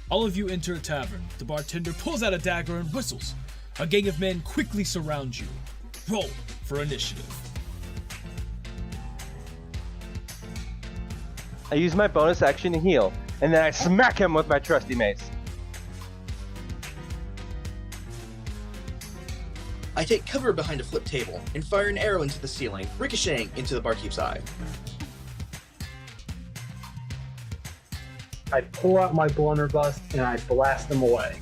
All of you enter a tavern. The bartender pulls out a dagger and whistles. A gang of men quickly surround you. Roll for initiative. I use my bonus action to heal, and then I smack him with my trusty mace. I take cover behind a flip table and fire an arrow into the ceiling, ricocheting into the barkeep's eye. I pull out my blunderbuss and I blast them away.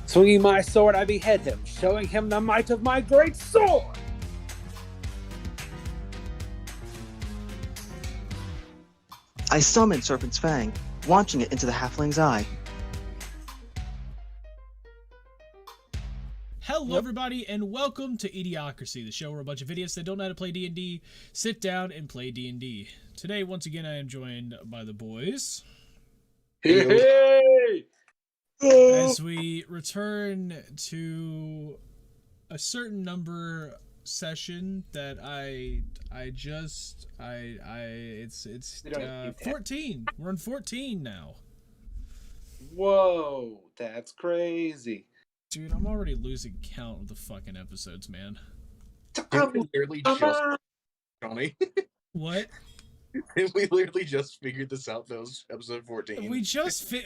Swinging my sword, I behead him, showing him the might of my great sword! I summon Serpent's Fang, launching it into the halfling's eye. Hello everybody and welcome to eDIOCRACY, the show where a bunch of idiots that don't know how to play D&D sit down and play D&D. Today, once again, I am joined by the boys. Hey! As we return to a certain number session that it's 14. We're on 14 now. Whoa, that's crazy. Dude, I'm already losing count of the fucking episodes, man. We literally just, Johnny. What? We literally just figured this out. That was episode 14. We just we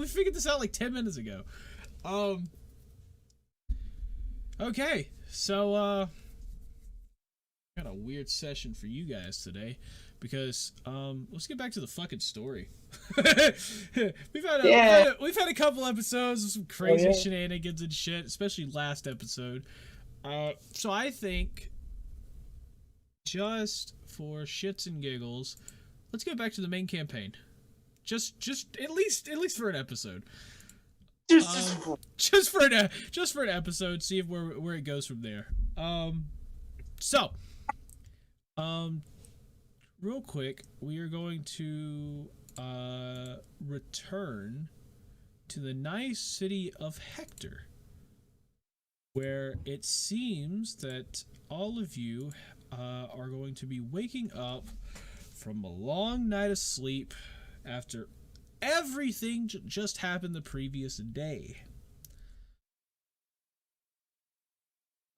figured this out like 10 minutes ago. Okay, so got a weird session for you guys today because let's get back to the fucking story. we've had a couple episodes of some crazy shenanigans and shit, especially last episode. So I think, just for shits and giggles, let's get back to the main campaign. Just at least for an episode. Just for an episode. See where it goes from there. Real quick, we are going to return to the nice city of Hector, where it seems that all of you are going to be waking up from a long night of sleep after everything just happened the previous day.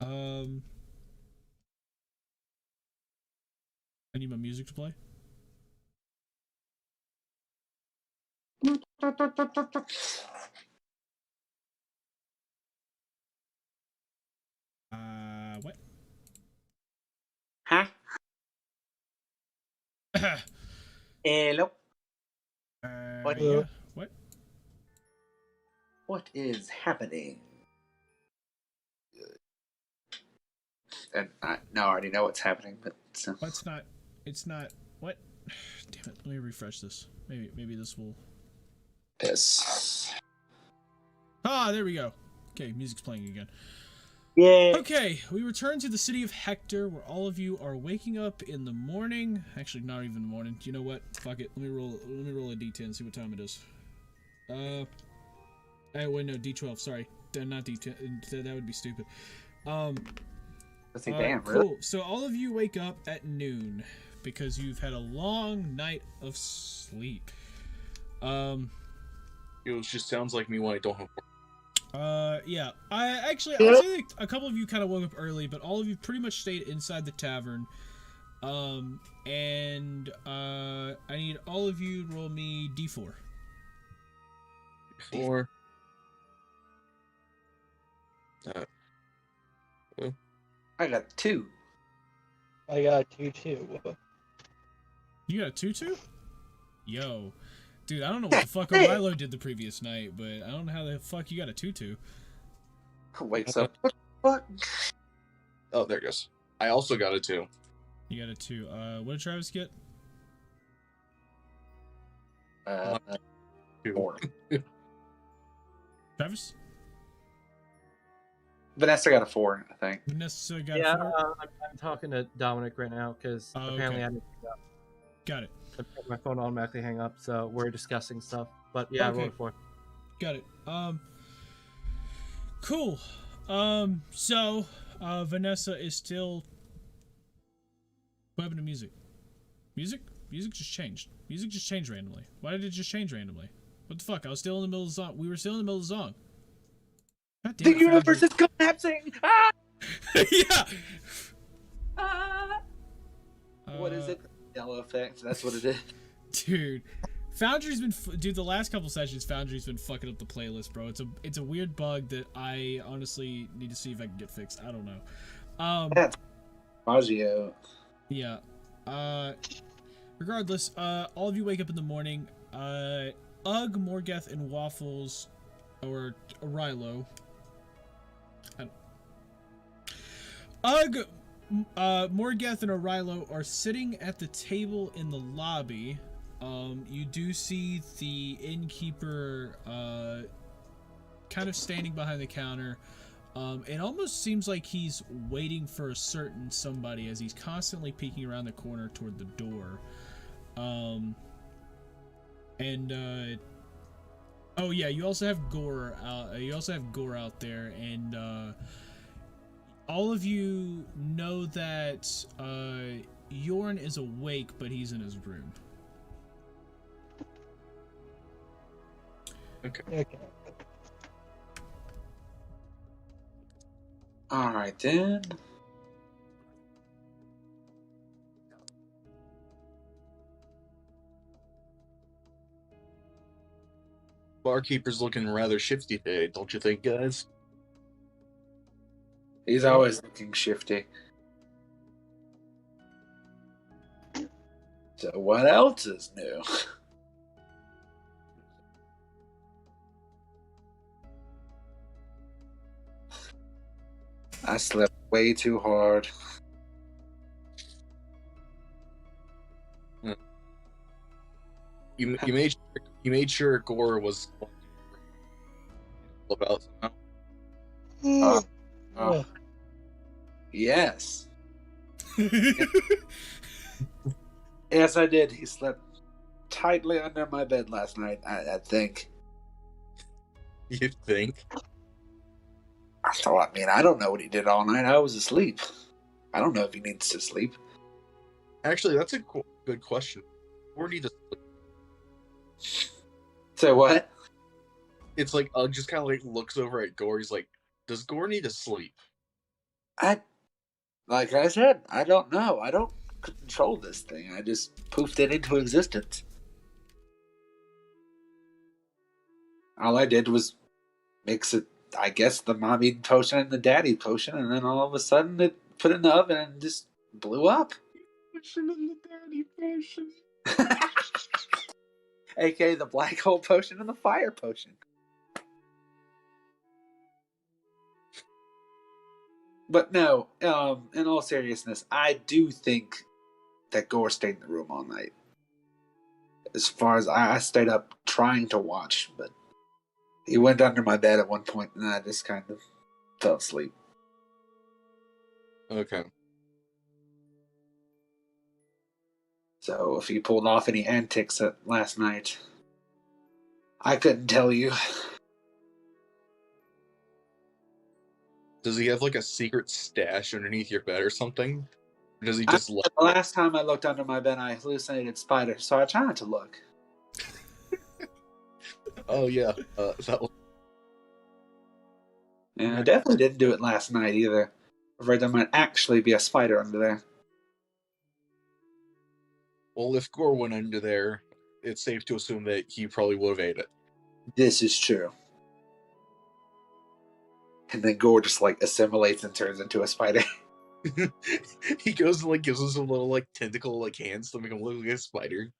I need my music to play. What? Huh? Hello? What? Yeah. What? What is happening? And I already know what's happening, but... It's not... What? Damn it, let me refresh this. Maybe this will... Piss. Ah, there we go. Okay, music's playing again. Yeah. Okay, we return to the city of Hector, where all of you are waking up in the morning. Actually, not even the morning. You know what? Fuck it. Let me roll a D10 and see what time it is. Wait, no, D12. Sorry, not D10. That would be stupid. Damn, cool. really? So all of you wake up at noon because you've had a long night of sleep. It just sounds like me when I don't have work. Yeah. I'd say like a couple of you kind of woke up early, but all of you pretty much stayed inside the tavern. And I need all of you to roll me D4. 4. I got 2. I got 2 too. You got a 2-2? Yo. Dude, I don't know what the fuck O'Milo did the previous night, but I don't know how the fuck you got a 2-2. Wait, so... What? Oh, there it goes. I also got a 2. You got a 2. What did Travis get? 4. Travis? Vanessa got a 4, I think. Vanessa got a 4? I'm talking to Dominic right now because apparently I didn't pick up. Got it. My phone automatically hang up, so we're discussing stuff. But yeah, Okay. I rolled a 4. Got it. Cool. So Vanessa is still... What happened to music? Music? Music just changed. Music just changed randomly. Why did it just change randomly? What the fuck? I was still in the middle of the song. We were still in the middle of the song. God damn The it, universe Foundry. is collapsing! Ah! Yeah! What is it? Yellow effect. That's what it is. Dude. Foundry's been... Dude, the last couple sessions, Foundry's been fucking up the playlist, bro. It's a weird bug that I honestly need to see if I can get fixed. I don't know. That's Maggio. Yeah. Regardless, all of you wake up in the morning. Ugg, Morgeth, and Waffles, or Rilo. Ugg, Morgeth, and Orilo are sitting at the table in the lobby. You do see the innkeeper kind of standing behind the counter. It almost seems like he's waiting for a certain somebody as he's constantly peeking around the corner toward the door. Oh yeah, you also have Gore. You also have Gore out there, and all of you know that Yorn is awake, but he's in his room. Okay. Alright then. Barkeeper's looking rather shifty today, don't you think, guys? He's always looking shifty. So what else is new? I slept way too hard. You made sure Gore was about somehow. Yes. Yes, I did. He slept tightly under my bed last night, I think. You think? I mean, I don't know what he did all night. I was asleep. I don't know if he needs to sleep. Actually, that's a good question. Gore need to sleep. So what? It's like just kind of like looks over at Gore. He's like, "Does Gore need to sleep?" Like I said, I don't know. I don't control this thing. I just poofed it into existence. All I did was mix it, I guess, the mommy potion and the daddy potion, and then all of a sudden it put it in the oven and just blew up. Potion and the daddy potion. AKA the black hole potion and the fire potion. But no, in all seriousness, I do think that Gore stayed in the room all night. As far as I stayed up trying to watch, but he went under my bed at one point and I just kind of fell asleep. Okay. So if he pulled off any antics last night, I couldn't tell you. Does he have like a secret stash underneath your bed or something? Or does he just The last time I looked under my bed, I hallucinated spiders, so I tried not to look. Oh yeah, that was... And I definitely didn't do it last night either. I'm afraid there might actually be a spider under there. Well, if Gore went under there, it's safe to assume that he probably would have ate it. This is true. And then Gore just like assimilates and turns into a spider. He goes and like gives us a little like tentacle like hands to make him look like a spider,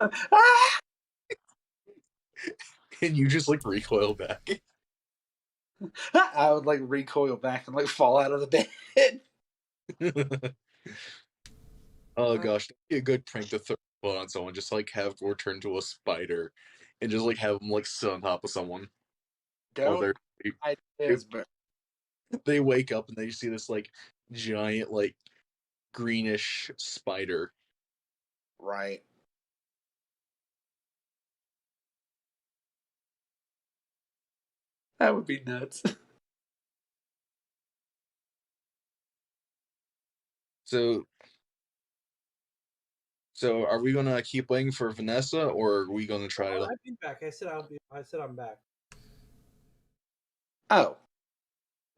Ah! and you just like recoil back. I would like recoil back and like fall out of the bed. Oh gosh, that'd be a good prank to throw on someone. Just like have Gore turn into a spider, and just like have him like sit on top of someone. Don't ideas, but They wake up and they see this like giant like greenish spider. right. That would be nuts. So So, are we gonna keep waiting for Vanessa, or are we gonna try to? I've been back. I said I'm back, Oh,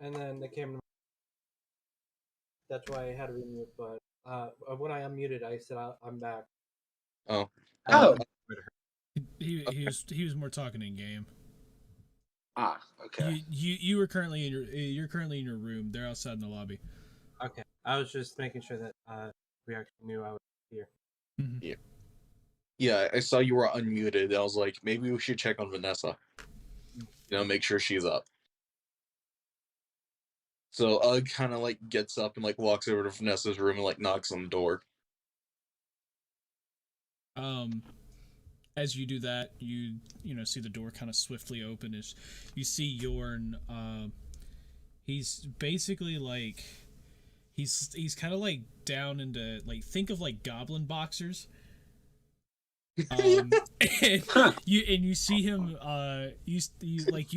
and then they came. That's why I had to remute. But when I unmuted, I said I'm back. Oh. Oh. He was more talking in game. Ah, okay. You were currently you're currently in your room. They're outside in the lobby. Okay, I was just making sure that we actually knew I was here. Yeah. Yeah, I saw you were unmuted. I was like, maybe we should check on Vanessa. Make sure she's up. So kind of like gets up and like walks over to Vanessa's room and like knocks on the door. As you do that, you see the door kind of swiftly open. As you see Yorn, he's basically like he's kind of like down into like, think of like goblin boxers. And you see him you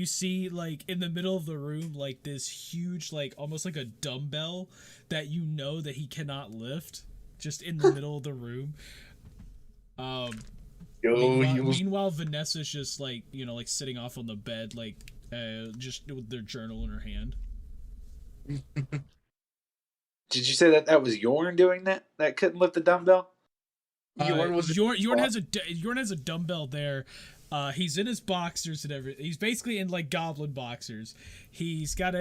see like in the middle of the room like this huge, like almost like a dumbbell that that he cannot lift, just in the middle of the room. Meanwhile, Vanessa's just like like sitting off on the bed, like just with their journal in her hand. Did you say that was Yorn doing that? That couldn't lift the dumbbell? Yorn has a dumbbell there. He's in his boxers and everything. He's basically in like goblin boxers. He's got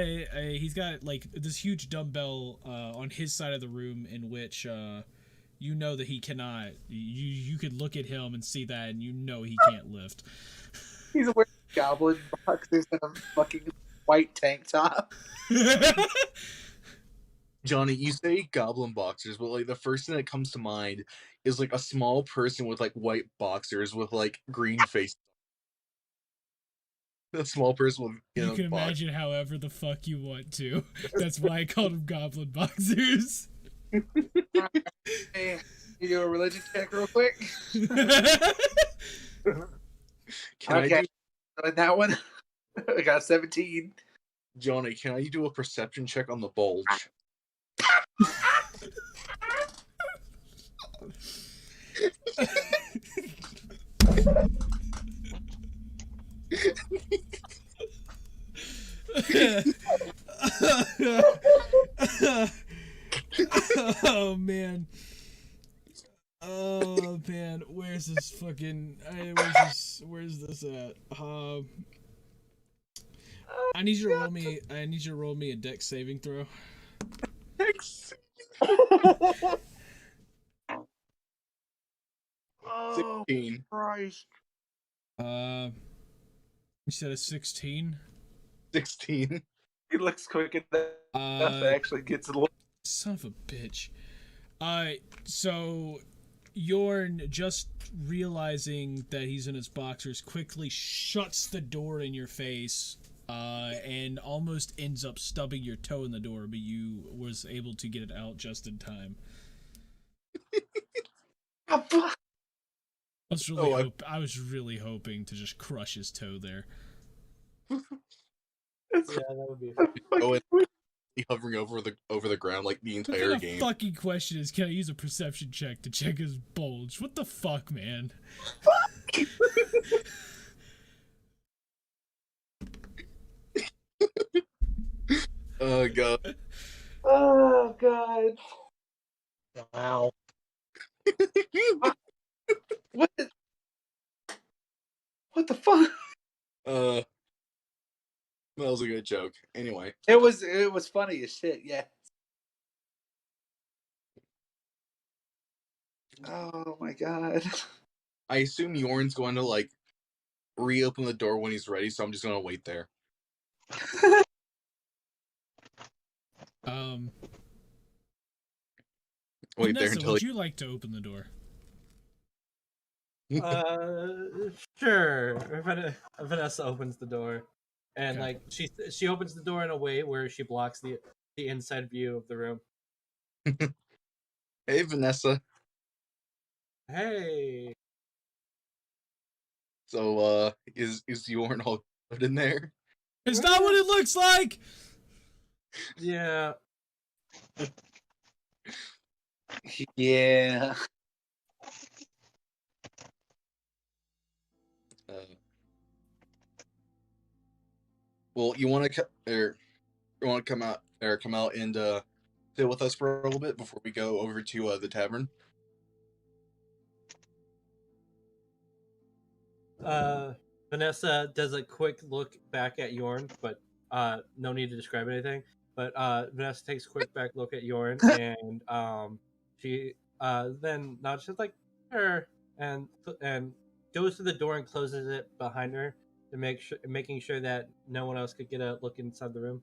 like this huge dumbbell on his side of the room, in which that he cannot. You could look at him and see that, and he can't lift. He's wearing goblin boxers and a fucking white tank top. Johnny, you say goblin boxers, but like the first thing that comes to mind is like a small person with like white boxers with like green face. A small person with you can imagine however the fuck you want to. That's why I called them goblin boxers. Hey, you do a religion check real quick? Can I do that one? I got 17. Johnny, can I do a perception check on the bulge? Oh man. Oh man, where's this fucking? Where's this at? I need you to roll me. I need you to roll me a dex saving throw. Dex. Oh, 16. Christ. You said a 16. 16. He looks quick enough. Actually gets a little. Son of a bitch. So Yorn, just realizing that he's in his boxers, quickly shuts the door in your face, and almost ends up stubbing your toe in the door, but you was able to get it out just in time. I was really hoping to just crush his toe there. Yeah, that would be fun. Hovering over the ground like the entire game. The fucking question is, can I use a perception check to check his bulge? What the fuck, man? Oh god. Oh god. Wow. What the fuck? That was a good joke. Anyway. It was funny as shit, yeah. Oh my god. I assume Yorn's going to like reopen the door when he's ready, so I'm just gonna wait there. Wait Vanessa, there until would you like to open the door? Sure. Vanessa opens the door, and Okay. like she opens the door in a way where she blocks the inside view of the room. Hey Vanessa. Hey. So is Yorn all good in there? It's not what it looks like! Yeah. Yeah. Well, you want to come out and sit with us for a little bit before we go over to the tavern? Vanessa does a quick look back at Yorn, but no need to describe anything. But Vanessa takes a quick back look at Yorn, and she then nods, just like her, and goes to the door and closes it behind her to making sure that no one else could get a look inside the room.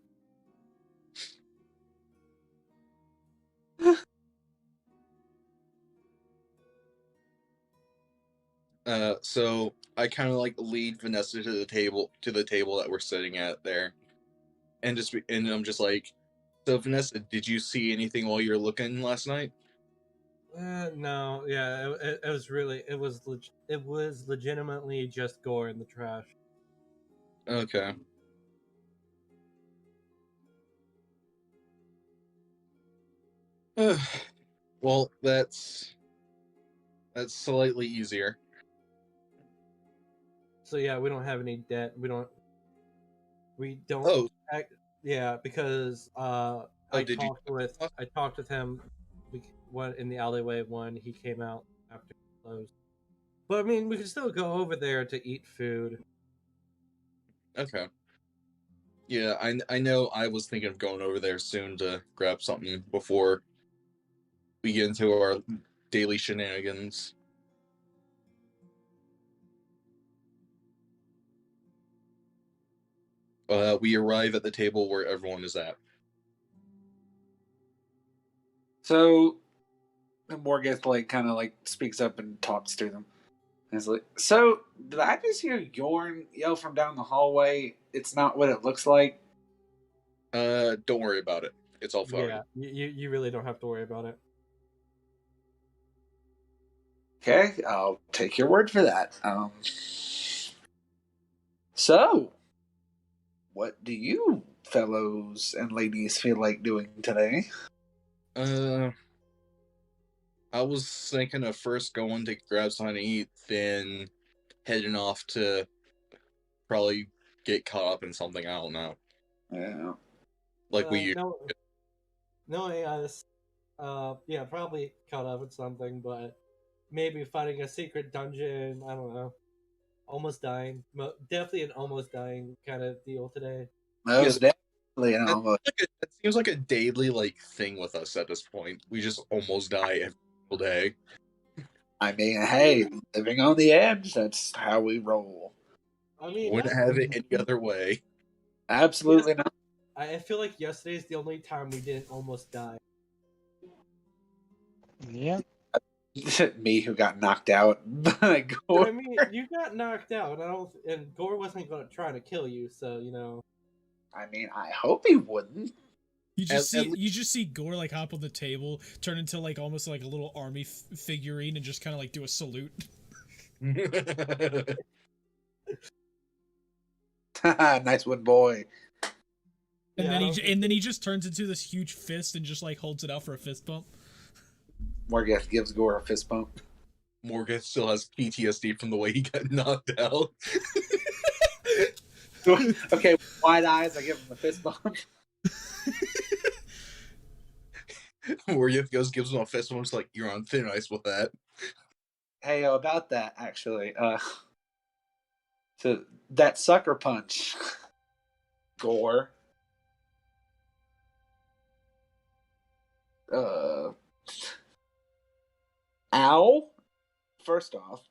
So I kind of like lead Vanessa to the table that we're sitting at there, and I'm just like, so Vanessa, did you see anything while you were looking last night? No, yeah, it was really it was legitimately just gore in the trash. Okay. Well, that's slightly easier. So yeah, we don't have any debt. We don't. Oh. Yeah, because I talked with him one in the alleyway when he came out after it closed. But I mean, we could still go over there to eat food. Okay. Yeah, I know. I was thinking of going over there soon to grab something before we get into our daily shenanigans. We arrive at the table where everyone is at. So Morgeth like kind of like speaks up and talks to them. And it's like, so did I just hear Yorn yell from down the hallway? It's not what it looks like. Don't worry about it. It's all fine. Yeah, you really don't have to worry about it. Okay, I'll take your word for that. So, what do you fellows and ladies feel like doing today? I was thinking of first going to grab something to eat, then heading off to probably get caught up in something. I don't know. Yeah. Like we used. Knowing us, yeah, probably caught up in something, but maybe fighting a secret dungeon. I don't know. Almost dying. Definitely an almost dying kind of deal today. Most definitely an almost. It seems like a daily thing with us at this point. We just almost die every single day. I mean, hey, living on the edge, that's how we roll. I mean, Wouldn't have it any other way. Absolutely not. I feel like yesterday's the only time we didn't almost die. Yeah. Me who got knocked out by Gore. I mean, you got knocked out, and Gore wasn't going to try to kill you, so you know. I mean, I hope he wouldn't. You just see Gore hop on the table, turn into almost like a little army figurine, and just kind of do a salute. Nice one, boy. And then he just turns into this huge fist and just holds it out for a fist bump. Morgeth gives Gore a fist bump. Morgeth still has PTSD from the way he got knocked out. Okay, wide eyes, I give him a fist bump. Morgeth gives him a fist bump. It's like, you're on thin ice with that. Hey, about that, actually. So that sucker punch, Gore. Ow. First off.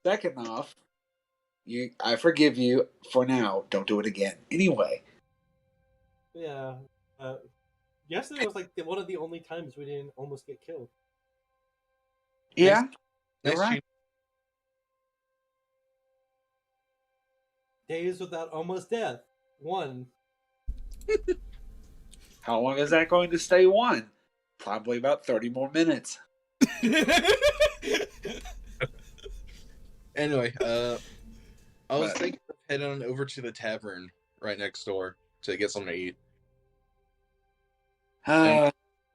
Second off, I forgive you for now. Don't do it again. Anyway. Yeah. Yesterday was one of the only times we didn't almost get killed. Yeah. Nice You're right. Days without almost death. 1. How long is that going to stay 1? Probably about 30 more minutes. Anyway, I was thinking of heading on over to the tavern right next door to get something to eat.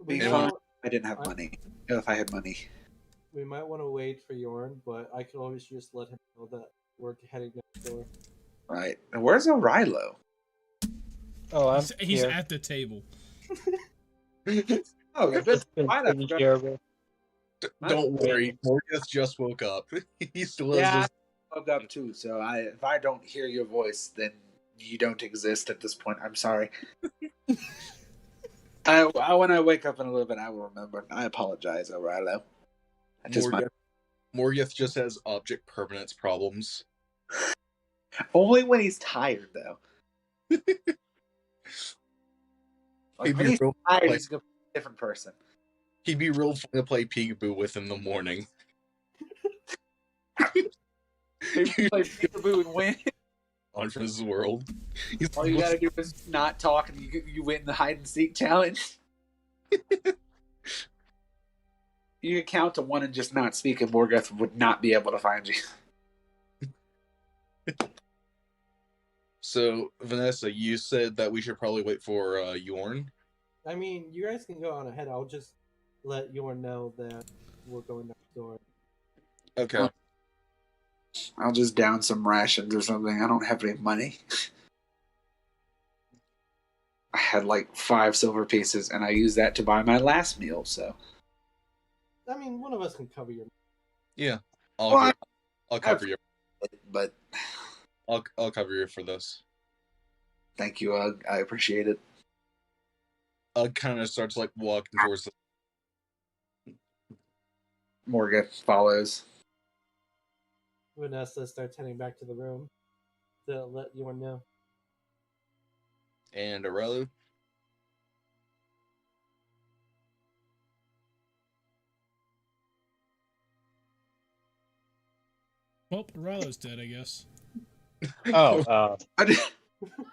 Be fine. I didn't have money. If I had money. We might want to wait for Yorn, but I could always just let him know that we're heading next door. Right. And where's O'Rilo? Oh, I'm He's here. at the table. Oh, I've good. just been Fine, I taking forgot. care of it. Don't worry, Morgoth just woke up. He still has Yeah, his... I woke up too. So if I don't hear your voice, then you don't exist at this point. I'm sorry. When I wake up in a little bit, I will remember. I apologize, O'Rilo. Morgoth just has object permanence problems. Only when he's tired, though. He'd When be he's real tired, like- he's a different person. He'd be real fun to play peekaboo with in the morning. He plays peekaboo and win. On for his world. He's All you gotta do is not talk, and you win the hide and seek challenge. You could count to 1 and just not speak, and Morgoth would not be able to find you. So, Vanessa, you said that we should probably wait for Yorn. I mean, you guys can go on ahead. I'll just let Yorn know that we're going next door. Okay. I'll just down some rations or something. I don't have any money. I had like 5 silver pieces, and I used that to buy my last meal, so. I mean, one of us can cover your. Yeah. Well, I'll cover you. But I'll cover you for this. thank you, Ugg. I appreciate it. Kind of starts like walking towards the... Morgoth follows. Vanessa starts heading back to the room to let Yorn know. And Aurelu. Well, Rilo's dead, I guess. Oh,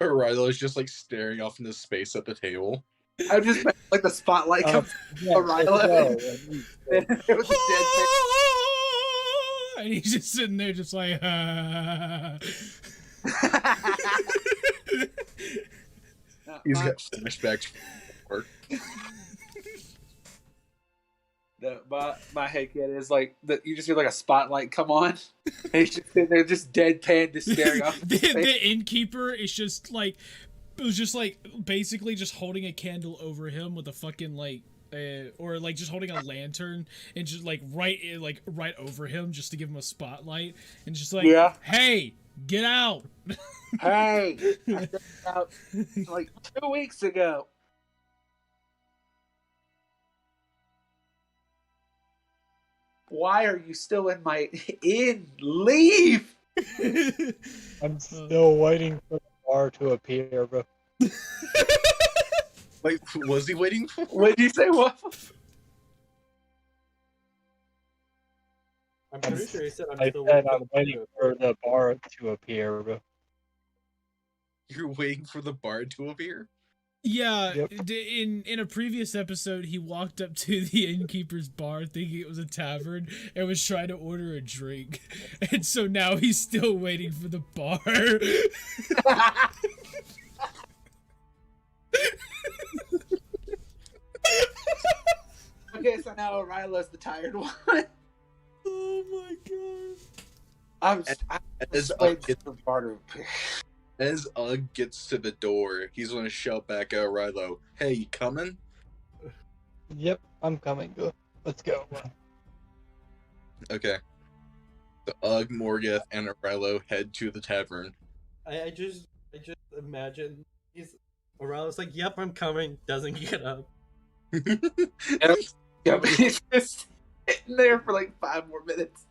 Aurelo's just like staring off into space at the table. I just meant, like the spotlight comes. yeah, O'Rilo. let's go. It was a dead And he's just sitting there, just like. He's got flashbacks from work. My head kid is like that. You just feel like a spotlight come on. And he's just sitting there, just deadpan, just staring off. The innkeeper is just like, it was just like basically just holding a candle over him with a fucking like, or like just holding a lantern and just like right over him just to give him a spotlight and just like, Yeah. hey, get out. Hey, I stepped out like 2 weeks ago. Why are you still in my inn? Leave! I'm still waiting for the bar to appear, bro. Wait, was he waiting for? What did you say, Waffle? I'm pretty sure he said I still said waiting I'm waiting for the bar to appear, bro. You're waiting for the bard to appear? Yeah, Yep. in a previous episode, he walked up to the innkeeper's bar thinking it was a tavern and was trying to order a drink. And so now he's still waiting for the bar. Okay, so now O'Rilo's the tired one. Oh my god. I'm As waiting Ugg, for the bar to appear. as Ugg gets to the door, he's gonna shout back at Rilo, "Hey, you coming?" Yep, I'm coming. Go. Let's go. Okay. So Ugg, Morgoth, and Rilo head to the tavern. I just imagine Aurelius like, "Yep, I'm coming." Doesn't get up. Yeah, but he's just sitting there for like 5 more minutes.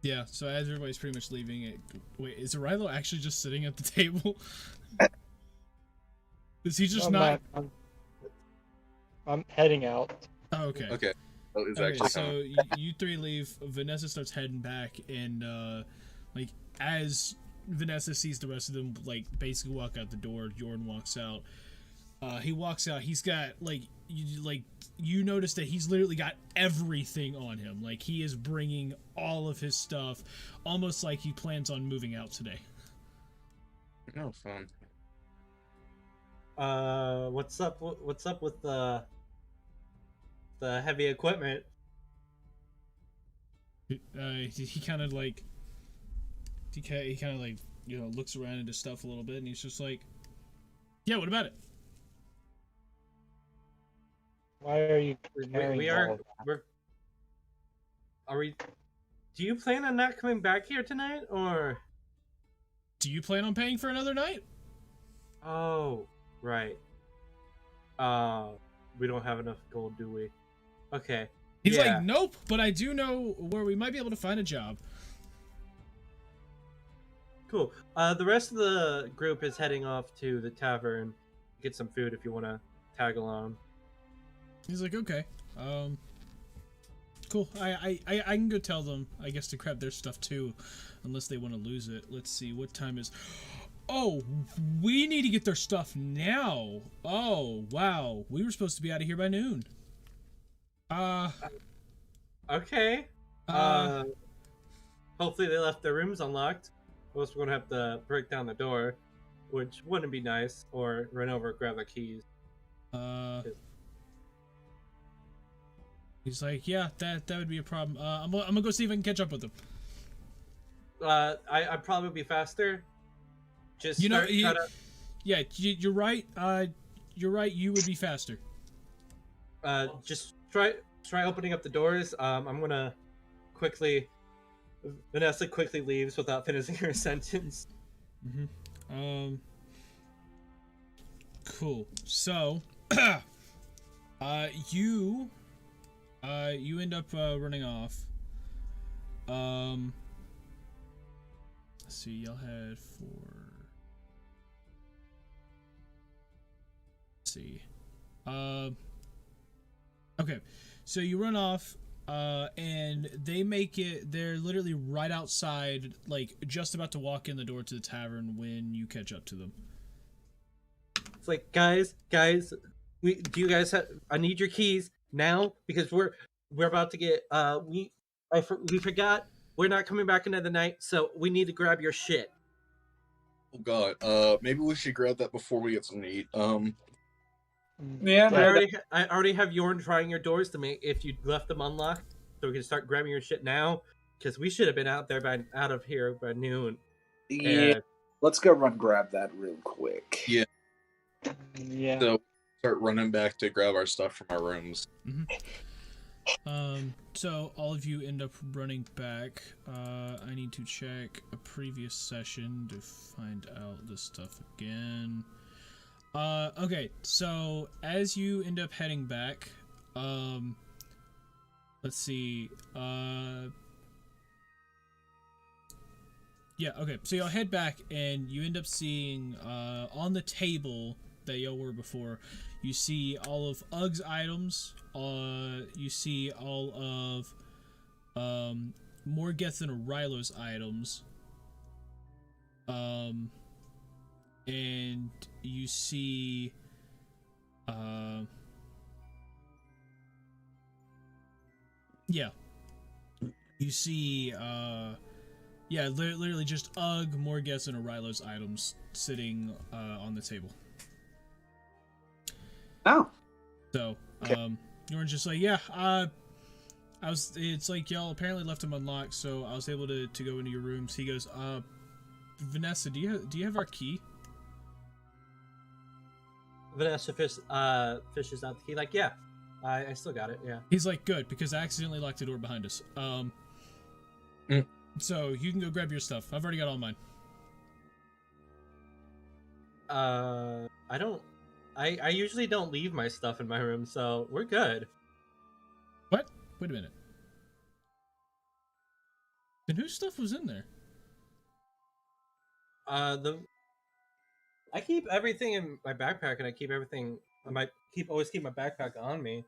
Yeah, so as everybody's pretty much leaving it, wait, is Rilo actually just sitting at the table? Is he just not? I'm heading out. Oh, okay. Okay. So it's Okay, actually so you three leave. Vanessa starts heading back, and like as Vanessa sees the rest of them like basically walk out the door, Jordan walks out. He walks out. He's got you notice that he's literally got everything on him. Like he is bringing all of his stuff, almost like he plans on moving out today. oh fun. What's up? What's up with the heavy equipment? He kind of like looks around into stuff a little bit, and he's just like, "Yeah, what about it?" Why are you carrying We all are. of that? Are we? Do you plan on not coming back here tonight, or? Do you plan on paying for another night? Oh, right. We don't have enough gold, do we? Okay. He's yeah. like, "Nope, but I do know where we might be able to find a job." Cool. The rest of the group is heading off to the tavern to get some food if you want to tag along. He's like, "Okay, cool. I can go tell them, I guess, to grab their stuff too, unless they want to lose it. Let's see, what time is... Oh, we need to get their stuff now. Oh, wow. We were supposed to be out of here by noon. Okay. Hopefully they left their rooms unlocked. Or else we're gonna have to break down the door, which wouldn't be nice, or run over and grab the keys. He's like, "Yeah, that would be a problem. I'm gonna go see if I can catch up with them." I'd probably be faster. Just You know, start, yeah, you're right. You're right. You would be faster. just try opening up the doors. I'm gonna quickly. Vanessa quickly leaves without finishing her sentence. Cool. So, you end up running off. Let's see. Y'all had 4. Let's see. Okay. So you run off. And they make it, they're literally right outside, like, just about to walk in the door to the tavern when you catch up to them. It's like, guys, do you guys have? I need your keys now because we're about to get. We forgot we're not coming back another night, so we need to grab your shit. Oh god. Maybe we should grab that before we get something to eat. Yeah, I already have Yorn trying your doors to make if you left them unlocked, so we can start grabbing your shit now. Because we should have been out of here by noon. yeah. And Let's go grab that real quick. Yeah. Yeah. So start running back to grab our stuff from our rooms. So all of you end up running back. I need to check a previous session to find out this stuff again. Okay, so as you end up heading back, let's see, yeah, okay, so y'all head back and you end up seeing, on the table that y'all were before, you see all of Ugg's items, you see all of, Morgeth and Rylo's items, and you see you see literally just Ugg, Morgeth, and Rylo's items sitting on the table. Oh. So you're just like, it's like y'all apparently left them unlocked, so I was able to go into your rooms. He goes, Vanessa, do you have our key? Vanessa fishes out the key. Like, yeah, I still got it. Yeah. He's like, good, because I accidentally locked the door behind us. So you can go grab your stuff. I've already got all mine. I usually don't leave my stuff in my room, so we're good. What? Wait a minute. Then whose stuff was in there? I keep everything in my backpack, and I keep everything. Always keep my backpack on me.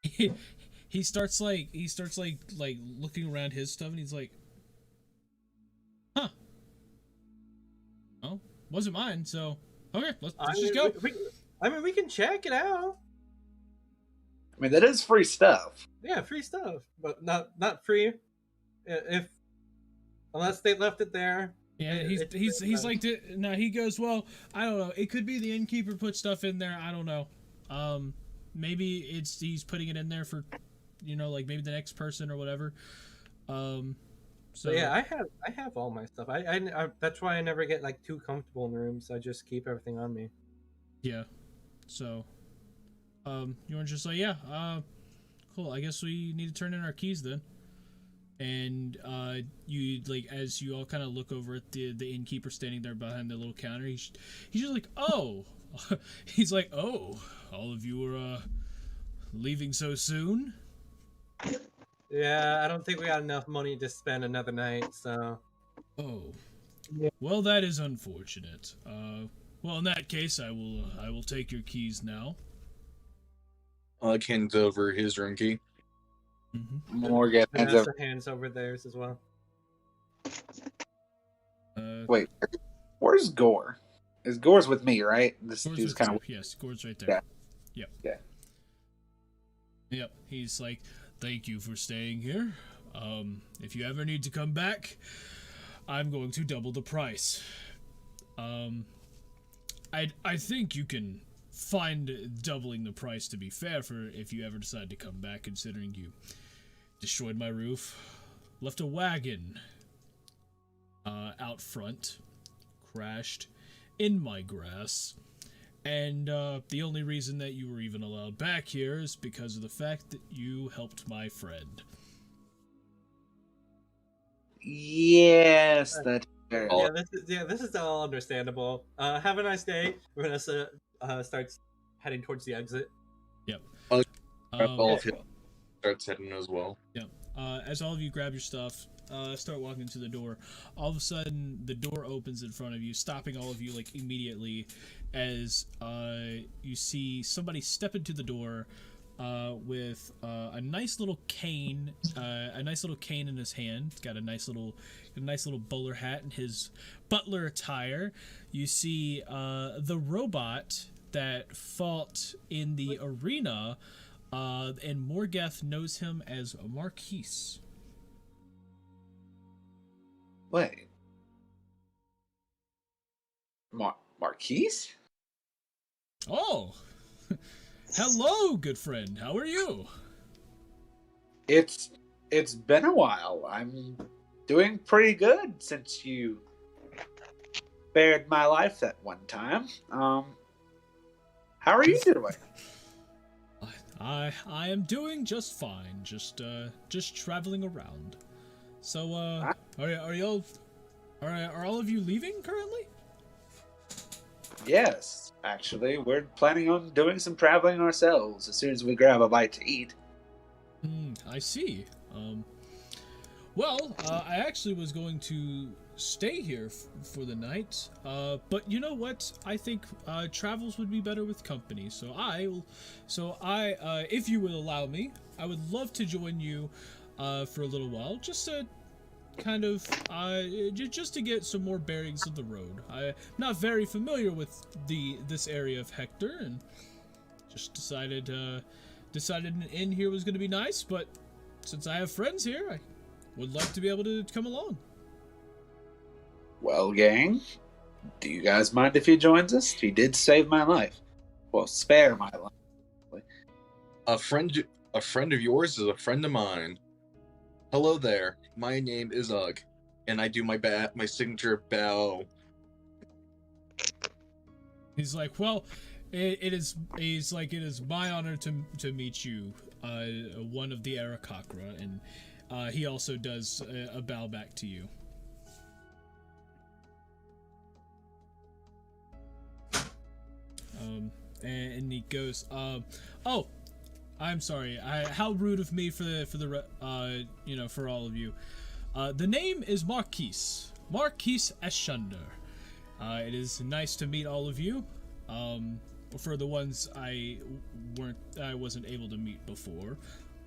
He starts looking around his stuff, and he's like, "Huh? Well, wasn't mine, so okay, let's just go." We can check it out. I mean, that is free stuff. Yeah, free stuff, but not free. Unless they left it there. Yeah, he's like, no, he goes, well, I don't know. It could be the innkeeper put stuff in there. I don't know. Maybe he's putting it in there for, like maybe the next person or whatever. So yeah, I have all my stuff. I that's why I never get like too comfortable in the rooms. I just keep everything on me. yeah. So Yorn's just like, yeah, cool. I guess we need to turn in our keys then. And you like as you all kind of look over at the innkeeper standing there behind the little counter. He's just like, oh, he's like, oh, all of you are leaving so soon. Yeah, I don't think we got enough money to spend another night. So. Oh, well, that is unfortunate. Well, in that case, I will take your keys now. Hands over his room key. Mm-hmm. Morgan hands Vanessa over. hands over theirs as well. Wait, where's Gore? Is Gore's with me, right? This Gord's dude's with kind you. of Yes, Gord's right there. Yeah. Yep. Yeah. Yep. He's like, thank you for staying here. If you ever need to come back, I'm going to double the price. I think you can find doubling the price to be fair for if you ever decide to come back, considering you destroyed my roof, left a wagon out front, crashed in my grass, and the only reason that you were even allowed back here is because of the fact that you helped my friend. Yes, that's fair. Yeah, this is all understandable. Have a nice day. Vanessa starts heading towards the exit. Yep. All of him starts heading as well. Yep. As all of you grab your stuff, start walking to the door, all of a sudden the door opens in front of you, stopping all of you like immediately as you see somebody step into the door with a nice little cane in his hand. He's got a nice little bowler hat and his butler attire. You see the robot that fought in the arena, and Morgeth knows him as Marquise. Wait. Marquise? Oh, hello, good friend. How are you? It's been a while. I'm doing pretty good since you spared my life that one time. How are you doing? I am doing just fine. Just traveling around. So are all of you leaving currently? Yes, actually, we're planning on doing some traveling ourselves as soon as we grab a bite to eat. I see. Well, I actually was going to stay here for the night, but you know what? I think travels would be better with company. So if you will allow me, I would love to join you for a little while, just to kind of just to get some more bearings of the road. I'm not very familiar with this area of Hector, and just decided an inn here was going to be nice. But since I have friends here, I would like to be able to come along. Well, gang, do you guys mind if he joins us? He did save my life. Well, spare my life. A friend of yours is a friend of mine. Hello there. My name is Ugg, and I do my signature bow. He's like, well, it is my honor to meet you, one of the eDIOCRACY, and he also does a bow back to you. And he goes, oh, I'm sorry. How rude of me for all of you. The name is Marquise Eschunder. It is nice to meet all of you. For the ones I wasn't able to meet before.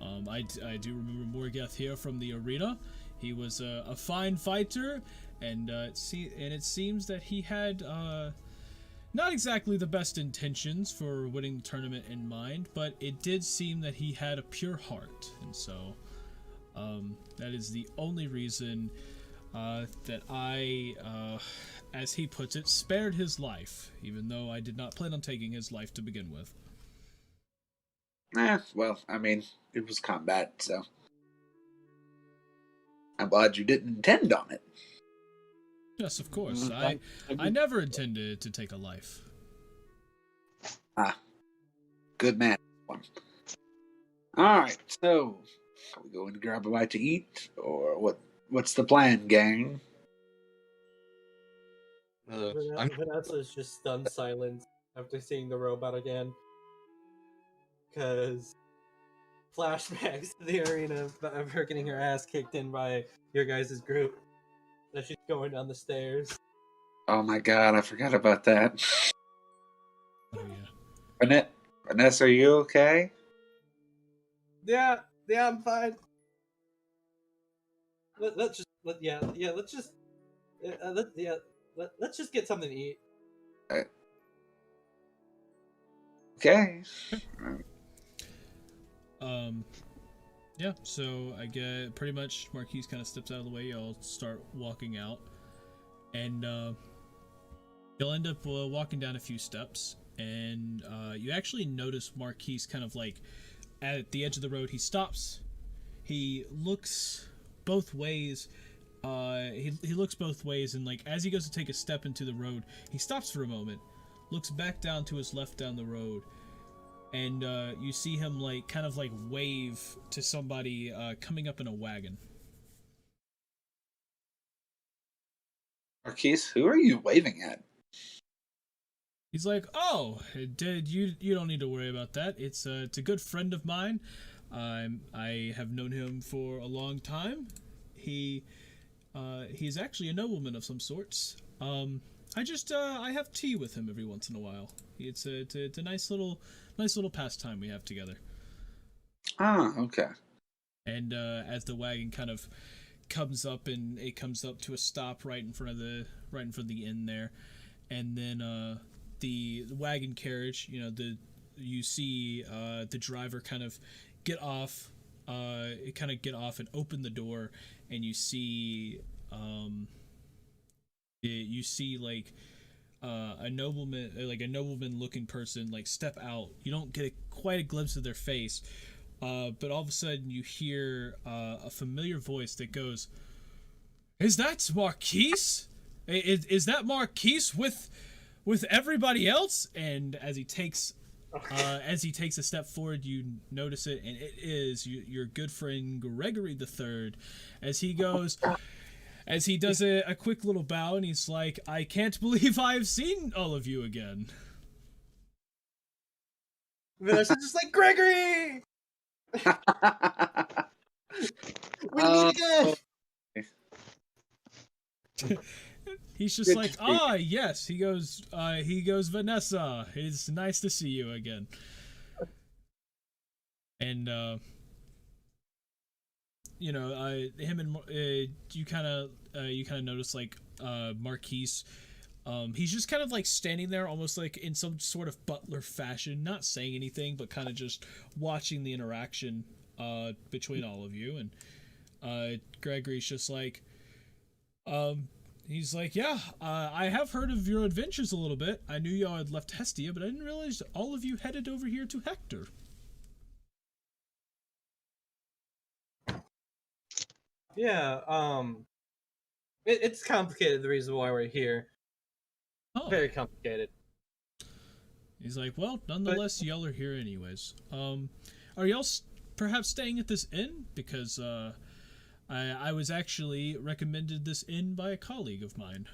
I do remember Morgeth here from the arena. He was a fine fighter, and it seems that he had not exactly the best intentions for winning the tournament in mind, but it did seem that he had a pure heart, and so that is the only reason that I, as he puts it, spared his life, even though I did not plan on taking his life to begin with. Well, I mean, it was combat, so I'm glad you didn't intend on it. Yes, of course. Mm, I never intended to take a life. Good man. One. All right, so are we going to grab a bite to eat, or what? What's the plan, gang? I'm Vanessa's just stunned silence after seeing the robot again. Because flashbacks to the arena of her getting her ass kicked in by your guys' group. As she's going down the stairs. Oh my god, I forgot about that. Oh yeah. Vanessa, are you okay? Yeah, I'm fine. Let's just let's just get something to eat. Okay. Yeah, so I get pretty much Marquise kind of steps out of the way. Y'all start walking out, and you'll end up walking down a few steps, and you actually notice Marquise kind of like at the edge of the road. He stops. He looks both ways. He looks both ways, and like as he goes to take a step into the road, he stops for a moment, looks back down to his left down the road. And you see him like kind of like wave to somebody coming up in a wagon. Marquise, who are you waving at? He's like, "Oh, dude, you don't need to worry about that. It's a good friend of mine. I have known him for a long time. He's actually a nobleman of some sorts. I have tea with him every once in a while. It's a nice little pastime we have together." Ah, okay. And as the wagon kind of comes up, and it comes up to a stop right in front of the inn there, and then the wagon carriage, you see the driver kind of get off, and open the door, and you see like a nobleman looking person like step out. You don't get quite a glimpse of their face, but all of a sudden you hear a familiar voice that goes, "Is that Marquise? Is that Marquise with everybody else?" And as he takes a step forward, you notice it, and it is your good friend Gregory the Third. As he does a quick little bow, and he's like, "I can't believe I've seen all of you again." Vanessa's just like, Gregory! We meet again! He's just like, "Ah, yes." He goes, "Vanessa, it's nice to see you again." And him and you kind of notice like Marquise. He's just kind of like standing there, almost like in some sort of butler fashion, not saying anything, but kind of just watching the interaction between all of you. And Gregory's just like, he's like, "Yeah, I have heard of your adventures a little bit. I knew y'all had left Hestia, but I didn't realize all of you headed over here to Hector." Yeah, it's complicated, the reason why we're here. Oh. Very complicated. He's like, "Well, nonetheless, y'all are here anyways. Are y'all perhaps staying at this inn? Because I was actually recommended this inn by a colleague of mine."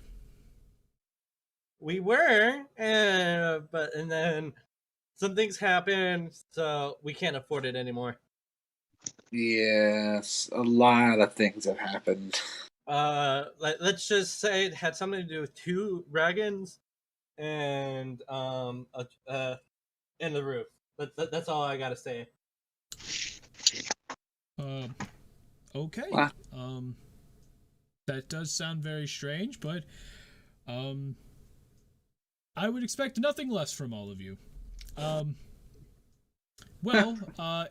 We were, and then some things happened, so we can't afford it anymore. Yes, a lot of things have happened. Let's just say it had something to do with 2 dragons and in the roof. That's all I gotta say. Okay. Wow. That does sound very strange, but I would expect nothing less from all of you. Well,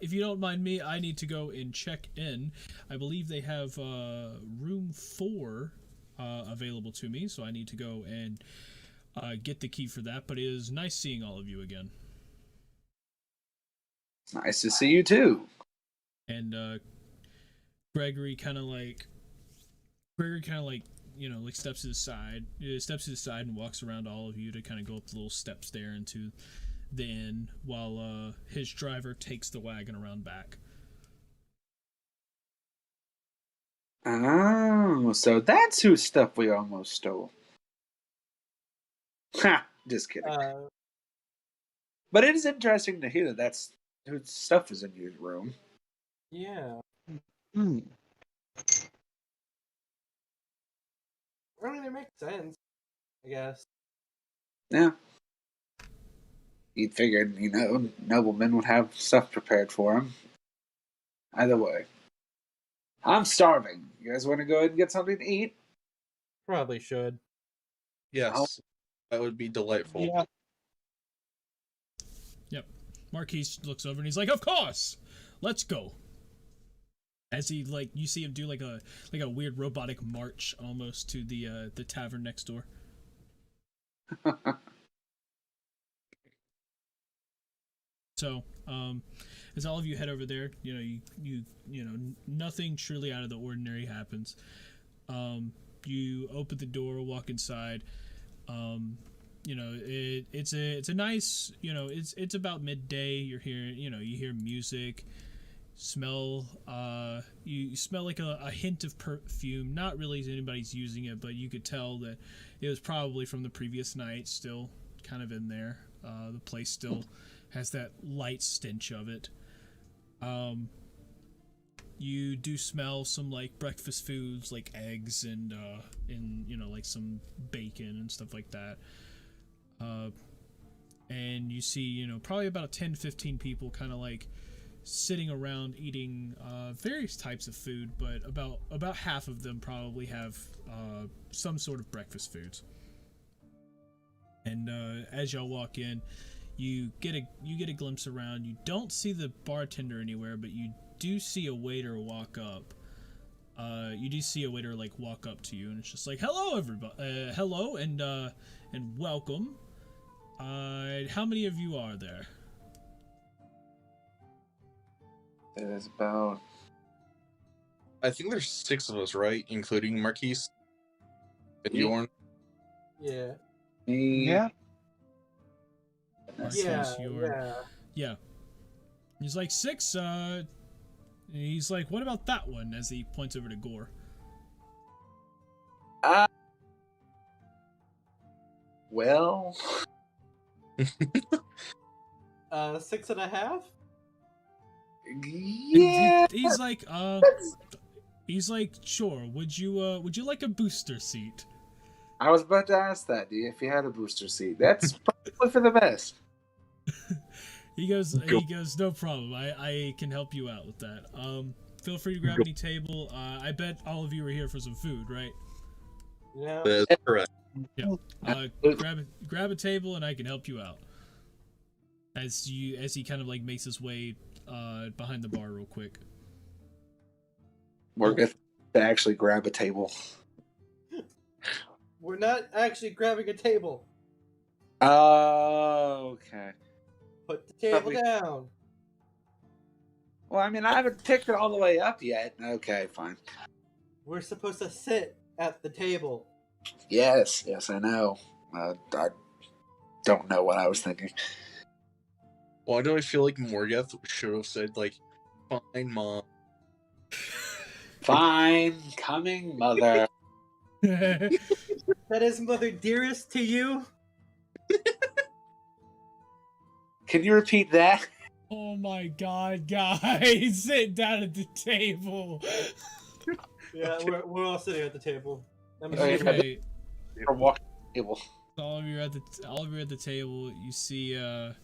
if you don't mind me, I need to go and check in. I believe they have room 4 available to me, so I need to go and get the key for that. But it is nice seeing all of you again. Nice to see you too. And Gregory kind of like steps to the side, and walks around all of you to kind of go up the little steps there into the inn, while his driver takes the wagon around back. Oh, so that's whose stuff we almost stole. Ha! Just kidding. But it is interesting to hear that that's whose stuff is in your room. Yeah. Hmm. I mean, it makes sense, I guess. Yeah. You'd figured, noblemen would have stuff prepared for him. Either way. I'm starving. You guys want to go ahead and get something to eat? Probably should. Yes, that would be delightful. Yeah. Yep. Marquise looks over and he's like, "Of course, let's go." As he you see him do like a weird robotic march almost to the tavern next door. So, as all of you head over there, you nothing truly out of the ordinary happens. You open the door, walk inside. It's a nice, it's about midday. You're hearing, you hear music, smell, you smell like a hint of perfume. Not really as anybody's using it, but you could tell that it was probably from the previous night, still kind of in there. The place still has that light stench of it. You do smell some like breakfast foods, like eggs and like some bacon and stuff like that. And you see, probably about 10-15 people kind of like sitting around eating various types of food, but about half of them probably have some sort of breakfast foods. And as y'all walk in, you get a glimpse around. You don't see the bartender anywhere, but you do see a waiter walk up. You do see a waiter walk up to you, and it's just like, "Hello, everybody. Hello, and welcome. How many of you are there?" It is about... I think there's 6 of us, right? Including Marquise and Yorn. Yeah. Yeah. Marquise, Yeah. Yeah. He's like, 6, he's like, "What about that one?" As he points over to Gore. Well... 6.5? Yeah. He's like, "Sure. Would you like a booster seat?" I was about to ask that, if you had a booster seat. That's probably for the best. He goes, "No problem. I can help you out with that. Feel free to grab any table. I bet all of you are here for some food, right?" Yeah. That's correct. Yeah. Grab a table and I can help you out. As he kind of makes his way behind the bar real quick. We're good to actually grab a table. We're not actually grabbing a table. Oh, okay. Put the table down. Well, I mean, I haven't picked it all the way up yet. Okay, fine. We're supposed to sit at the table. Yes, I know. I don't know what I was thinking. Why do I feel like Morgoth should have said, "Fine, Mom"? Fine, coming, mother. That is Mother Dearest to you? Can you repeat that? Oh my god, guys! Sit down at the table. Yeah, we're all sitting at the table. Okay. Or walk table. All of you are at the table. You see, the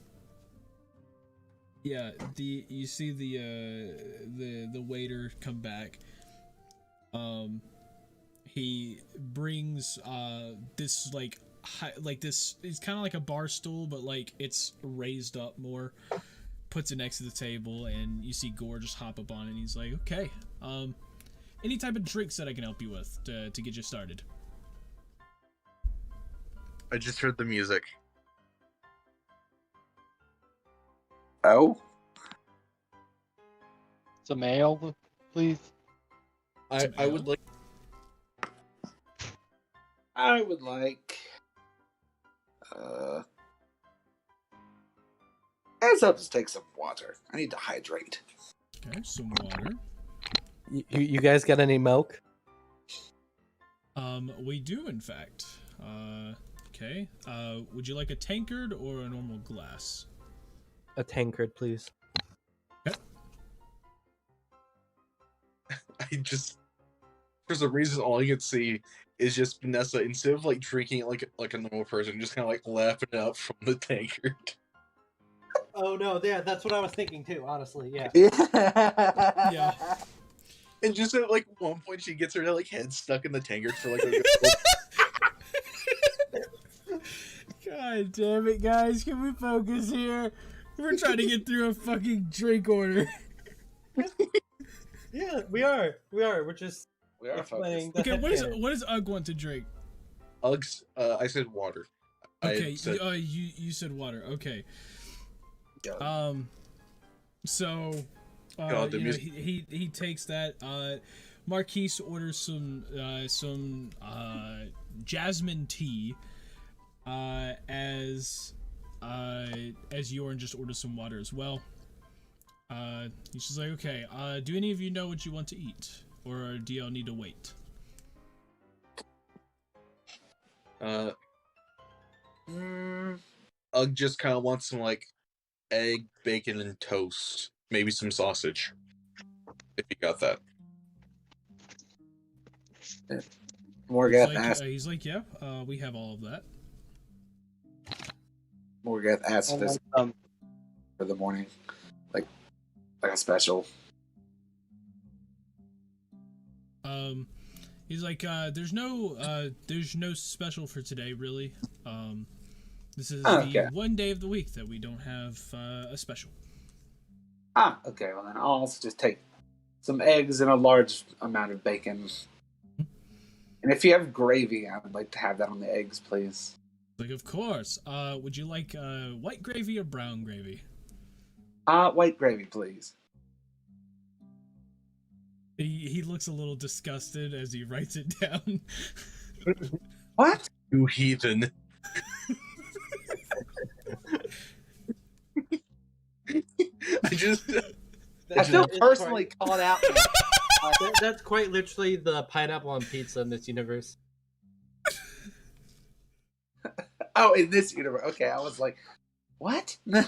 waiter come back. He brings this this. It's kind of like a bar stool, but it's raised up more. Puts it next to the table, and you see Gore just hop up on it. And he's like, "Okay, any type of drinks that I can help you with to get you started?" I just heard the music. Oh? Some ale, please. I would like. I would like. Let's just take some water. I need to hydrate. Okay, some water. You guys got any milk? We do in fact. Okay. Would you like a tankard or a normal glass? A tankard, please. Okay. I just, for some reason, all I can see is just Vanessa, instead of like drinking it like a normal person, just kind of like lapping it up from the tankard. Oh no, yeah, that's what I was thinking too. Honestly, yeah. Yeah. And just at like one point, she gets her like head stuck in the tankard for like a God damn it, guys! Can we focus here? We're trying to get through a fucking drink order. Yeah, we are. We're just We are explaining. focused. Okay, what does Ugg want to drink? Uggs. I said water. Okay, I said, you said water. Okay. Yeah. So, God, the you know, music- he takes that. Marquise orders some jasmine tea. As Yorn just orders some water as well. He's just like, okay. Do any of you know what you want to eat, or do y'all need to wait? Ugg just kind of wants some like egg, bacon, and toast. Maybe some sausage. If you got that. Morgath asked. He's like, yeah, we have all of that. Morgath asked I'll this want some. for the morning, like a special. He's like, there's no special for today, really. This is the one day of the week that we don't have a special. Ah, okay. Well, then I'll also just take some eggs and a large amount of bacon. And if you have gravy, I would like to have that on the eggs, please. Like, of course. Would you like white gravy or brown gravy? White gravy, please. He looks a little disgusted as he writes it down. What? You heathen. I feel personally called out. That's quite literally the pineapple on pizza in this universe. Oh, in this universe. Okay, I was like, what? Do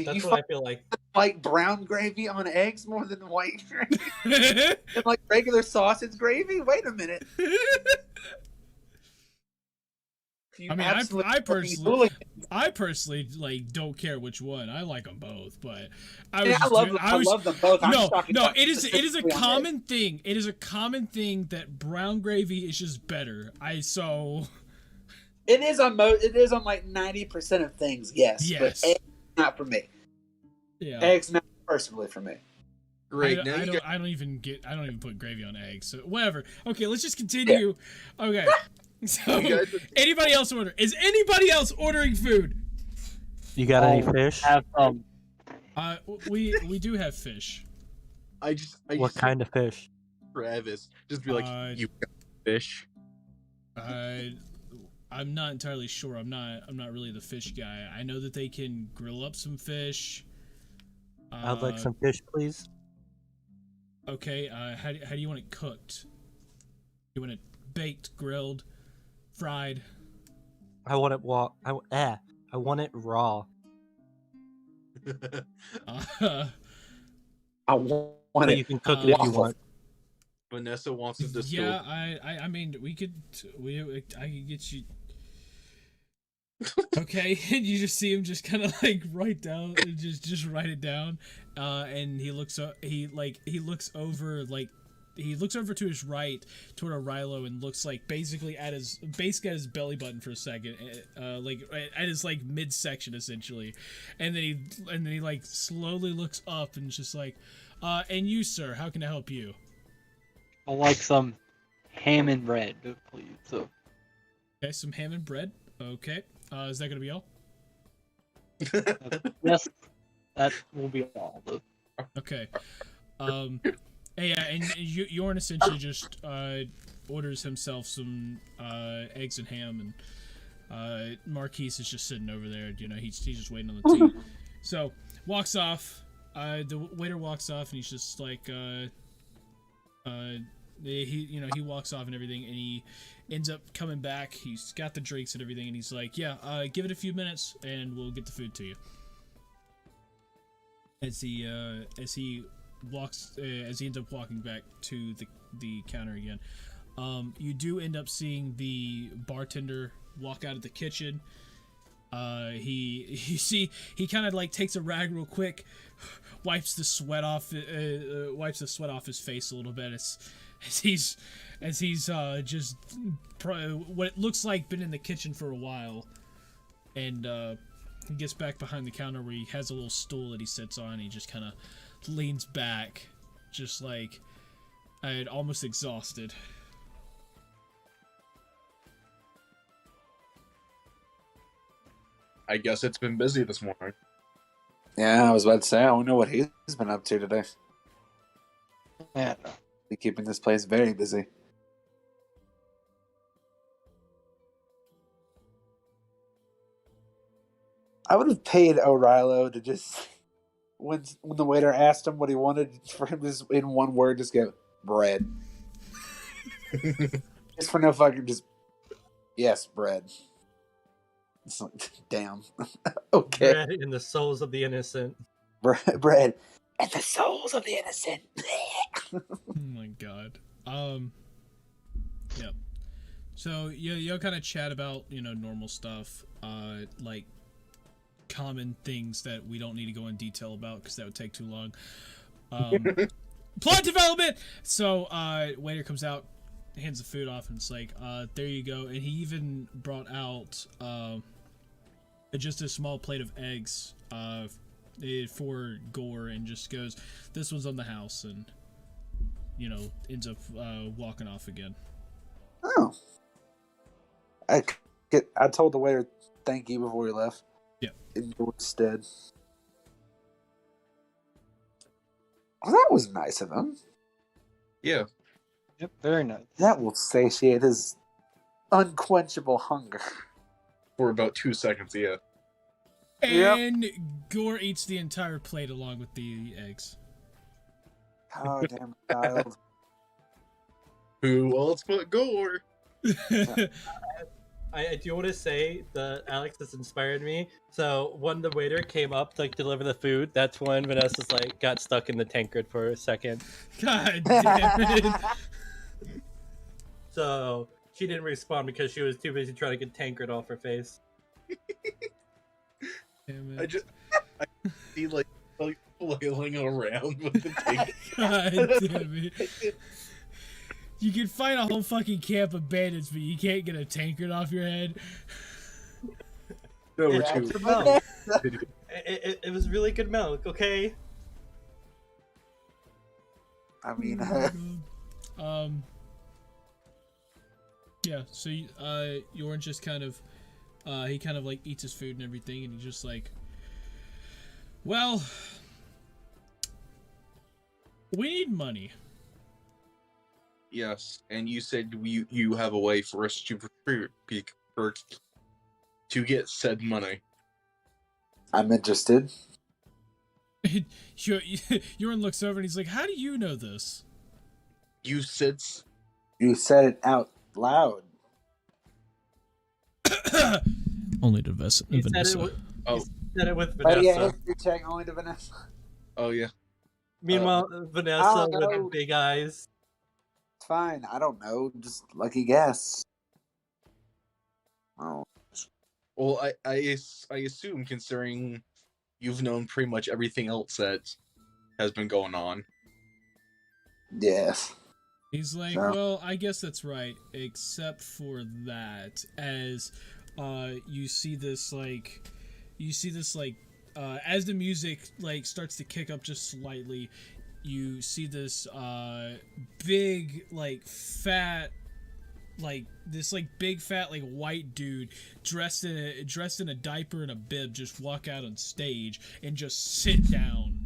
That's you what I feel like. like brown gravy on eggs more than white gravy? And like regular sausage gravy? Wait a minute. I mean, I personally like don't care which one. I like them both, but I love them both. No, it is a common thing. It is a common thing that brown gravy is just better. It is on like 90% of things. Yes. But eggs not for me. Yeah. Eggs not personally for me. Great. I don't even put gravy on eggs. So whatever. Okay, let's just continue. Yeah. Okay. So, anybody else order? Is anybody else ordering food? You got any fish? Have we do have fish. What kind of fish? Travis, just be like, you got fish. I'm not entirely sure. I'm not really the fish guy. I know that they can grill up some fish. I'd like some fish, please. Okay. How do you want it cooked? You want it baked, grilled, fried? I want it I want it raw. I want but it. You can cook it if you want. Vanessa wants it to Yeah, I mean, I could get you. Okay, and you just see him just kind of like write write it down, and he looks over to his right toward Arilo and looks like basically at his belly button for a second, like at his like midsection essentially, and then he like slowly looks up and just like, and you sir, how can I help you? I'd like some ham and bread, please. So. Okay, some ham and bread. Okay, is that gonna be all? Yes, that will be all. Okay. Yeah, and Yorn essentially just orders himself some eggs and ham, and Marquise is just sitting over there. You know, he's just waiting on the tea. So walks off. The waiter walks off, and he's just like, he walks off and everything, and he ends up coming back. He's got the drinks and everything, and he's like, yeah, give it a few minutes, and we'll get the food to you. As he ends up walking back to the counter again, you do end up seeing the bartender walk out of the kitchen. He kind of like takes a rag real quick, wipes the sweat off his face a little bit as he's just what it looks like been in the kitchen for a while, and he gets back behind the counter where he has a little stool that he sits on. And he just kind of leans back, just like almost exhausted. I guess it's been busy this morning. Yeah, I was about to say, I don't know what he's been up to today. Yeah, be keeping this place very busy. I would have paid O'Reilly to just, when the waiter asked him what he wanted, for him to just, in one word, just go, bread. Just for no fucking, just, yes, bread. It's like, damn. Okay. Bread in the souls of the innocent. Bread and the souls of the innocent. Oh my god. Yep. So you'll kind of chat about, normal stuff, like common things that we don't need to go in detail about because that would take too long. Plot development. So waiter comes out, hands the food off, and it's like, there you go. And he even brought out just a small plate of eggs for Gore, and just goes, this one's on the house, and ends up walking off again. Oh. I told the waiter thank you before he left. Yeah. In Gore's stead. Well, that was nice of him. Yeah. Yep, very nice. That will satiate his unquenchable hunger. For about 2 seconds, yeah. And Gore eats the entire plate along with the eggs. Oh, damn child. Who else but Gore? I do want to say that Alex has inspired me. So when the waiter came up to deliver the food, that's when Vanessa's got stuck in the tankard for a second. God damn it. So she didn't respond because she was too busy trying to get tankard off her face. Damn it. I see flailing around with the tankard. God damn it. You can fight a whole fucking camp of bandits, but you can't get a tankard off your head. No, we're too. It was really good milk, okay? I mean, yeah, so Yorn just kind of he kind of eats his food and everything, and he's just like, well, we need money. Yes, and you said you have a way for us to get said money. I'm interested. Yorn looks over and he's like, how do you know this? You said it out loud. Only to Vanessa. He said it with Vanessa. Oh yeah, history check only to Vanessa. Oh yeah. Meanwhile, Vanessa with her big eyes. It's fine. I don't know. Just lucky guess. Oh. Well, I assume, considering you've known pretty much everything else that has been going on. Yes. He's like, well, I guess that's right, except for that, as you see this as the music starts to kick up just slightly, you see this big fat white dude dressed in a diaper and a bib just walk out on stage and just sit down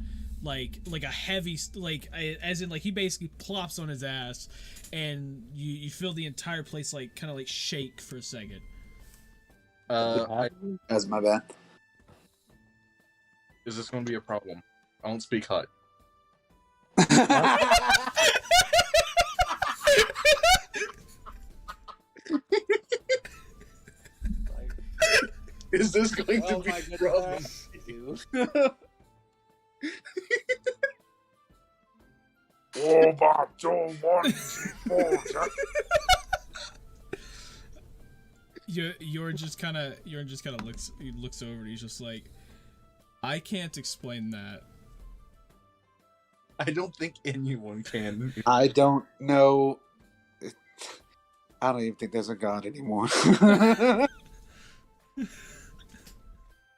like a heavy, like as in like he basically plops on his ass, and you feel the entire place like kind of like shake for a second. That's my bad. Is this going to be a problem? I don't speak hut. Is this going to be a problem? Jorn just kind of looks over and he's just like, I can't explain that. I don't think anyone can. I don't know. I don't even think there's a god anymore.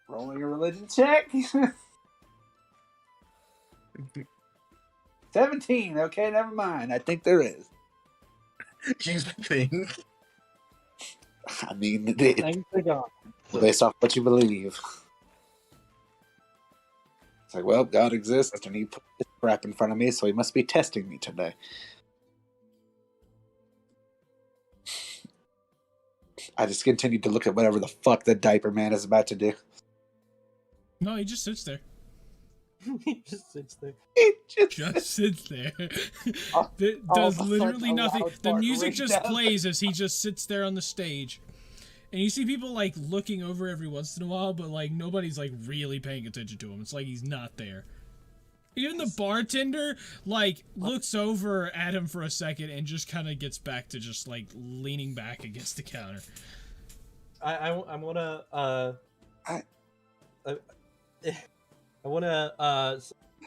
Rolling a religion check. 17. Okay, never mind. I think there is. You think? I mean, Thank the God. based off what you believe. It's like, well, God exists, and he put this crap in front of me, so he must be testing me today. I just continued to look at whatever the fuck the diaper man is about to do. No, he just sits there. He just sits there. He Just sits there. Oh, Does oh, literally a nothing. loud The fart music rings just down. plays as he just sits there on the stage. And you see people like looking over every once in a while, but like nobody's like really paying attention to him. It's like he's not there. Even the bartender like looks over at him for a second and just kind of gets back to just like leaning back against the counter. I want to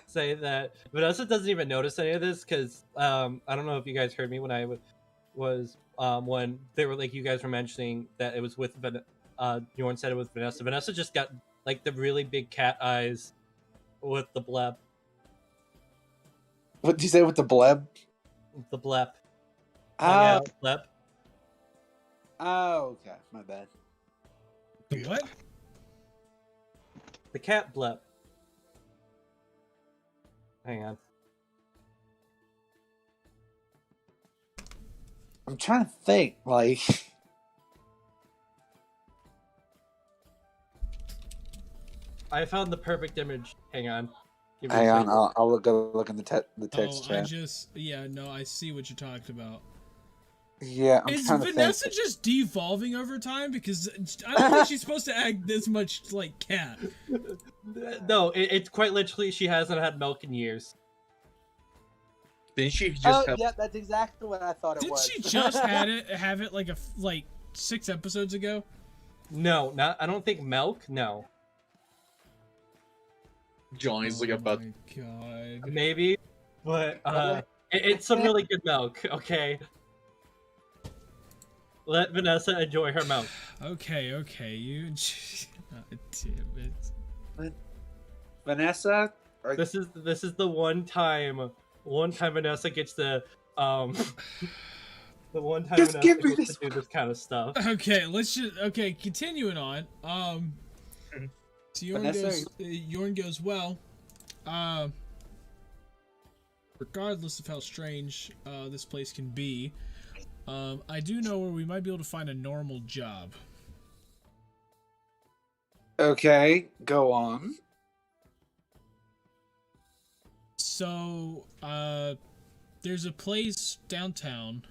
say that Vanessa doesn't even notice any of this because I don't know if you guys heard me when I was when they were like you guys were mentioning that it was with Jorn said it was Vanessa. Vanessa just got like the really big cat eyes with the bleb. What did you say with the bleb? The blep. Oh, Blep. oh, okay, my bad. The what? The cat blep. Hang on. I'm trying to think, like... I found the perfect image. Hang on. Give me a Hang on, second. I'll look in the text Oh, chat. I see what you talked about. Yeah, I'm Is trying to Vanessa think. just devolving over time? Because I don't think she's supposed to act this much like cat. No, it's quite literally she hasn't had milk in years. Didn't she just Oh, have... yeah, that's exactly what I thought it Didn't was. she just have it like 6 episodes ago? No, not. I don't think milk. No, Johnny's like about... Oh my god. maybe, but it's some really good milk. Okay, let Vanessa enjoy her milk. Okay, you. God damn it. Vanessa? This is the one time Vanessa gets to the one time Just Vanessa give me gets this to do this kind of stuff. Okay, continuing on. So Jorn goes, well, regardless of how strange this place can be, I do know where we might be able to find a normal job. Okay, go on. So, there's a place downtown.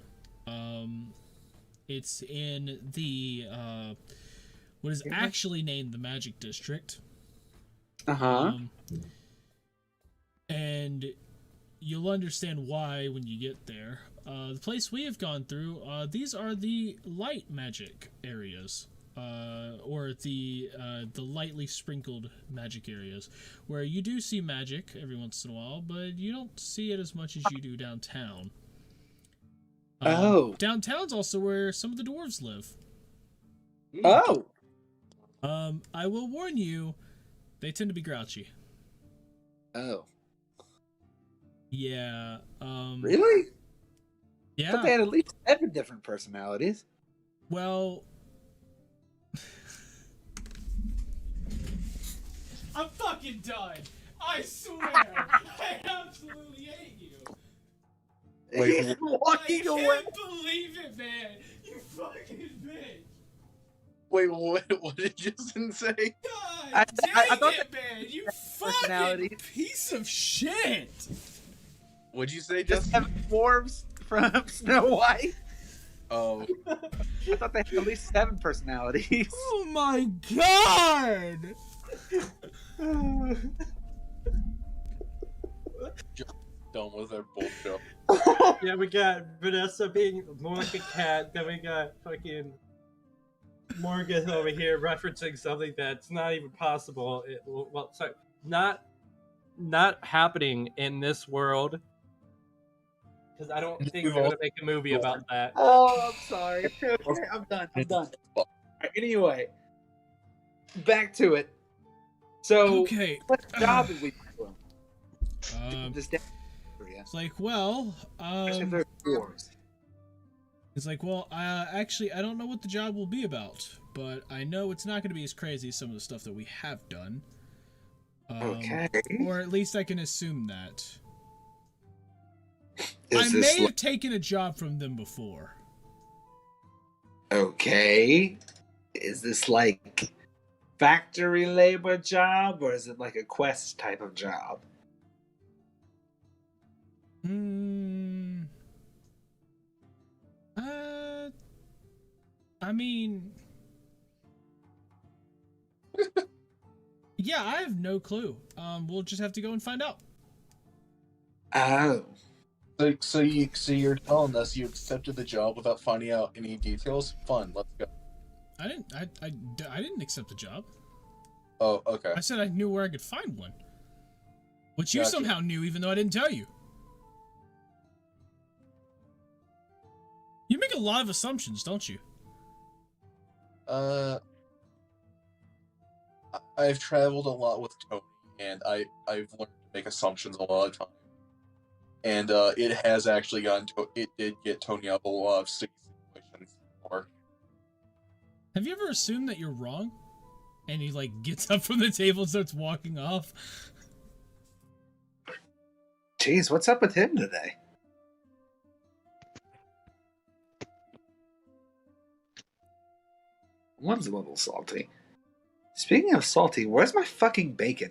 It's in the, what is actually named the Magic District. Uh-huh. And you'll understand why when you get there. The place we have gone through, these are the light magic areas. Or the lightly sprinkled magic areas, where you do see magic every once in a while, but you don't see it as much as you do downtown. Downtown's also where some of the dwarves live. Oh! I will warn you, they tend to be grouchy. Oh. Yeah, Really? yeah. But they had at least 7 different personalities. Well... I'm fucking done! I swear, I absolutely hate you. Wait, He's walking I away. can't believe it, man. You fucking bitch. Wait, what did Justin say? God I dang thought it, man. You fucking personality. piece of shit. What'd you say, The Justin? 7 dwarves from Snow White. Oh, I thought they had at least 7 personalities. Oh my god. done with our bullshit. Yeah, we got Vanessa being more like a cat. Then we got fucking Morgan over here referencing something that's not even possible. Well, sorry, not happening in this world. Because I don't think we're gonna make a movie about that. Oh, I'm sorry. Okay, I'm done. All right, anyway, back to it. So, Okay. what job did we do? Just down It's like, well, dwarves. it's like, well, actually, I don't know what the job will be about, but I know it's not going to be as crazy as some of the stuff that we have done. Okay. Or at least I can assume that. Is I this may like- have taken a job from them before. Okay. Is this like factory labor job, or is it like a quest type of job? I mean, yeah, I have no clue. We'll just have to go and find out. Oh. So you're telling us you accepted the job without finding out any details? Fun, let's go. I didn't accept the job. Oh, okay. I said I knew where I could find one. Which you Gotcha. somehow knew, even though I didn't tell you. You make a lot of assumptions, don't you? I've traveled a lot with Tony, and I've learned to make assumptions a lot of time. And it has actually it did get Tony out of a lot of sticky situations before. Have you ever assumed that you're wrong? And he, like, gets up from the table and starts walking off? Jeez, what's up with him today? One's a little salty. Speaking of salty, where's my fucking bacon?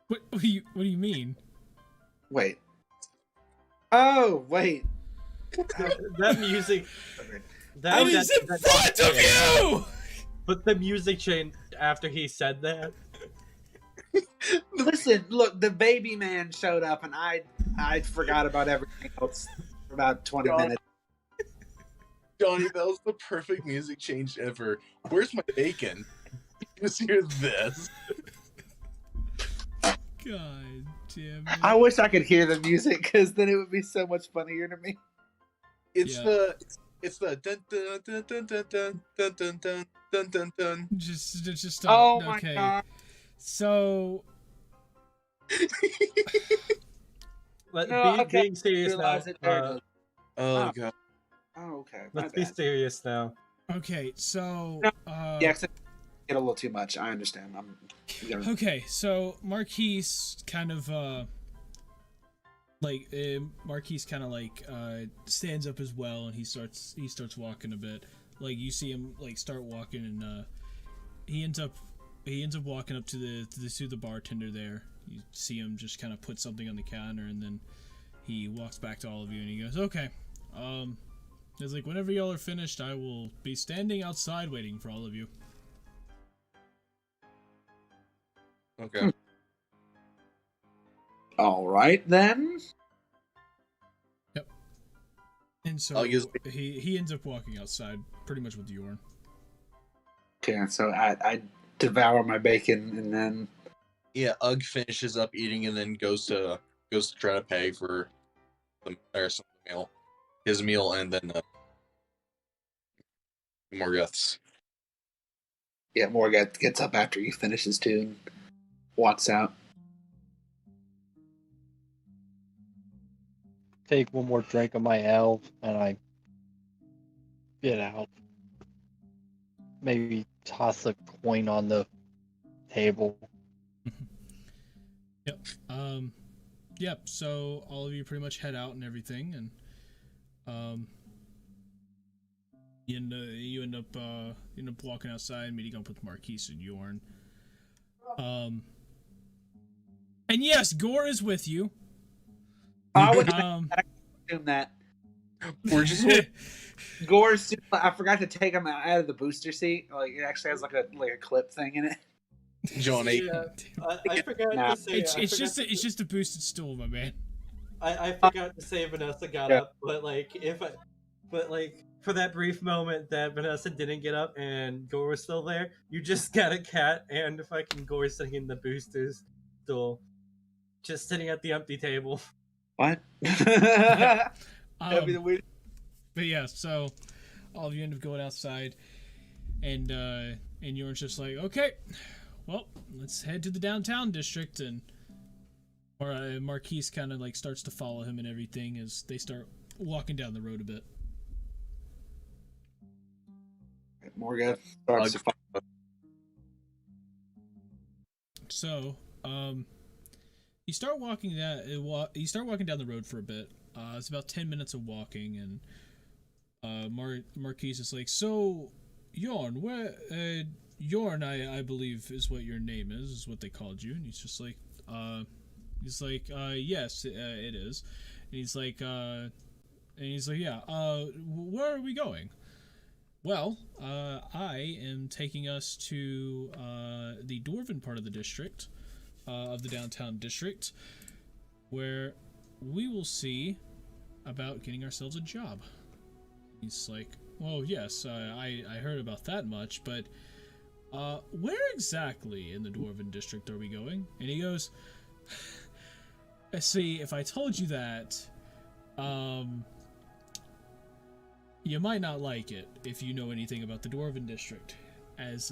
What do you mean? Wait. Oh, wait. That music. I was in front of you! But the music changed after he said that. Listen, look, the baby man showed up, and I forgot about everything else for about 20 minutes. Johnny, that was the perfect music change ever. Where's my bacon? Just hear this. God damn it. I wish I could hear the music, because then it would be so much funnier to me. It's Yeah. the dun dun dun dun dun dun dun dun dun dun dun dun. Just stop. Oh my Okay. god. So Being serious now. Realize it there. Oh god. Oh, okay. My Let's be bad. serious now. okay, so Yeah, 'cause I get a little too much. I understand. okay, so Marquise kind of Marquise kind of stands up as well, and he starts walking a bit. Like, you see him like start walking, and he ends up walking up to the bartender there. You see him just kind of put something on the counter, and then he walks back to all of you, and he goes, "Okay, it's like, whenever y'all are finished, I will be standing outside waiting for all of you." Okay. All right then. Yep. And so I'll use- he ends up walking outside pretty much with Yorn. Okay, so I devour my bacon and then Yeah, Ugg finishes up eating and then goes to try to pay for some meal, his meal, and then Morgoth's. yeah, Morgan gets up after he finishes too and walks out. Take one more drink of my ale, and I get out. Maybe toss a coin on the table. Yep. Yep. So all of you pretty much head out and everything, and you end up walking outside, meeting up with Marquise and Yorn. And yes, Gore is with you. I would assume that. We're just Gore's. I forgot to take him out of the booster seat. Like it actually has like a clip thing in it. Johnny. Yeah, I forgot to say. It's just a boosted stool, my man. I forgot to say Vanessa got up, but for that brief moment that Vanessa didn't get up and Gore was still there, you just got a cat and fucking Gore sitting in the boosters stool, just sitting at the empty table. What? But yeah, so all of you end up going outside, and Yorn's just like, okay, well, let's head to the downtown district, and Marquise kind of like starts to follow him and everything as they start walking down the road a bit. Morgan. So, you start walking down the road for a bit. It's about 10 minutes of walking, and Marquise is like, so, Yorn, Yorn, I believe is what your name is what they called you, and he's just like, yes, it is, and he's like, yeah, where are we going? Well, I am taking us to the Dwarven part of the district, of the downtown district, where we will see about getting ourselves a job. He's like, well, yes, I heard about that much, but where exactly in the Dwarven district are we going? And he goes, see, if I told you that, you might not like it if you know anything about the Dwarven district. As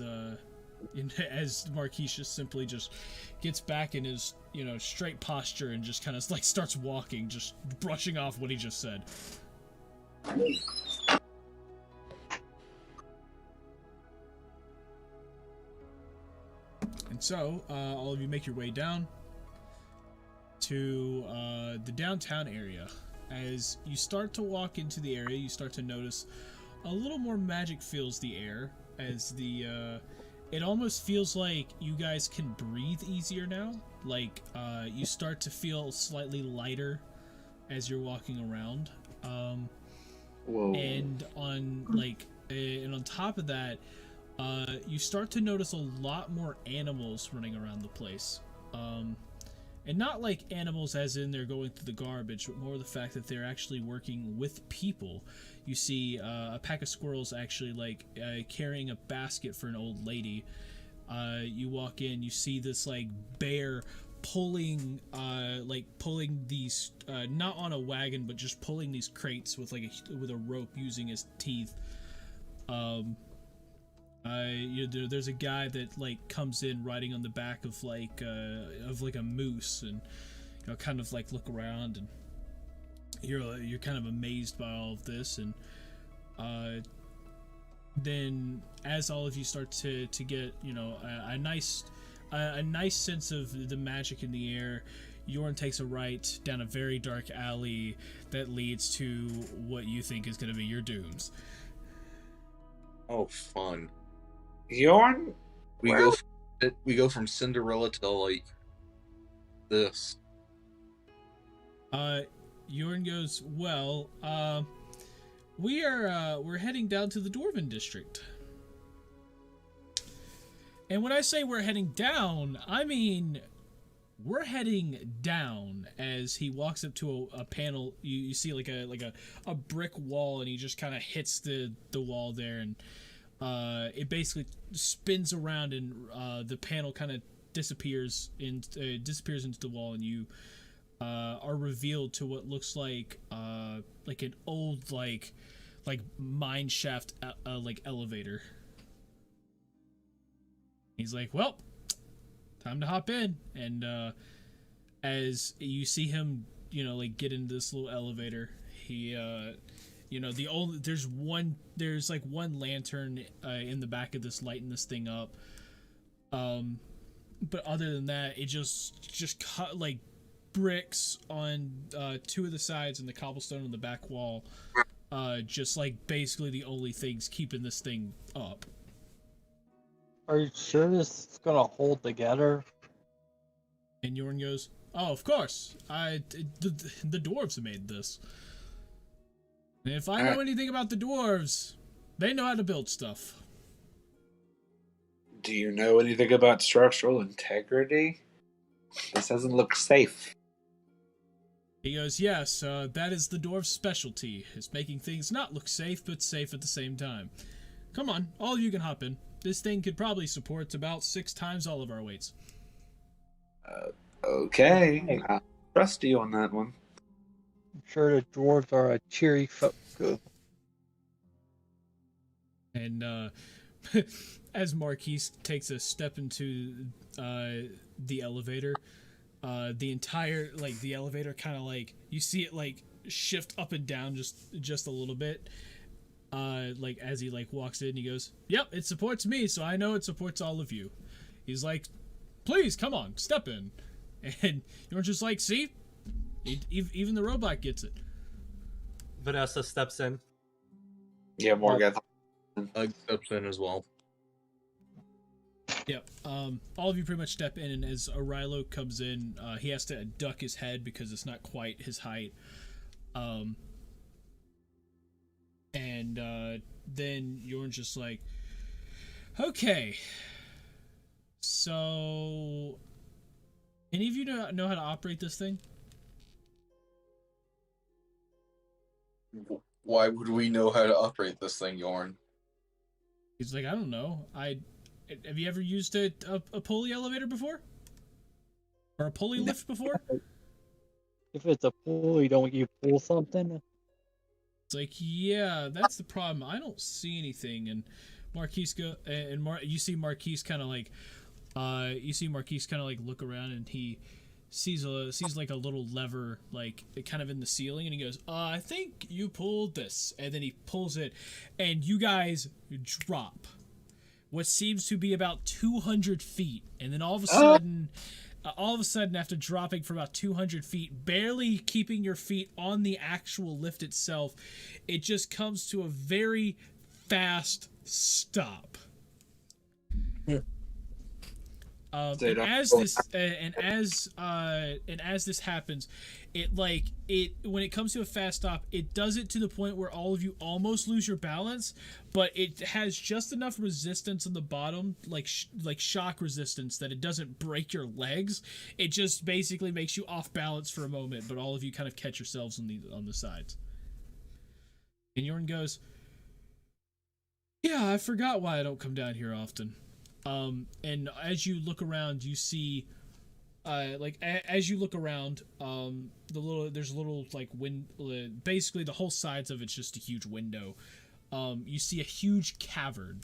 Marquise just simply just gets back in his, straight posture and just kind of like starts walking, just brushing off what he just said. And so, all of you make your way down to the downtown area. As you start to walk into the area, you start to notice a little more magic fills the air, as it almost feels like you guys can breathe easier now. Like, you start to feel slightly lighter as you're walking around. Whoa. And on top of that, you start to notice a lot more animals running around the place. And not like animals as in they're going through the garbage, but more the fact that they're actually working with people. You see a pack of squirrels actually carrying a basket for an old lady. You walk in, you see this bear pulling these not on a wagon, but just pulling these crates with with a rope using his teeth. There's a guy that comes in riding on the back of a moose, and kind of look around, and you're kind of amazed by all of this, and then as all of you start to get a nice sense of the magic in the air, Yorn takes a right down a very dark alley that leads to what you think is going to be your dooms. Oh, fun. Yorn? We go from Cinderella to this. Yorn goes, well, we're heading down to the Dwarven district. And when I say we're heading down, I mean we're heading down. As he walks up to a panel, you see a brick wall, and he just kind of hits the wall there, and it basically spins around, and the panel kind of disappears into the wall, and you are revealed to what looks like an old mine shaft elevator. He's like, well, time to hop in. And as you see him get into this little elevator, he you know, there's like one lantern in the back of this lighting this thing up. But other than that, it just cut like bricks on 2 of the sides and the cobblestone on the back wall. Just like basically the only things keeping this thing up. Are you sure this is gonna hold together? And Yorn goes, "Oh, of course. The dwarves made this. And if I know anything about the dwarves, they know how to build stuff." Do you know anything about structural integrity? This doesn't look safe. He goes, "Yes, that is the dwarf's specialty, is making things not look safe, but safe at the same time. Come on, all of you can hop in. This thing could probably support about 6 times all of our weights." Okay. I'll trust you on that one. I'm sure the dwarves are a cheery folk. And as Marquise takes a step into the elevator, the entire the elevator kind of like you see it like shift up and down just a little bit. Like as he like walks in, he goes, "Yep, it supports me, so I know it supports all of you." He's like, "Please come on, step in." And you're just like, "See, even the robot gets it." Vanessa steps in. Yeah, Morgan. Steps in as well. Yep. All of you pretty much step in, and as Arilo comes in, he has to duck his head because it's not quite his height. And then Yorn's just like, "Okay. So, any of you know how to operate this thing?" Why would we know how to operate this thing, Yorn? He's like, "I don't know. Have you ever used a pulley elevator before? Or a pulley lift before?" If it's a pulley, don't you pull something? It's like, "Yeah, that's the problem. I don't see anything." And Marquise you see Marquise kind of like look around, and he sees like a little lever like kind of in the ceiling, and he goes, "I think you pulled this." And then he pulls it, and you guys drop what seems to be about 200 feet, and then all of a sudden, after dropping for about 200 feet, barely keeping your feet on the actual lift itself, it just comes to a very fast stop. And as this happens, when it comes to a fast stop, it does it to the point where all of you almost lose your balance, but it has just enough resistance on the bottom, like shock resistance, that it doesn't break your legs. It just basically makes you off balance for a moment, but all of you kind of catch yourselves on the sides. And Yorn goes, "Yeah, I forgot why I don't come down here often." And as you look around, you see, there's a little like basically the whole sides of it's just a huge window. You see a huge cavern,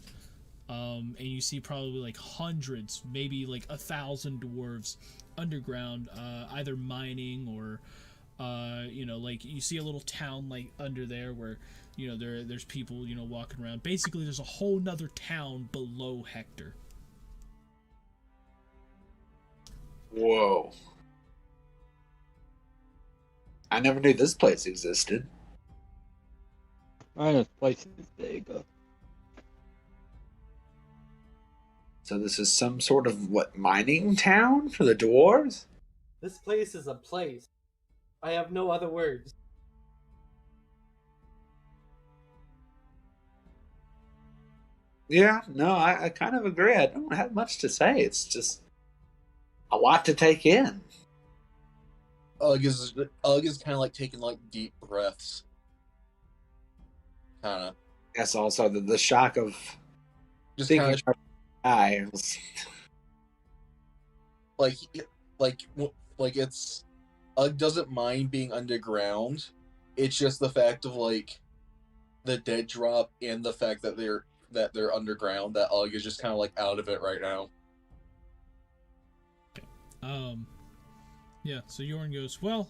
and you see probably like hundreds, maybe like 1,000 dwarves underground, either mining or, like you see a little town like under there where, there's people, walking around. Basically, there's a whole nother town below Hector. Whoa. I never knew this place existed. I know this place is big. So this is some sort of, mining town for the dwarves? This place is a place. I have no other words. Yeah, no, I kind of agree. I don't have much to say. It's just a lot to take in. Ugg is kind of like taking like deep breaths. Kind of. Yes, also the shock of Just thinking kind eyes. like it's Ugg doesn't mind being underground. It's just the fact of like the dead drop and the fact that they're underground that Ugg is just kind of like out of it right now. Yeah, so Yorn goes, "Well,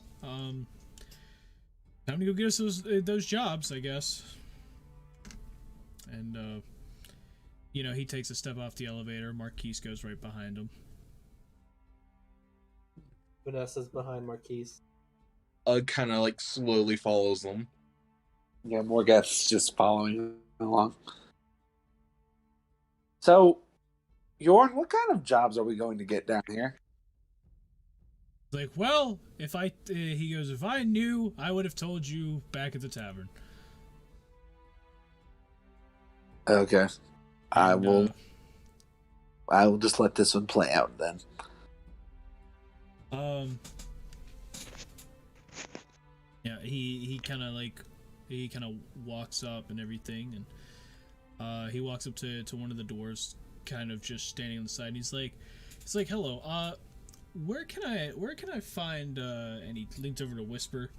Time to go get us those jobs, I guess. And you know, he takes a step off the elevator. Marquise goes right behind him. Vanessa's behind Marquise. Kind of like slowly follows them. Yeah, Morgeth's just following along. So, Yorn, what kind of jobs are we going to get down here? Like, well, he goes, if I knew, I would have told you back at the tavern. Okay. I And, will just let this one play out then. Yeah, he kind of walks up and everything, and he walks up to one of the doors, kind of just standing on the side, and he's like, hello, where can I find, and he leans over to whisper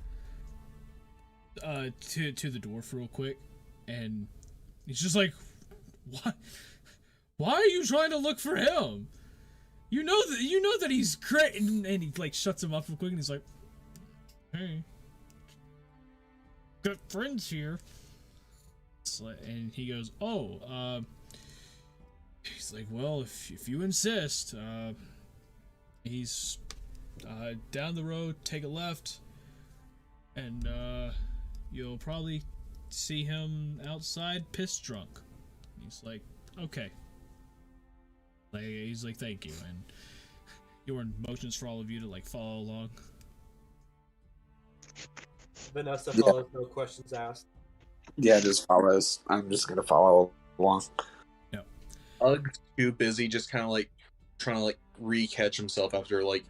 to the dwarf real quick, and he's just like, why are you trying to look for him? You know that he's great, and he like shuts him up real quick, and he's like, hey, got friends here. And he goes, oh, he's like, well, if you insist, he's down the road, take a left, and you'll probably see him outside pissed drunk. He's like, okay. Like, he's like, thank you, and Yorn motions for all of you to like follow along. Vanessa follows, no questions asked. Yeah, just follows. I'm just gonna follow along. No. Ug's too busy, just kind of like trying to like re-catch himself after like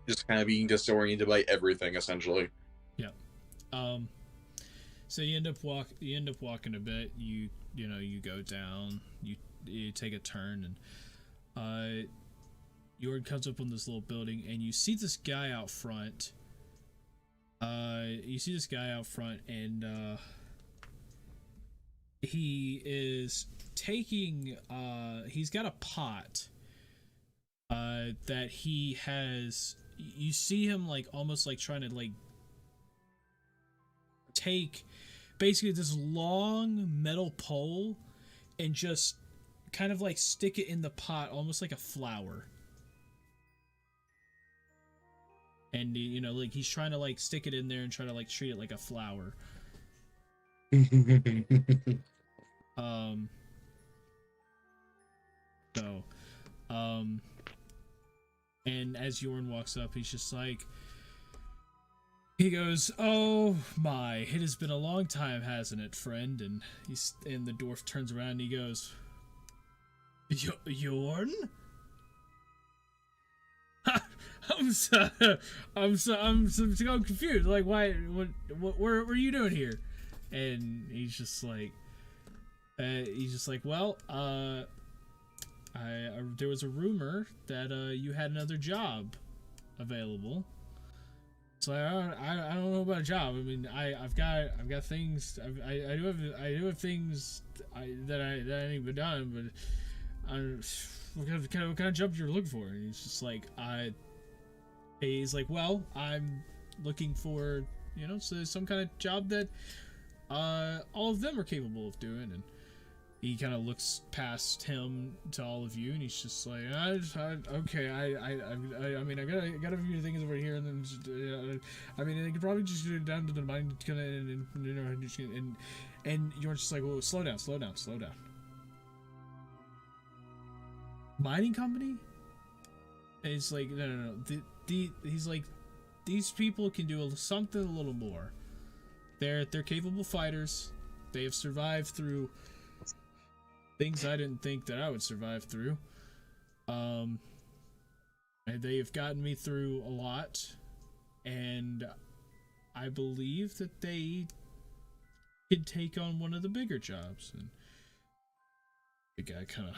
just kind of being disoriented by everything, essentially. Yeah. So you end up walking a bit. You go down. You take a turn, and Yorn comes up on this little building, and you see this guy out front. And he is taking. He's got a pot. That he has. You see him like almost like trying to like take basically this long metal pole and just kind of like stick it in the pot almost like a flower. And you know, like he's trying to like stick it in there and try to like treat it like a flower. And as Yorn walks up, he's just like, he goes, oh my, it has been a long time, hasn't it, friend? And the dwarf turns around and he goes, Yorn? I'm so confused. Like, why? What are you doing here? And he's just like, well, there was a rumor that you had another job available. So I don't know about a job. I mean, I've got things. I do have things that I ain't been done. But what kind of job you're looking for? And he's just like, he's like, well, I'm looking for so some kind of job that all of them are capable of doing. And he kind of looks past him to all of you, and he's just like, okay, I mean, I got a few things over here, and then just, I mean, I could probably just do it down to the mine, and you're just like, well, slow down. Mining company? And he's like, no. He's like, these people can do something a little more. They're capable fighters. They have survived through things I didn't think that I would survive through. And they have gotten me through a lot, and I believe that they could take on one of the bigger jobs. And the guy kind of,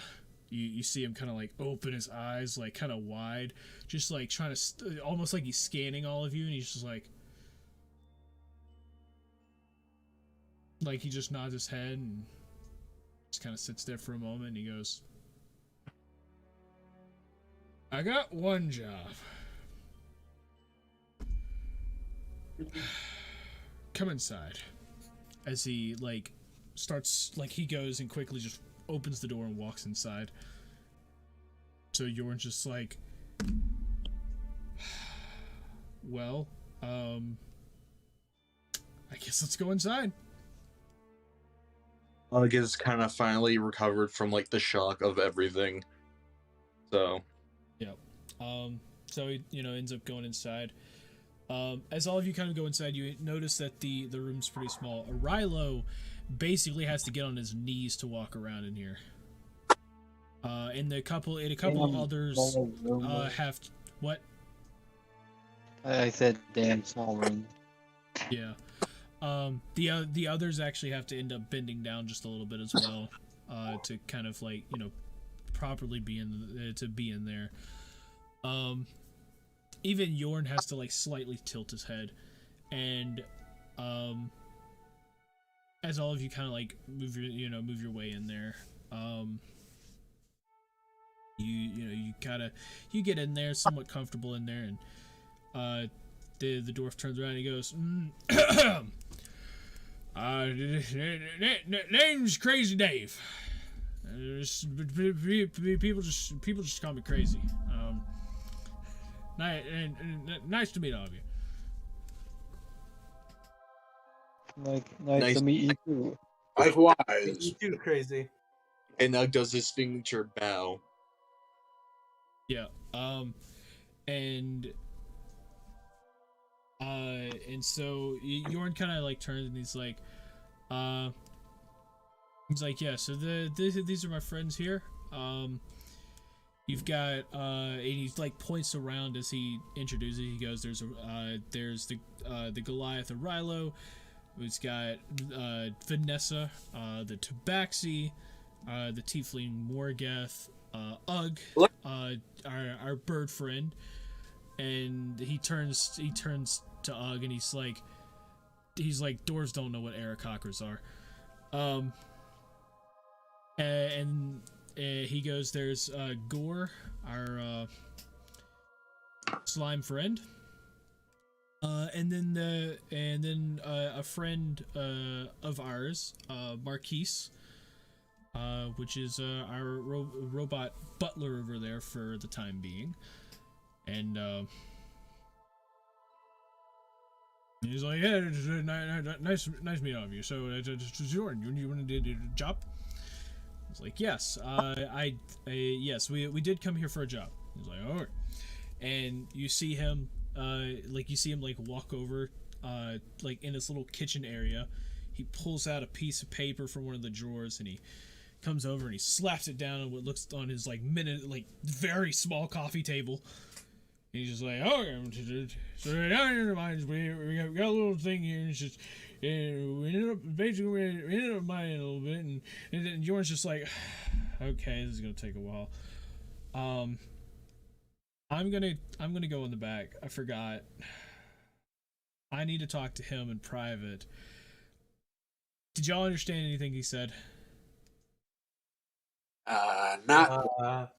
you see him kind of like open his eyes like kind of wide, just like trying to almost like he's scanning all of you, and he's just like he just nods his head and just kind of sits there for a moment, and he goes, I got one job. come inside. As he, like, starts, like, he goes and quickly just opens the door and walks inside. So Yorn's just like, well, I guess let's go inside. I guess kind of finally recovered from like the shock of everything. So. Yep. So he, ends up going inside. As all of you kind of go inside, you notice that the room's pretty small. Arilo basically has to get on his knees to walk around in here. And a couple of others have what? I said damn small room. Yeah. The others actually have to end up bending down just a little bit as well, to kind of like properly be in there. Even Yorn has to like slightly tilt his head, and as all of you kind of like move your way in there, you get in there somewhat comfortable in there, and the dwarf turns around and he goes, name's Crazy Dave. People just call me Crazy. Nice to meet all of you. Nice to meet you too. Likewise. You too, Crazy. And Nug does his signature bow. Yeah. And so Yorn kind of like turns and he's like, yeah. So these are my friends here. You've got and he like points around as he introduces. He goes, there's the Goliath of Rilo. We've got Vanessa, the Tabaxi, the Tiefling Morgath, Ugg, our bird friend, and he turns to Ugg and he's like dwarves don't know what eDIOCRACY are, and he goes, there's Gore, our slime friend, and then a friend of ours, Marquise, which is our robot butler over there for the time being, and he's like, yeah, nice meeting all of you. So, Jordan, you want to do a job? I was like, yes, yes, we did come here for a job. He's like, all right. And you see him, walk over, like in this little kitchen area. He pulls out a piece of paper from one of the drawers and he comes over and he slaps it down on what looks on his very small coffee table. And he's just like, oh, so now in your minds, we got a little thing here. And it's just, we ended up mining a little bit, and then Yorn's just like, okay, this is gonna take a while. I'm gonna go in the back. I forgot. I need to talk to him in private. Did y'all understand anything he said? Not.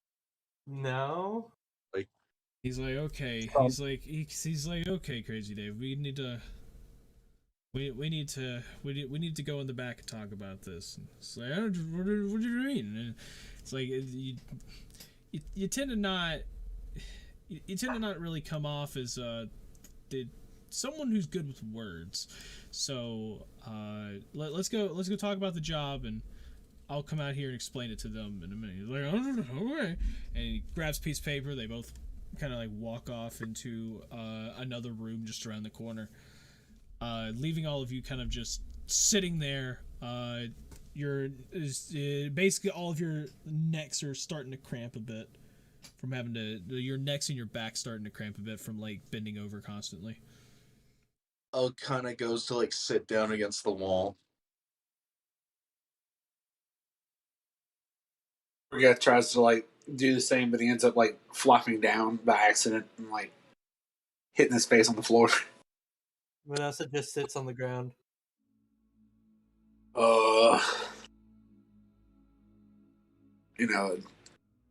No. He's like, okay. He's like, okay, Crazy Dave. We need to go in the back and talk about this. And it's like, what do you mean? And it's like you tend to not really come off as someone who's good with words. So let's go talk about the job, and I'll come out here and explain it to them in a minute. He's like, oh, okay. And he grabs a piece of paper. They both kind of like walk off into another room just around the corner, leaving all of you kind of just sitting there. Basically all of your necks are starting to cramp a bit from having to, your necks and your back starting to cramp a bit from like bending over constantly. Ugg kind of goes to like sit down against the wall. Riga tries to like do the same, but he ends up like flopping down by accident and like hitting his face on the floor. Vanessa just sits on the ground.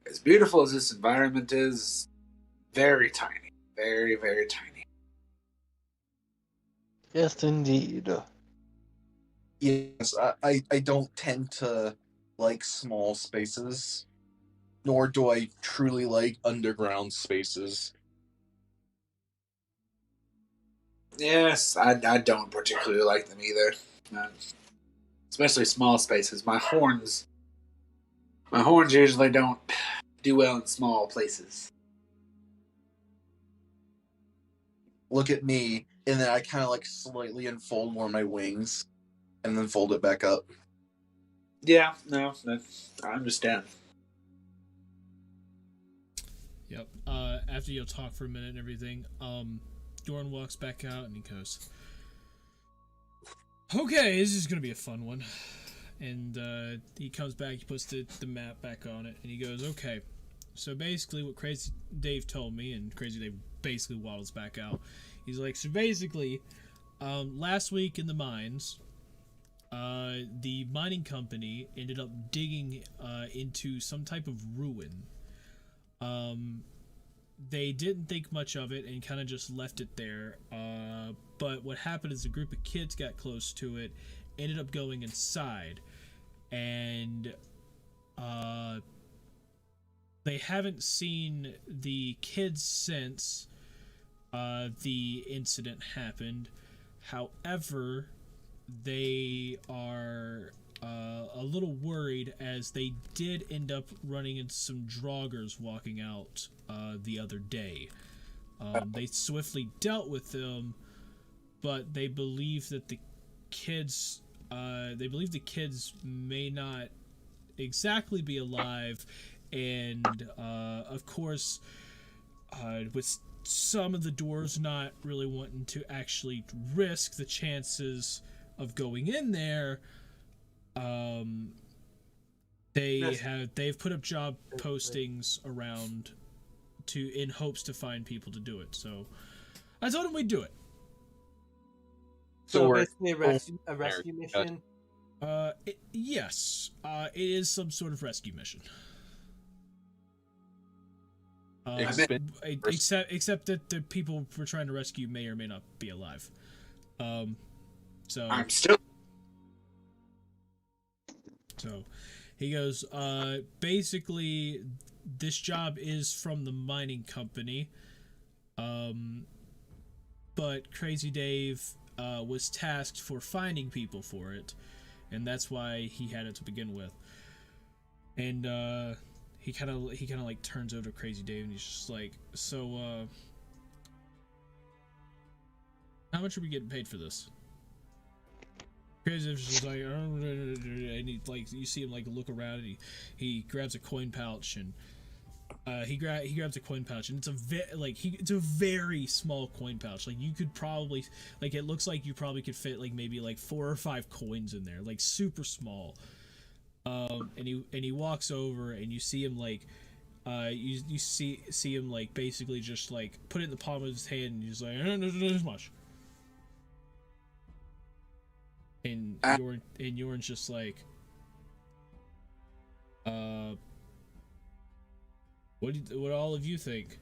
As beautiful as this environment is, very tiny. Very, very tiny. Yes, indeed. Yes, I don't tend to like small spaces, nor do I truly like underground spaces. Yes, I don't particularly like them either. Uh, especially small spaces. My horns usually don't do well in small places. Look at me, and then I kind of like slightly unfold one of my wings, and then fold it back up. Yeah, no, I understand. Yep. After you'll talk for a minute and everything, Doran walks back out and he goes, "Okay, this is gonna be a fun one." And he comes back, he puts the map back on it, and he goes, "Okay, so basically what Crazy Dave told me," and Crazy Dave basically waddles back out. He's like, "So basically, last week in the mines, the mining company ended up digging into some type of ruin. They didn't think much of it and kind of just left it there. But what happened is a group of kids got close to it, ended up going inside, and they haven't seen the kids since the incident happened. However, they are a little worried as they did end up running into some droggers walking out the other day. They swiftly dealt with them, but they believe that the kids may not exactly be alive, and of course, with some of the dwarves not really wanting to actually risk the chances of going in there, they've put up job postings around in hopes to find people to do it. So I told them we'd do it. So we're- basically a rescue mission. Yes, it is some sort of rescue mission. Except that the people we're trying to rescue may or may not be alive. So I'm still. So he goes, basically, this job is from the mining company. But Crazy Dave was tasked for finding people for it, and that's why he had it to begin with. And he kind of like turns over to Crazy Dave and he's just like, "So how much are we getting paid for this?" Crazy Dave's just like, and he like, you see him like look around and he grabs a coin pouch and he grabs a coin pouch and it's a very small coin pouch. Like you could probably, like, it looks like you probably could fit like maybe like 4 or 5 coins in there, like super small. And he walks over and you see him like you see him like basically just like put it in the palm of his hand and he's like, "Not as much." And Yorn's just like, what all of you think?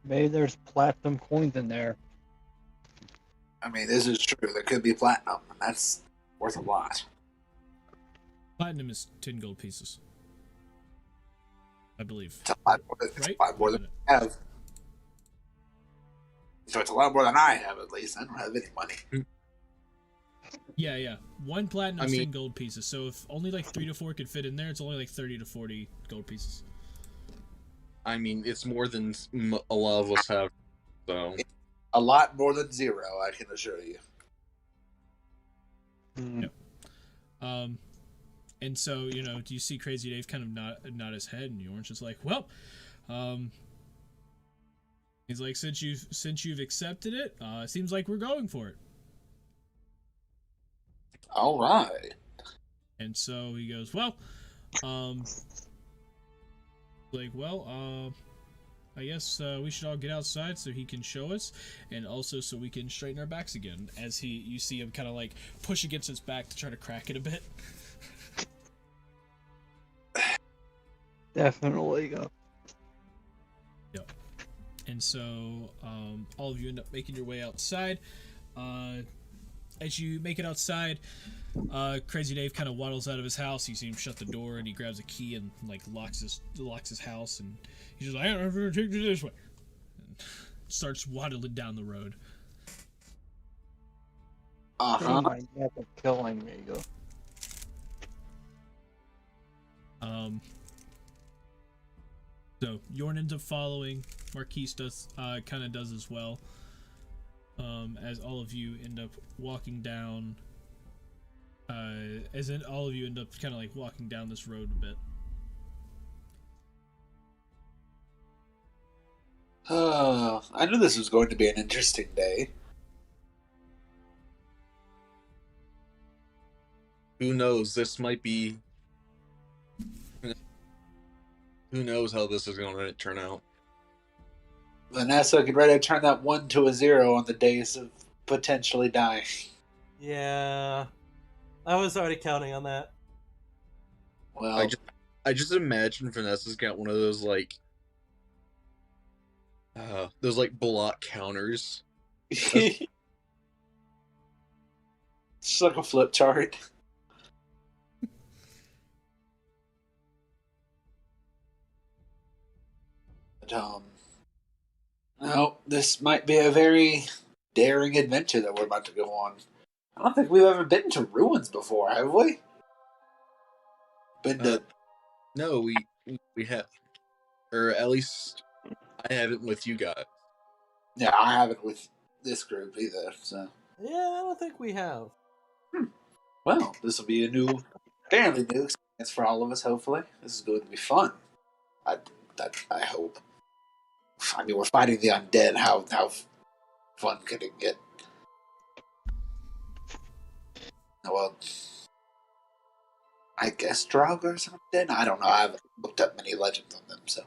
Maybe there's platinum coins in there. I mean, this is true. There could be platinum, and that's worth a lot. Platinum is 10 gold pieces, I believe. It's a lot more than I have. So it's a lot more than I have, at least. I don't have any money. Yeah. 1 platinum is 10 gold pieces. So if only like 3 to 4 could fit in there, it's only like 30 to 40 gold pieces. I mean, it's more than a lot of us have, so. A lot more than 0, I can assure you. Yep. And so, you know, do you see Crazy Dave kind of nod his head, and Yorn's just like, "Well, he's like, since you've accepted it, seems like we're going for it." All right. And so he goes, "Well, I guess we should all get outside so he can show us, and also so we can straighten our backs again." As you see him kind of like push against his back to try to crack it a bit. Definitely. Yep. And so all of you end up making your way outside. As you make it outside, Crazy Dave kind of waddles out of his house. You see him shut the door, and he grabs a key and like locks his house. And he's just like, "I'm gonna take you this way," and starts waddling down the road. Oh my God, they're killing me. So Yorn ends up following. Marquise does kind of does as well. As all of you end up walking down. All of you end up kind of like walking down this road a bit. I knew this was going to be an interesting day. Who knows? This might be. Who knows how this is going to turn out? Vanessa, get ready to turn that 1 to a 0 on the days of potentially dying. Yeah, I was already counting on that. Well, I just imagine Vanessa's got one of those like block counters. it's just like a flip chart. But, no, this might be a very daring adventure that we're about to go on. I don't think we've ever been to ruins before, have we? Been to... No, we have, or at least I haven't with you guys. Yeah, I haven't with this group either. So, Yeah, I don't think we have. well, this will be a fairly new experience for all of us. Hopefully, this is going to be fun. I hope. I mean, we're fighting the undead. How fun could it get? Well, I guess Draugrs are undead. I don't know. I haven't looked up many legends on them, so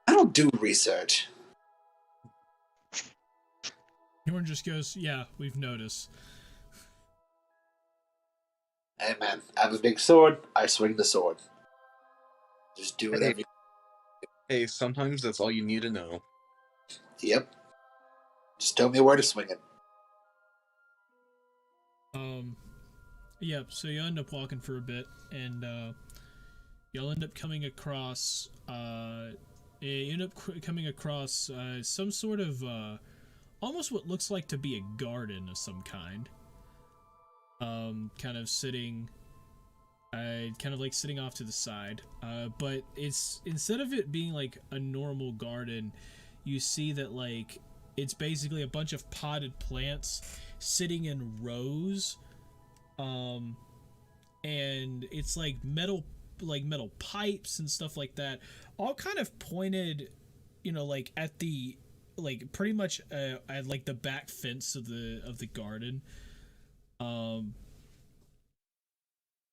I don't do research. Yorn just goes, "Yeah, we've noticed." Hey man, I have a big sword. I swing the sword. Just do whatever. Hey, sometimes that's all you need to know. Yep. Just tell me where to swing it. Yep. So you end up walking for a bit, and you'll end up coming across. Some sort of almost what looks like to be a garden of some kind. Kind of sitting. Kind of like sitting off to the side, but it's instead of it being like a normal garden, you see that like it's basically a bunch of potted plants sitting in rows, and it's like metal pipes and stuff like that, all kind of pointed, like at the like pretty much at like the back fence of the garden,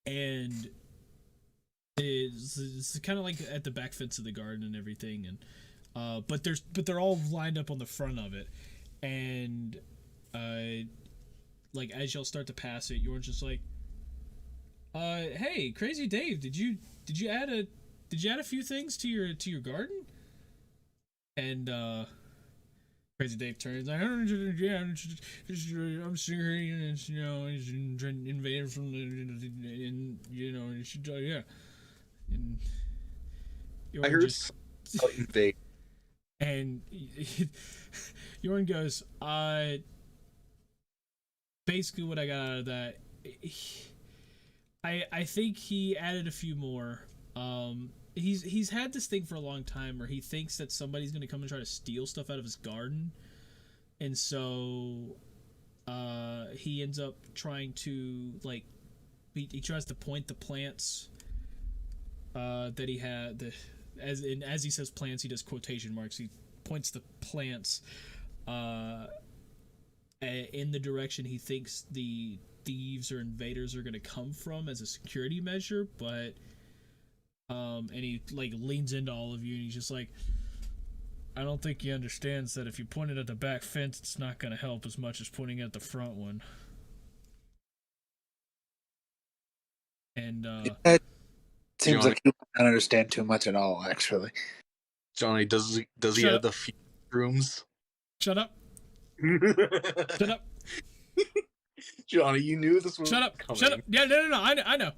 and it's kind of like at the back fence of the garden and everything, and but they're all lined up on the front of it, and like as y'all start to pass it, you're just like, hey, Crazy Dave, did you add a few things to your garden? And Crazy Dave turns, yeah, I'm sitting here, and invaded from the, yeah. And I heard invade. And Yorn goes, basically what I got out of that, I think he added a few more. He's had this thing for a long time where he thinks that somebody's gonna come and try to steal stuff out of his garden, and so he ends up trying to like he tries to point the plants that he had, as he says plants, he does quotation marks. He points the plants in the direction he thinks the thieves or invaders are gonna come from as a security measure, but. And he like leans into all of you, and he's just like, I don't think he understands that if you point it at the back fence, it's not going to help as much as pointing at the front one. And it seems like you don't understand too much at all, actually. Johnny, does he Shut have up. the few rooms? Shut up. Shut up. Johnny, you knew this was Shut up. coming. Shut up. Yeah, no. I know.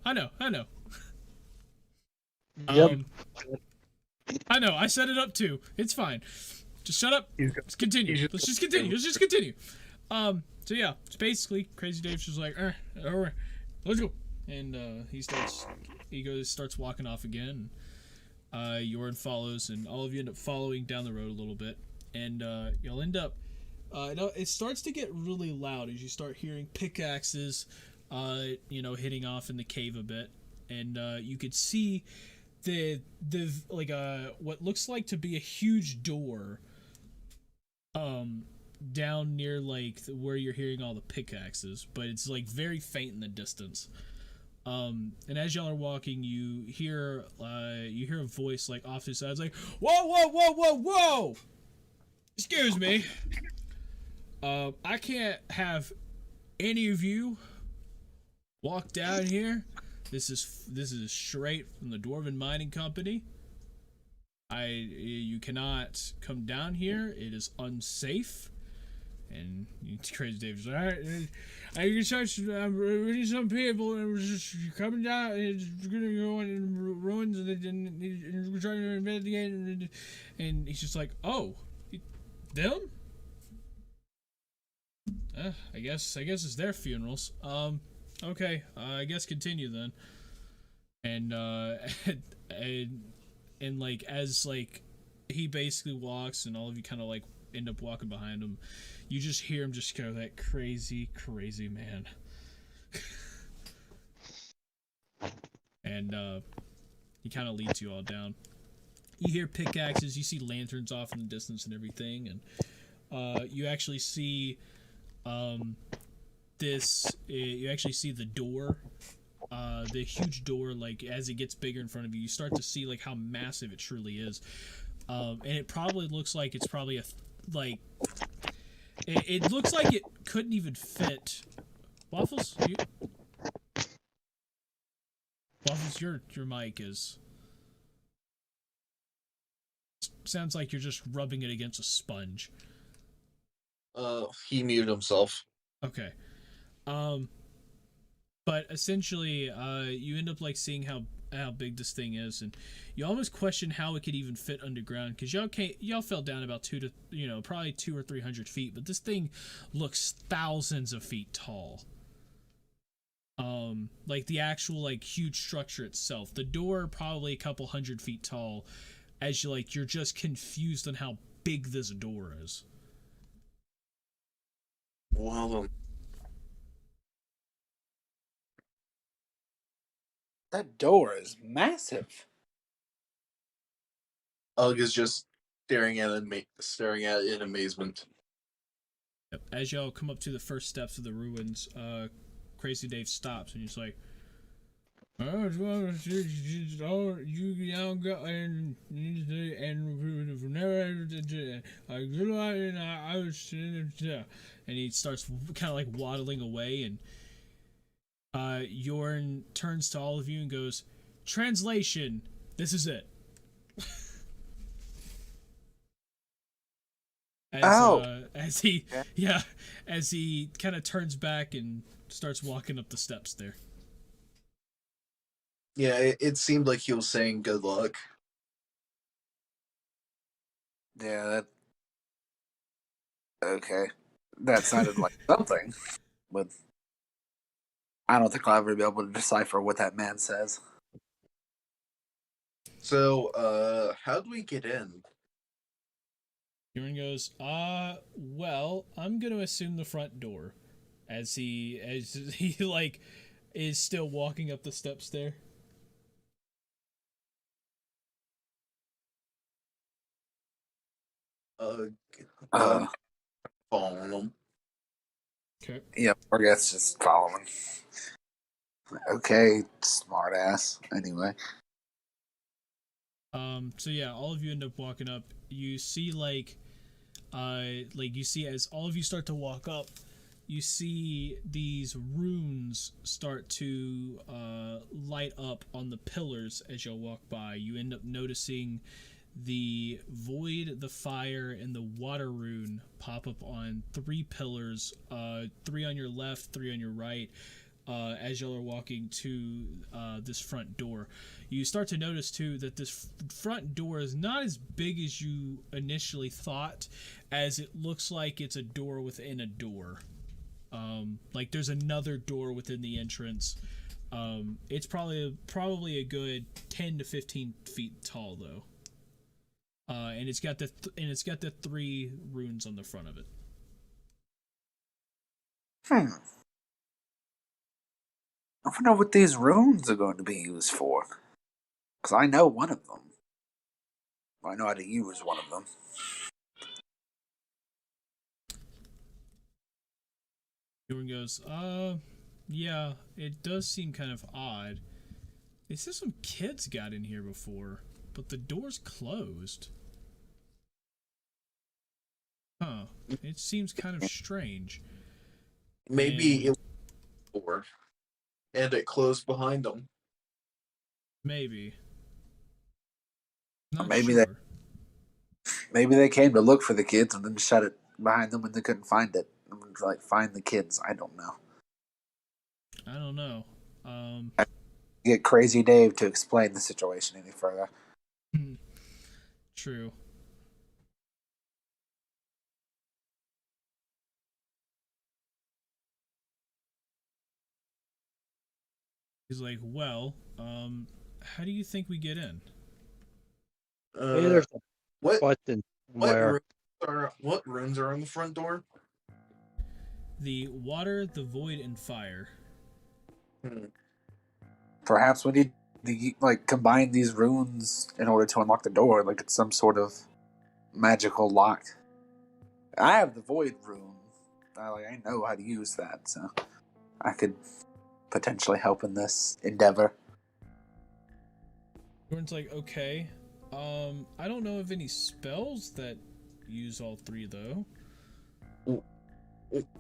Yep. I know. I set it up too. It's fine. Just shut up. Let's continue. Let's just continue. So yeah, it's basically Crazy Dave's just like, all right, let's go. And he starts walking off again. Jorn follows, and all of you end up following down the road a little bit, and you'll end up. It starts to get really loud as you start hearing pickaxes, hitting off in the cave a bit, and you could see the what looks like to be a huge door, down near where you're hearing all the pickaxes, but it's like very faint in the distance. And as y'all are walking, you hear a voice like off to the side. It's like, whoa! Excuse me. I can't have any of you walk down here. This is straight from the Dwarven Mining Company. You cannot come down here. It is unsafe. And Crazy Dave's like, all right, I can touch. I'm reading some people, and we're just coming down, and it's gonna go in ruins, and we're trying to investigate, and he's just like, oh, them? I guess it's their funerals. Okay, I guess continue then. And as he basically walks, and all of you kind of end up walking behind him, you just hear him just go, that crazy man. And he kind of leads you all down. You hear pickaxes, you see lanterns off in the distance and everything, and you actually see you actually see the door, the huge door, as it gets bigger in front of you, you start to see how massive it truly is. And it probably looks like it's probably it looks like it couldn't even fit. Waffles, your mic is sounds like you're just rubbing it against a sponge. He muted himself. Okay. But essentially, you end up seeing how big this thing is, and you almost question how it could even fit underground, because y'all fell down about probably 200 or 300 feet, but this thing looks thousands of feet tall. The actual huge structure itself, the door probably a couple 100 feet tall, as you're just confused on how big this door is. Well, That door is massive. Ugg is just staring at it in amazement. Yep. As y'all come up to the first steps of the ruins, Crazy Dave stops and he's like, "Oh, you young go and I was," and he starts kind of waddling away, and Jorn turns to all of you and goes, "Translation, this is it." As he kind of turns back and starts walking up the steps there. Yeah, it seemed like he was saying good luck. Yeah, okay. That sounded like something, but I don't think I'll ever be able to decipher what that man says. So, how do we get in? Jorn goes, well, I'm gonna assume the front door, as he is still walking up the steps there. Following him. Okay. Yep, I guess just following. Okay, smart ass. Anyway. So yeah, all of you end up walking up. You see you see as all of you start to walk up, you see these runes start to light up on the pillars as y'all walk by. You end up noticing the void, the fire, and the water rune pop up on 3 pillars, 3 on your left, 3 on your right, as y'all are walking to this front door. You start to notice too that this front door is not as big as you initially thought, as it looks like it's a door within a door. Like there's another door within the entrance. It's probably a good 10 to 15 feet tall though. And it's got the 3 runes on the front of it. I wonder what these runes are going to be used for. Because I know one of them. I know how to use one of them. Jordan goes, yeah, it does seem kind of odd. They said some kids got in here before, but the door's closed. Huh. It seems kind of strange. Maybe it was a door, and it closed behind them. Maybe. Or Not maybe sure. they came to look for the kids and then shut it behind them and they couldn't find it. Like, find the kids. I don't know. I don't know. Get Crazy Dave to explain the situation any further. True. He's like, well, how do you think we get in? Maybe there's a What button what somewhere. runes are on the front door? The water, the void, and fire. Perhaps we need to combine these runes in order to unlock the door. Like it's some sort of magical lock. I have the void rune. I know how to use that, so I could potentially help in this endeavor. Jordan's like, okay. I don't know of any spells that use all 3 though.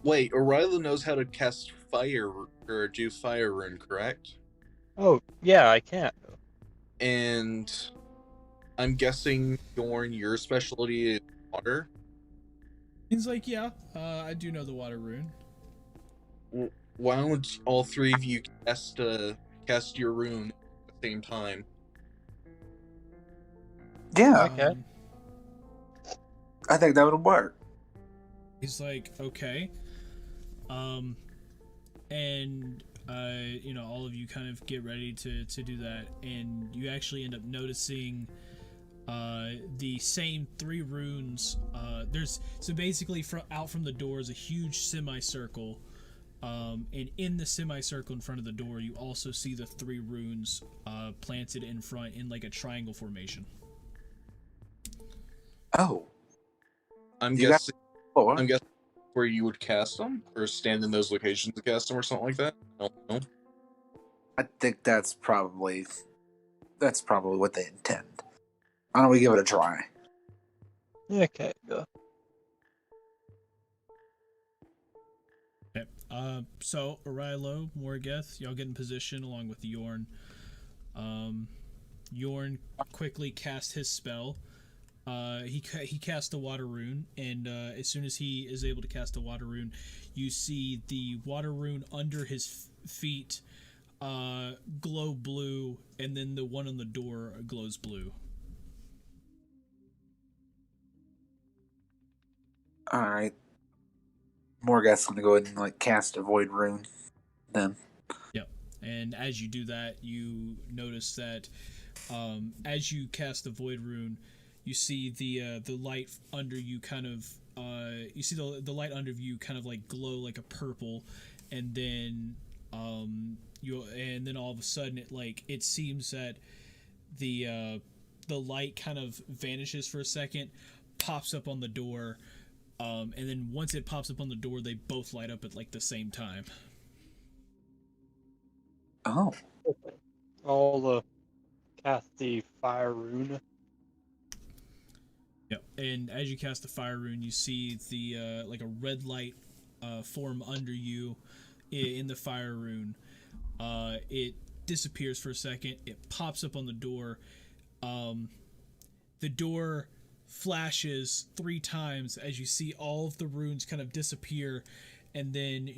Wait, O'Reilly knows how to cast fire or do fire rune, correct? Oh, yeah, I can't. And I'm guessing, Dorn, your specialty is water. He's like, yeah, I do know the water rune. Why don't all 3 of you cast your rune at the same time? Yeah, Okay. I think that would work. He's like, okay. And all of you kind of get ready to do that, and you actually end up noticing the same 3 runes. So basically out from the door is a huge semicircle, and in the semicircle in front of the door you also see the 3 runes planted in front in like a triangle formation. Oh, I'm You got- guessing where you would cast them, or stand in those locations to cast them, or something like that. I don't know. I think that's probably what they intend. Why don't we give it a try? Okay, go. Okay. So Arilo, Morgeth, y'all get in position along with Yorn. Yorn quickly cast his spell. He cast the water rune, and as soon as he is able to cast a water rune, you see the water rune under his feet glow blue, and then the one on the door glows blue. All right. Morgath's gonna go ahead and cast a void rune. Then. Yep. And as you do that, you notice that as you cast the void rune, you see the light under you kind of the light under you kind of like glow like a purple, and then all of a sudden it seems that the light kind of vanishes for a second, pops up on the door, and then once it pops up on the door, they both light up at like the same time. Oh. I'll cast the fire rune. Yep. And as you cast the fire rune, you see the like a red light form under you in the fire rune. It disappears for a second. It pops up on the door. the door flashes 3 times as you see all of the runes kind of disappear, and then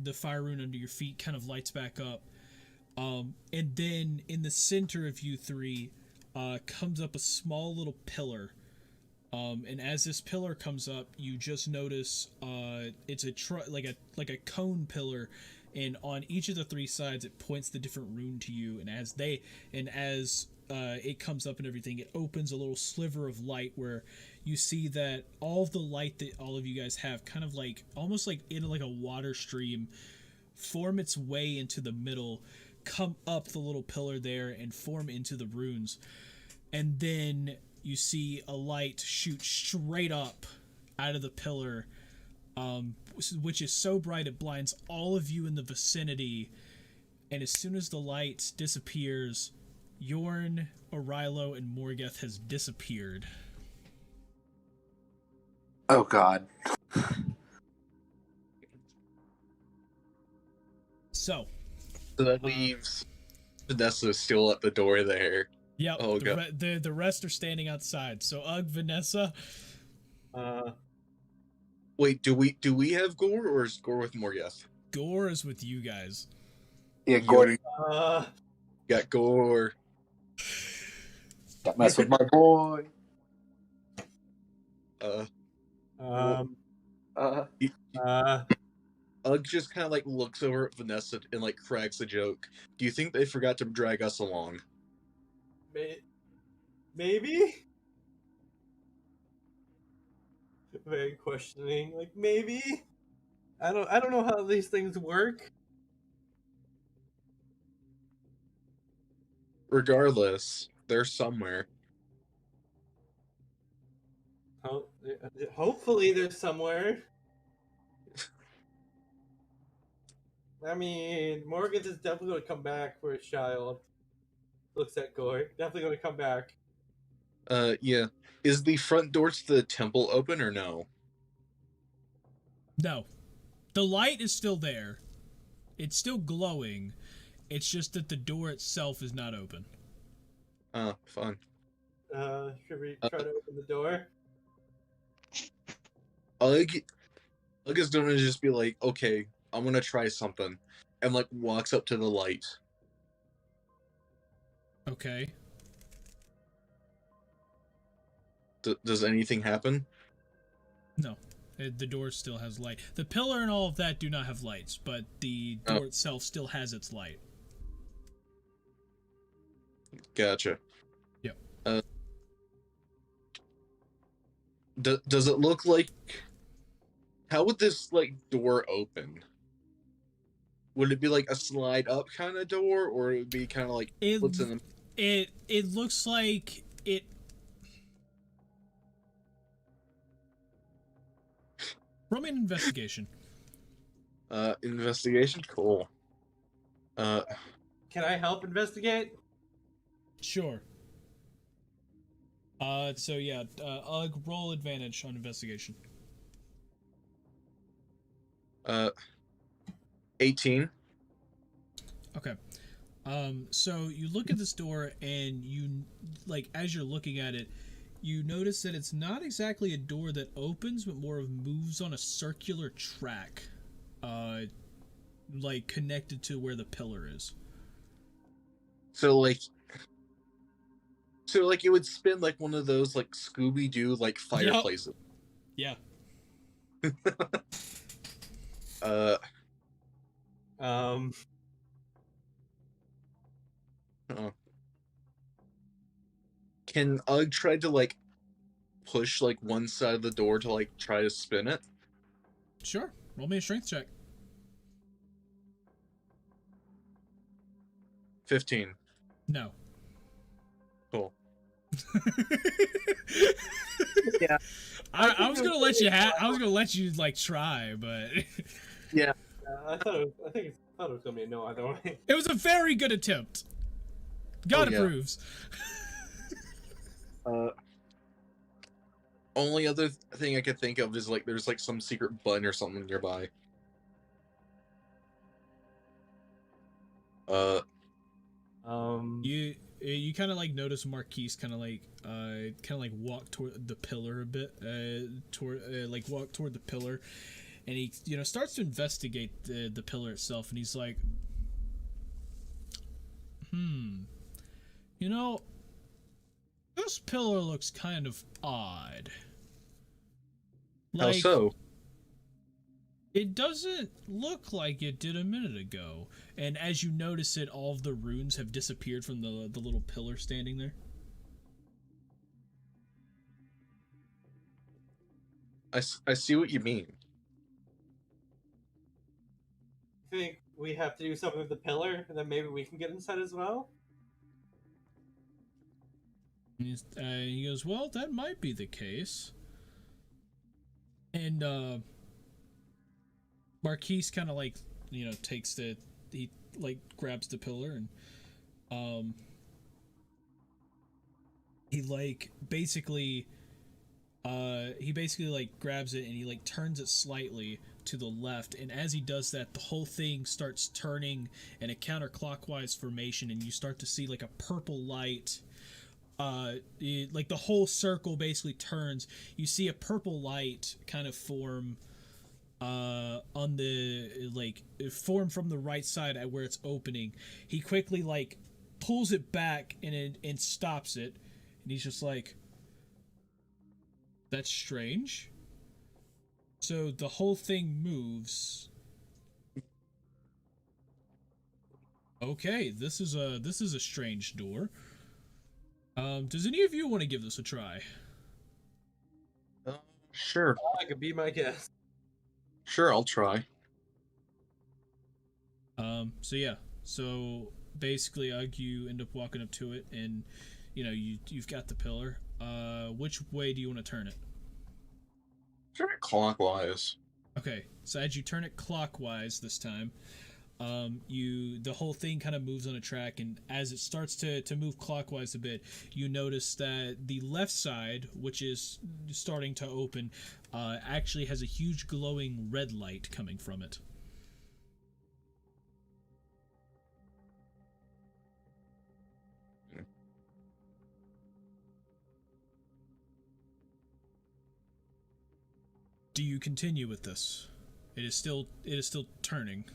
the fire rune under your feet kind of lights back up. And then in the center of you three comes up a small little pillar. And as this pillar comes up, you just notice it's like a cone pillar, and on each of the 3 sides it points the different rune to you. And as it comes up and everything, it opens a little sliver of light where you see that all of the light that all of you guys have, kind of like almost like in like a water stream, form its way into the middle, come up the little pillar there, and form into the runes. And then you see a light shoot straight up out of the pillar, which is so bright it blinds all of you in the vicinity. And as soon as the light disappears, Yorn, Orilo, and Morgeth has disappeared. Oh God. So that leaves Vanessa still at the door there. Yep. Oh, God. The rest are standing outside. So Vanessa. Wait, do we have Gore, or is Gore with Morgeth? Gore is with you guys. Yeah, Gordon. Got Gore. Don't mess with my boy. Ugg just kind of like looks over at Vanessa and like cracks a joke. Do you think they forgot to drag us along? Maybe? Very questioning. Like, maybe? I don't know how these things work. Regardless, they're somewhere. Hopefully there's somewhere. I mean, Morgan is definitely going to come back for his child. Looks at Gore. Definitely going to come back. Yeah. Is the front door to the temple open or no? No. The light is still there. It's still glowing. It's just that the door itself is not open. Fun. Should we try to open the door? Ugg is gonna just be like, okay, I'm gonna try something. And like walks up to the light. Okay. Does anything happen? No. The door still has light. The pillar and all of that do not have lights, but the door itself still has its light. Gotcha. Yep. Does it look like... How would this, like, door open? Would it be like a slide up kind of door, or it would be kind of like... It looks like it... Roll me an investigation. Investigation? Cool. Can I help investigate? Sure. So yeah, roll advantage on investigation. 18. Okay. So you look at this door, and you, like, as you're looking at it, you notice that it's not exactly a door that opens, but more of moves on a circular track, like connected to where the pillar is. So like it would spin like one of those like Scooby-Doo like fireplaces. Yep. Yeah. Can Ugg try to like push like one side of the door to like try to spin it? Sure. Roll me a strength check. 15. No. Cool. Yeah. I was gonna let you I was gonna let you like try, but yeah. I thought it was gonna be a no either way. It was a very good attempt. God approves. Only other thing I could think of is like there's like some secret button or something nearby. You you kind of like notice Marquise kind of like walk toward the pillar a bit, walk toward the pillar, and he starts to investigate the pillar itself, and he's like, this pillar looks kind of odd. How so? It doesn't look like it did a minute ago. And as you notice it, all of the runes have disappeared from the little pillar standing there. I see what you mean. Think we have to do something with the pillar, and then maybe we can get inside as well? He goes, well, that might be the case. And Marquise kind of like, takes he like grabs the pillar, and he basically like grabs it, and he like turns it slightly to the left, and as he does that, the whole thing starts turning in a counterclockwise formation, and you start to see like a purple light. Like the whole circle basically turns. You see a purple light kind of form on the form from the right side at where it's opening. He quickly like pulls it back and stops it, and he's just like, that's strange. So the whole thing moves. Okay, this is a strange door. Does any of you want to give this a try? Sure. I could be my guest. Sure, I'll try. So basically, you end up walking up to it, and you've got the pillar. Which way do you want to turn it? Turn it clockwise. Okay, so as you turn it clockwise this time, the whole thing kind of moves on a track, and as it starts to move clockwise a bit, you notice that the left side, which is starting to open, actually has a huge glowing red light coming from it. Do you continue with this? It is still turning.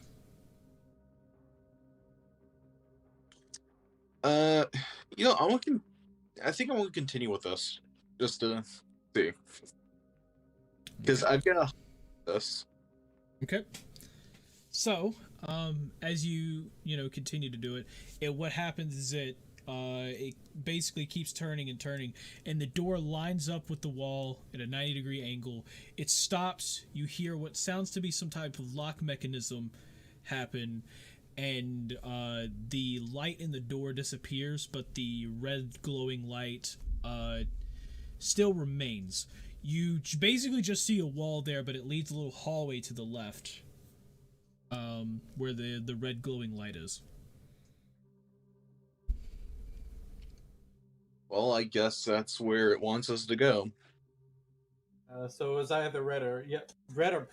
I think I want to continue with this, just to see, because I've got this. Okay. So, as you continue to do it, what happens is it basically keeps turning and turning, and the door lines up with the wall at a 90-degree angle. It stops. You hear what sounds to be some type of lock mechanism happen, and the light in the door disappears, but the red glowing light still remains. You basically just see a wall there, but it leads a little hallway to the left, where the red glowing light is. Well, I guess that's where it wants us to go. So it was either red or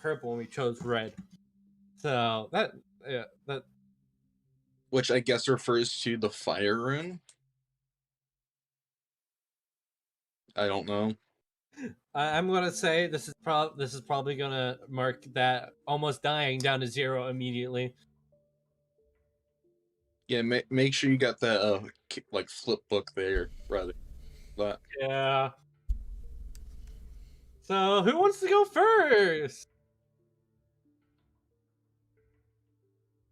purple, and we chose red. So that. Which I guess refers to the fire rune. I don't know. I'm gonna say this is probably gonna mark that almost dying down to 0 immediately. Yeah, make sure you got that flip book there, rather. That. Yeah. So who wants to go first?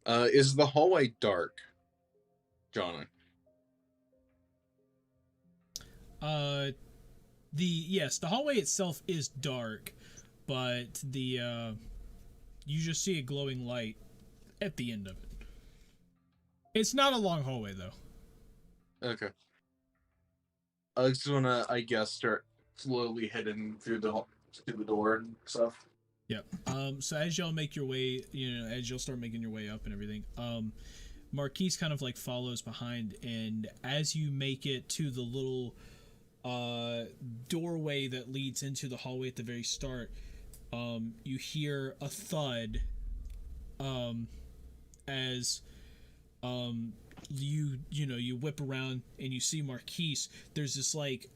Is the hallway dark, Johnny? Yes, the hallway itself is dark, but you just see a glowing light at the end of it. It's not a long hallway though. Okay. I just wanna, I guess, start slowly heading through the door and stuff. Yep. So as y'all make your way, as y'all start making your way up and everything, Marquise kind of like follows behind, and as you make it to the little doorway that leads into the hallway at the very start, you hear a thud as you whip around and you see Marquise. There's this like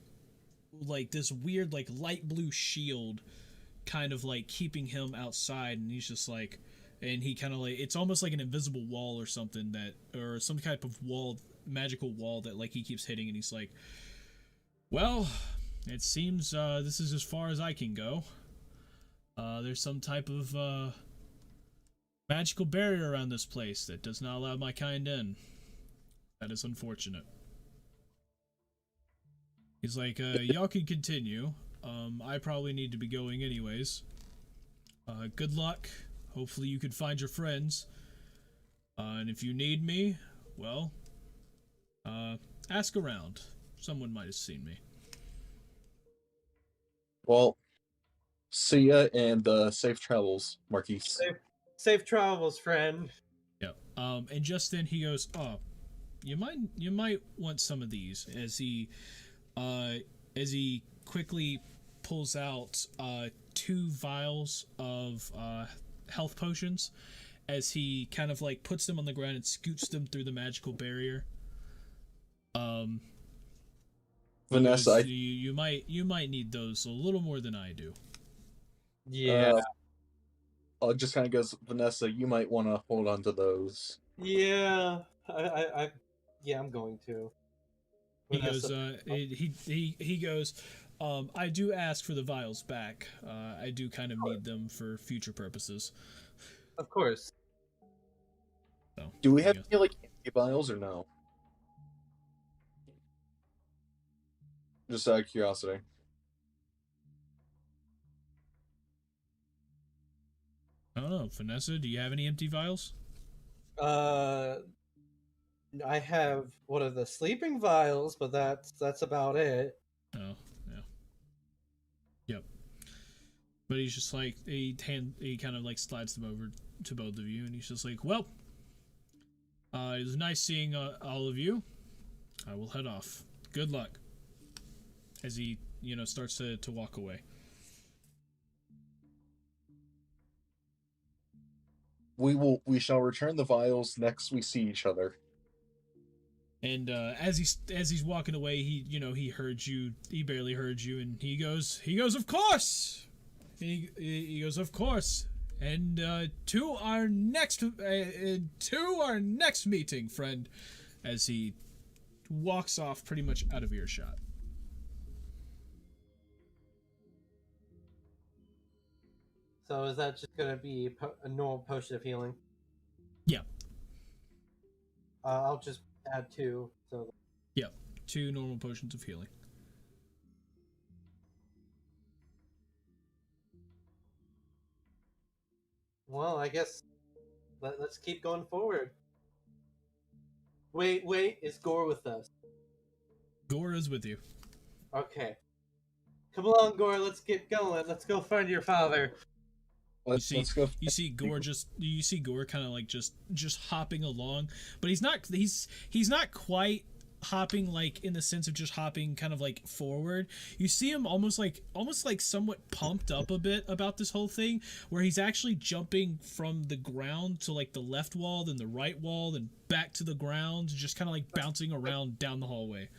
this weird like light blue shield kind of like keeping him outside, and he's just like, and he kind of like, it's almost like an invisible wall or something, that, or some type of wall, magical wall that like he keeps hitting, and he's like, well, it seems this is as far as I can go. There's some type of magical barrier around this place that does not allow my kind in. That is unfortunate. He's like, y'all can continue. I probably need to be going anyways. Good luck. Hopefully you can find your friends. And if you need me, well, ask around. Someone might have seen me. Well, see ya, and safe travels, Marquise. Safe travels, friend. Yeah. And just then he goes, oh, you might want some of these, as he quickly pulls out 2 vials of health potions, as he kind of like puts them on the ground and scoots them through the magical barrier. Vanessa, you might need those a little more than I do. Yeah. Just kind of goes, Vanessa, you might want to hold on to those. Yeah. Yeah, I'm going to. He goes, he goes, I do ask for the vials back. I do kind of need them for future purposes. Of course. So, Do we have any, like, empty vials or no? Just out of curiosity. I don't know, Vanessa, do you have any empty vials? I have one of the sleeping vials, but that's about it. Oh, yeah. Yep. But he's just like, he kind of like slides them over to both of you, and he's just like, well, it was nice seeing all of you. I will head off. Good luck. As he, starts to walk away. We shall return the vials next we see each other. And as he's walking away, he heard you. He barely heard you, and he goes, of course. He goes, of course. And to our next meeting, friend. As he walks off, pretty much out of earshot. So is that just gonna be a normal potion of healing? Yeah. I'll just add 2. So. Yep. 2 normal potions of healing. Well, I guess let's keep going forward. Wait, is Gore with us? Gore is with you. Okay. Come along, Gore, let's get going. Let's go find your father. Let's go. You see Gore kind of like just hopping along, but he's not quite hopping like in the sense of just hopping kind of like forward. You see him almost like somewhat pumped up a bit about this whole thing, where he's actually jumping from the ground to like the left wall, then the right wall, then back to the ground, just kind of like bouncing around down the hallway.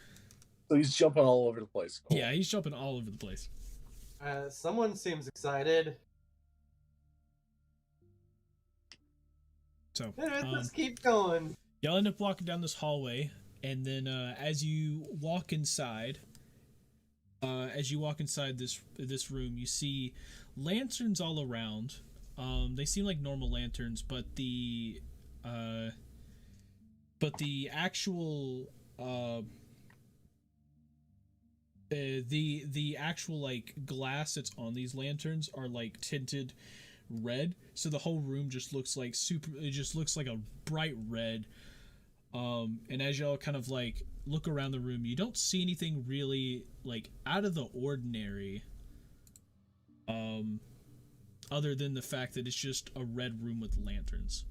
So he's jumping all over the place. Cool. Yeah, he's jumping all over the place. Someone seems excited. So let's keep going. Y'all end up walking down this hallway, and then as you walk inside this room, you see lanterns all around. They seem like normal lanterns, but the actual the actual like glass that's on these lanterns are like tinted red, so the whole room just looks like a bright red. And as y'all kind of like look around the room, you don't see anything really like out of the ordinary, other than the fact that it's just a red room with lanterns.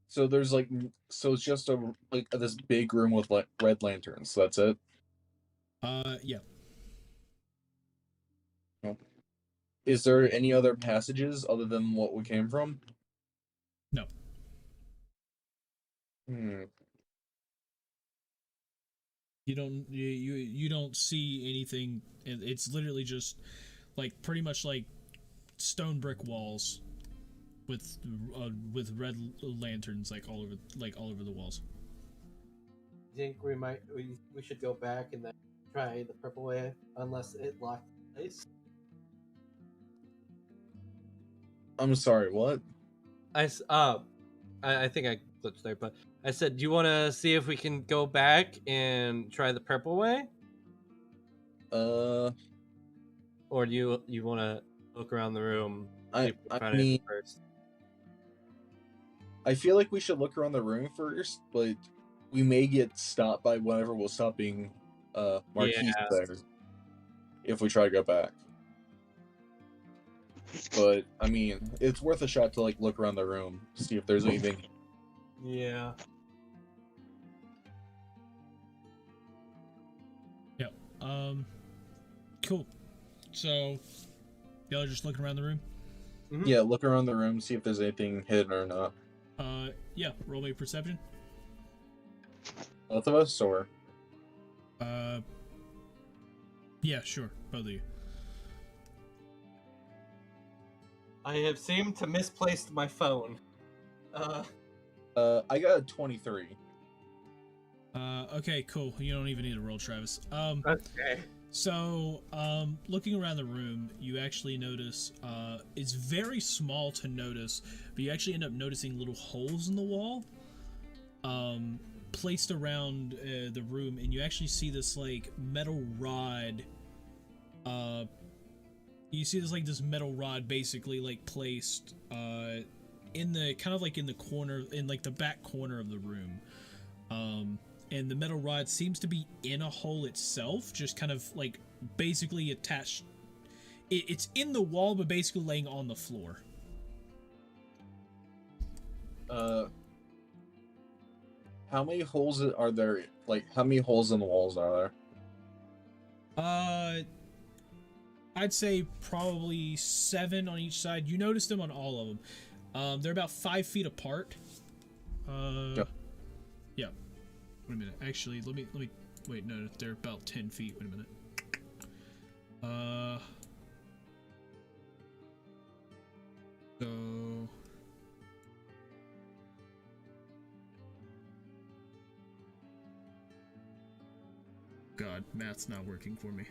So it's just this big room with red lanterns. That's it. Yeah. Is there any other passages other than what we came from? No. Hmm. You don't see anything. It's literally just like pretty much like stone brick walls with red lanterns like all over the walls. I think we should go back and then try the purple way unless it locked in place. I'm sorry, what? I think I glitched there, but I said, do you want to see if we can go back and try the purple way, or do you want to look around the room? See if we find it first. I feel like we should look around the room first, but we may get stopped by whatever will stop being Marquis there if we try to go back. But I mean, it's worth a shot to like look around the room, see if there's anything. Yeah. Yep. Cool. So, y'all are just looking around the room? Mm-hmm. Yeah, look around the room, see if there's anything hidden or not. Yeah, roll me perception. Both of us, or? Yeah, sure, both of you. I have seemed to misplace my phone. I got a 23. Okay, cool. You don't even need to roll, Travis. Okay. So, looking around the room, you actually notice, it's very small to notice, but you actually end up noticing little holes in the wall, placed around the room, and you actually see this, like, metal rod, you see this metal rod basically, like, placed, in the, kind of like in the corner, in, like, the back corner of the room, and the metal rod seems to be in a hole itself, just kind of like basically attached. It's in the wall, but basically laying on the floor. How many holes are there? Like, how many holes in the walls are there? I'd say probably 7 on each side. You notice them on all of them. They're about 5 feet apart. Yep. Yeah. Wait a minute. Actually, let me. Wait, no, they're about 10 feet. Wait a minute. So. God, math's not working for me.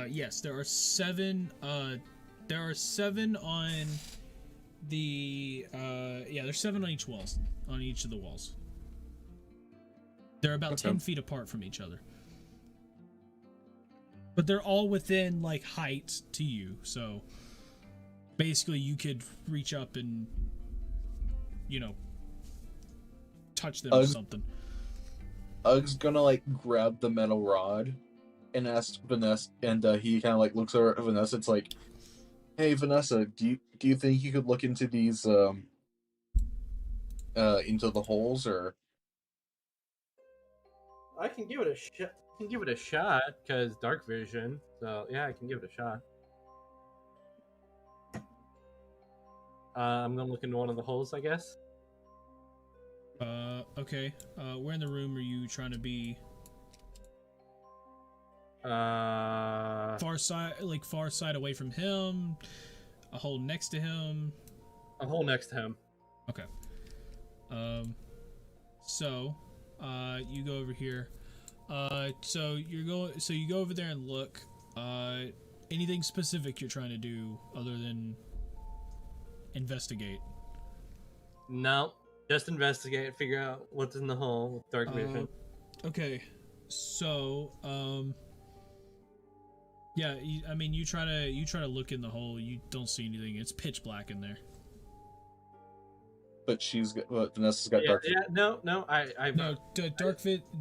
Yes, there are 7. There are 7 on the. Yeah, there's 7 on each walls. On each of the walls. They're about 10 feet apart from each other. But they're all within, like, height to you, so. Basically, you could reach up and, you know, touch them or something. Ug's gonna, like, grab the metal rod and ask Vanessa, and he kind of, like, looks over at Vanessa. It's like, hey, Vanessa, do you think you could look into these, into the holes, or? I can give it a shot. I can give it a shot, because dark vision. So, yeah, I can give it a shot. I'm gonna look into one of the holes, I guess. Okay. Where in the room are you trying to be? Far side away from him? A hole next to him? A hole next to him. Okay. So, you go over here. So you go over there and look. Anything specific you're trying to do other than investigate? No, just investigate, figure out what's in the hole with dark vision. Okay, so yeah, I mean, you try to look in the hole. You don't see anything. It's pitch black in there. But Vanessa's got dark. Yeah, no,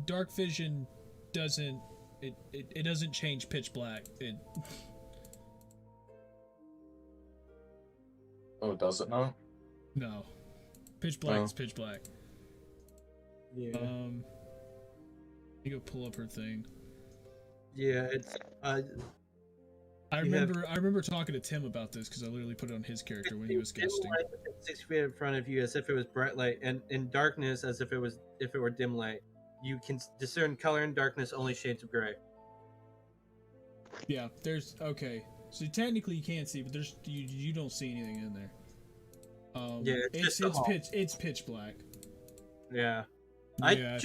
dark vision doesn't it doesn't change pitch black. Oh, does it not? No. Pitch black is pitch black. Yeah. You go pull up her thing. Yeah, it's I You have- remember talking to Tim about this because I literally put it on his character when he was dim guesting. light within 6 feet in front of you as if it was bright light, and in darkness as if it were dim light. You can discern color in darkness, only shades of gray. Yeah, there's okay. So technically you can't see, but there's you don't see anything in there. Yeah, it's pitch black. Yeah. Yeah.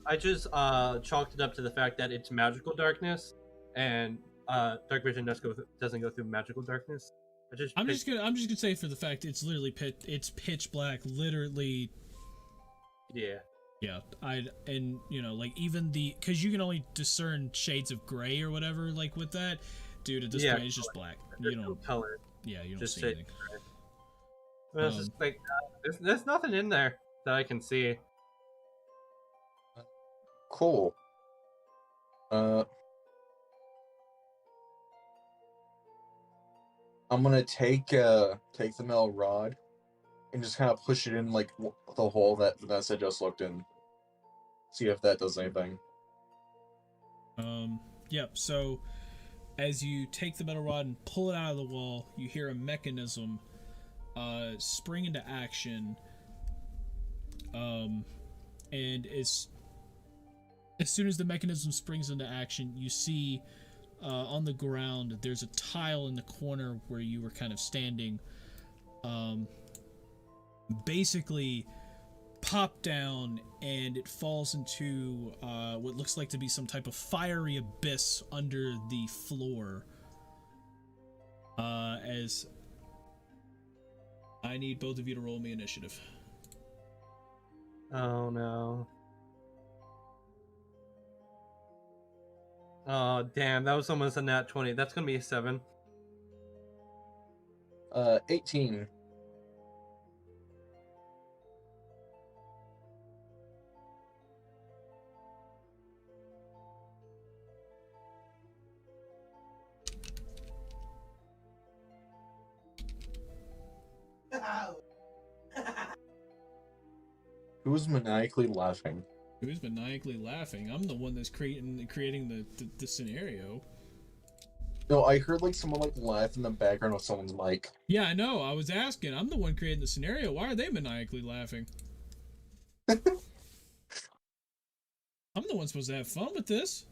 I just chalked it up to the fact that it's magical darkness, and dark vision doesn't go through magical darkness. I'm just gonna say for the fact it's literally pitch black, literally. Yeah. Yeah, and you know, like even because you can only discern shades of gray or whatever, like with that, dude. At this point, it's just black. There's You no don't color. Yeah, you don't Just see anything. Well, it's just like there's nothing in there that I can see. Cool. I'm gonna take the metal rod and just kind of push it in like the hole that Vanessa just looked in. See if that does anything. Yep. So, as you take the metal rod and pull it out of the wall, you hear a mechanism spring into action. And as soon as the mechanism springs into action, you see on the ground there's a tile in the corner where you were kind of standing. Basically pop down, and it falls into what looks like to be some type of fiery abyss under the floor. As I need both of you to roll me initiative. Oh no. Oh damn, that was almost a nat 20. That's gonna be a 7. 18. Who's maniacally laughing? Who's maniacally laughing? I'm the one that's creating the scenario. No, I heard like someone like laugh in the background of someone's mic. Yeah, I know. I was asking. I'm the one creating the scenario. Why are they maniacally laughing? I'm the one supposed to have fun with this.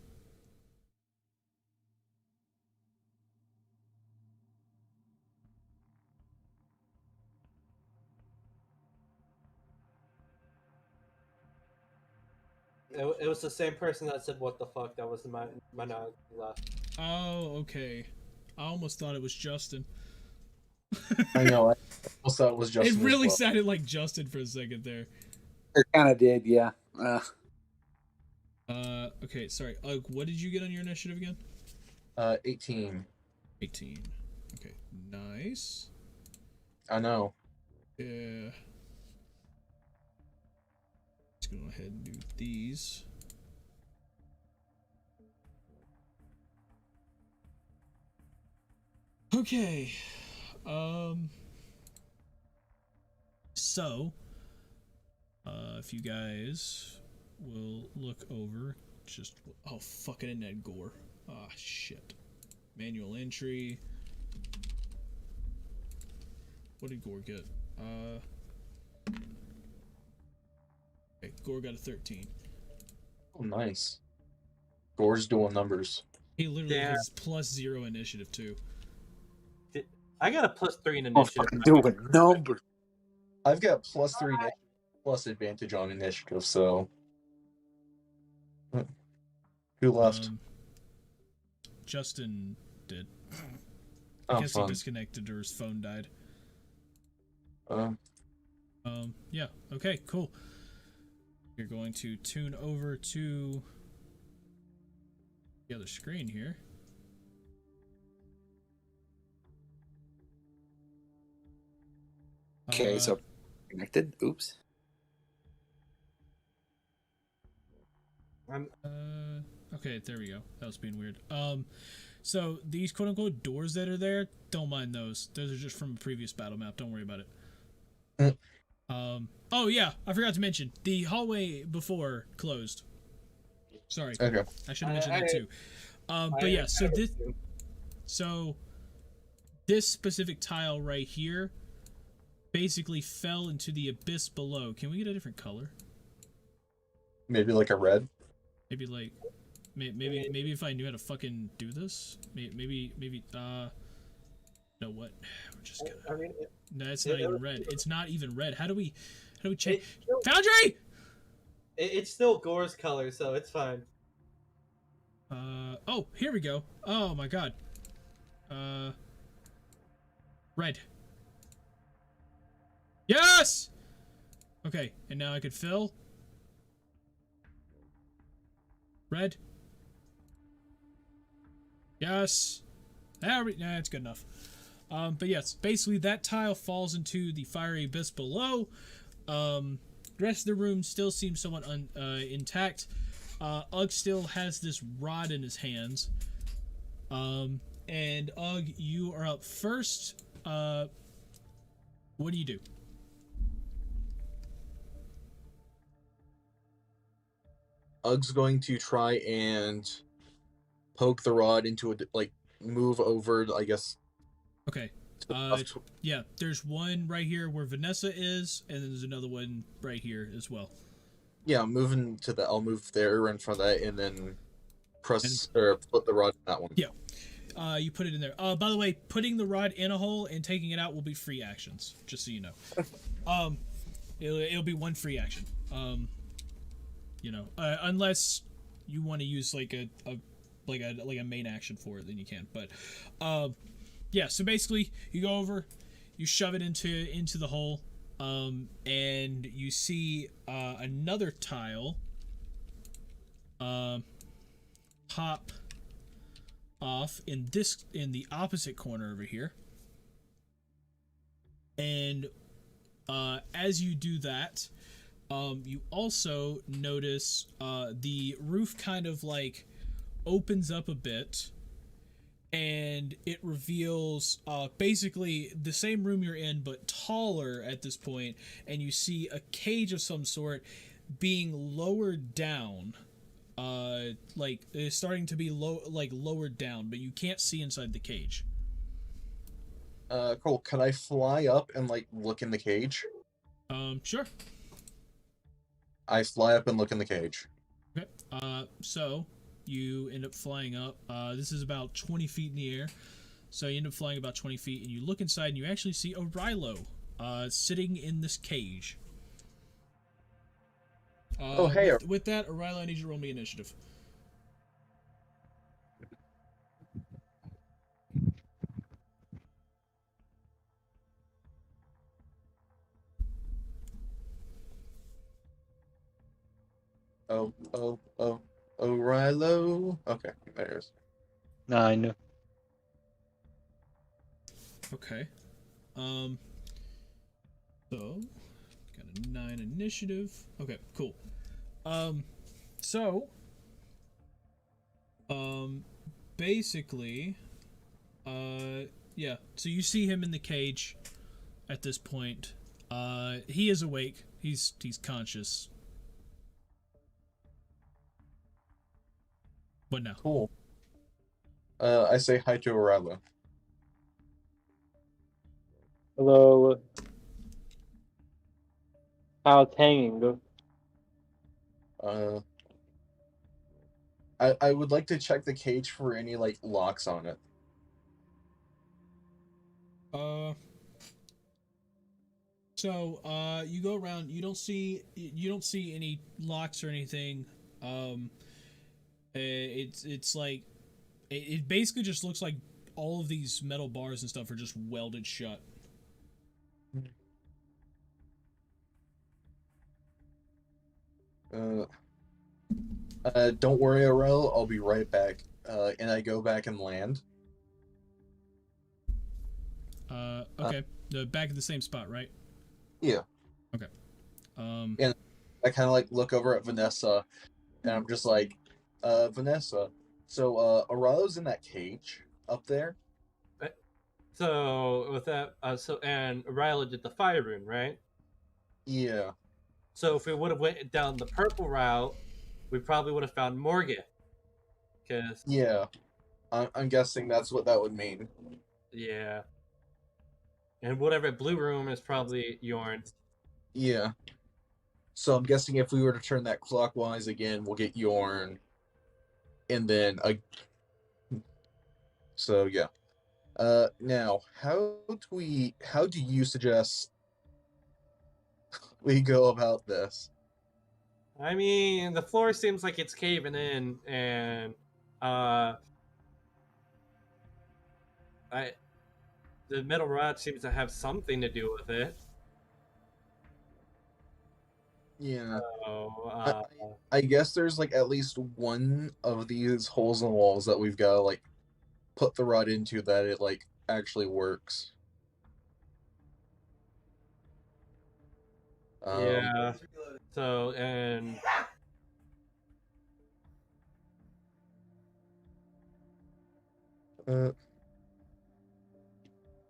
It was the same person that said "What the fuck?" That was my laugh. Oh, okay. I almost thought it was Justin. I know. I almost thought it was Justin. It really as well. sounded like Justin for a second there. It kind of did, yeah. Okay, sorry. What did you get on your initiative again? 18. 18. Okay, nice. I know. Yeah. Let's go ahead and do these. Okay. So, if you guys will look over, just oh fucking in that gore. Ah shit. Manual entry. What did Gore get? Okay, Gore got a 13. Oh, nice. Gore's doing numbers. He literally has +0 initiative too. I got a +3 in Oh, initiative. fucking doing numbers. I've got +3 initiative plus advantage on initiative, so. Who left? Justin did. I guess he disconnected or his phone died. Yeah, okay, cool. You're going to tune over to the other screen here. Okay, so connected. Oops. Okay, there we go. That was being weird. So these quote unquote doors that are there, don't mind those. Those are just from a previous battle map. Don't worry about it. Oh yeah, I forgot to mention the hallway before closed. Sorry. Okay. I should have mentioned that too. But yeah, so this specific tile right here basically fell into the abyss below. Can we get a different color? Maybe like a red. Maybe like, maybe if I knew how to fucking do this, maybe no, what? We're just gonna. I mean, No, it's not even red. It's not even red. How do we change? Foundry! It's still Gore's color, so it's fine. Oh, here we go. Oh my god. Red. Yes! Okay, and now I could fill. Red. Yes. Nah, it's good enough. But yes, basically that tile falls into the fiery abyss below. The rest of the room still seems somewhat intact. Ugg still has this rod in his hands. And Ugg, you are up first. What do you do? Ugg's going to try and poke the rod into move over, I guess. Okay. Yeah, there's one right here where Vanessa is, and then there's another one right here as well. Yeah, moving to the. I'll move there in front of that, and then put the rod in that one. Yeah. You put it in there. By the way, putting the rod in a hole and taking it out will be free actions, just so you know. It'll be one free action. Unless you want to use like a main action for it, then you can. But yeah, so basically you go over, you shove it into the hole, and you see another tile pop off in the opposite corner over here. And as you do that, you also notice the roof kind of like opens up a bit, and it reveals basically the same room you're in but taller at this point, and you see a cage of some sort being lowered down, like it's starting to be lowered down, but you can't see inside the cage. Cool. Can I fly up and look in the cage? Sure. I fly up and look in the cage. Okay. So you end up flying up. This is about 20 feet in the air. So you end up flying about 20 feet, and you look inside, and you actually see Orilo sitting in this cage. Oh, hey. With that, Orilo, I need you to roll me initiative. Orilo. Okay, there's 9. Okay. So got a 9 initiative. Okay, cool. Basically, yeah. So you see him in the cage at this point. He is awake. He's conscious. What now? cool. I say hi to Orilo. Hello. How's hanging? I would like to check the cage for any locks on it. So you go around. You don't see any locks or anything. It's like it basically just looks like all of these metal bars and stuff are just welded shut. Don't worry, Aurel. I'll be right back. And I go back and land. Okay. Back at the same spot, right? Yeah. Okay. And I kind of look over at Vanessa, and I'm just like, Vanessa. So, Aurelo's in that cage up there. So with that, and Ryla did the fire rune, right? Yeah. So if we would have went down the purple route, we probably would have found Morgan. Cause Yeah. I'm guessing that's what that would mean. Yeah. And whatever blue room is probably Yorn. Yeah. So I'm guessing if we were to turn that clockwise again, we'll get Yorn. And then so yeah. Now, how do you suggest we go about this? I mean, the floor seems like it's caving in, and the metal rod seems to have something to do with it. Yeah. So, I guess there's like at least one of these holes in the walls that we've got to like put the rod into that it like actually works. yeah. So, and Uh,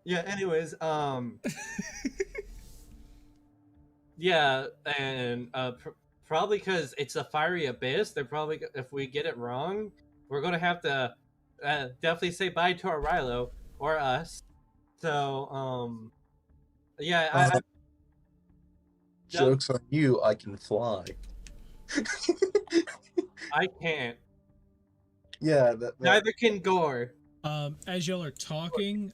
yeah. Anyways, yeah, and probably because it's a fiery abyss, they're probably if we get it wrong, we're gonna have to definitely say bye to our Rilo or us. So, yeah, Joke's on you, I can fly. I can't. Yeah, Neither can Gore. As y'all are talking,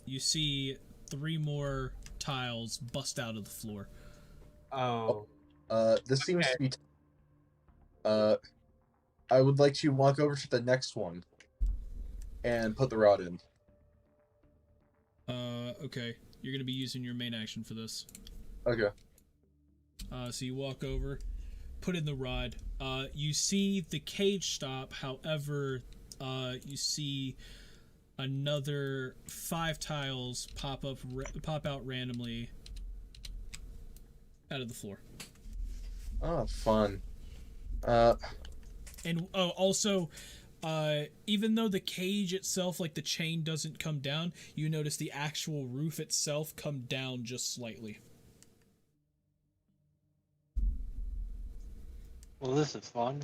you see 3 more tiles bust out of the floor. Oh. This seems to be. I would like to walk over to the next one and put the rod in. Okay. You're gonna be using your main action for this. Okay. So you walk over, put in the rod. You see the cage stop. However, you see another 5 tiles pop out randomly out of the floor. Oh, fun. And also, even though the cage itself, like the chain doesn't come down, you notice the actual roof itself come down just slightly. Well, this is fun.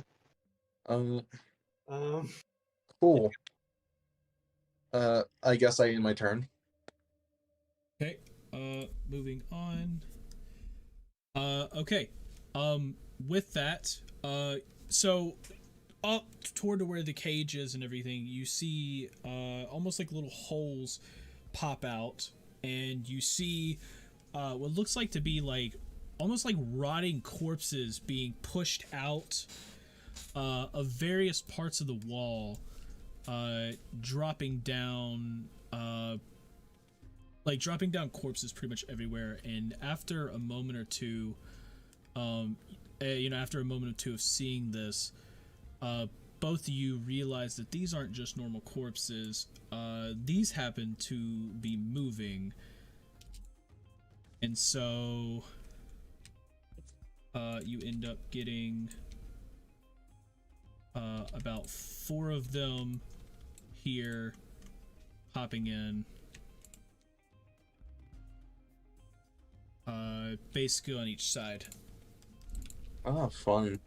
Cool. I guess I end my turn. Okay. Moving on. Okay. With that, so up toward where the cage is and everything, you see almost like little holes pop out, and you see what looks like to be like almost like rotting corpses being pushed out of various parts of the wall, dropping down corpses pretty much everywhere. And after a moment or two, after a moment or two of seeing this, both of you realize that these aren't just normal corpses. These happen to be moving. And so you end up getting about 4 of them here hopping in. Basically on each side. Oh, fun.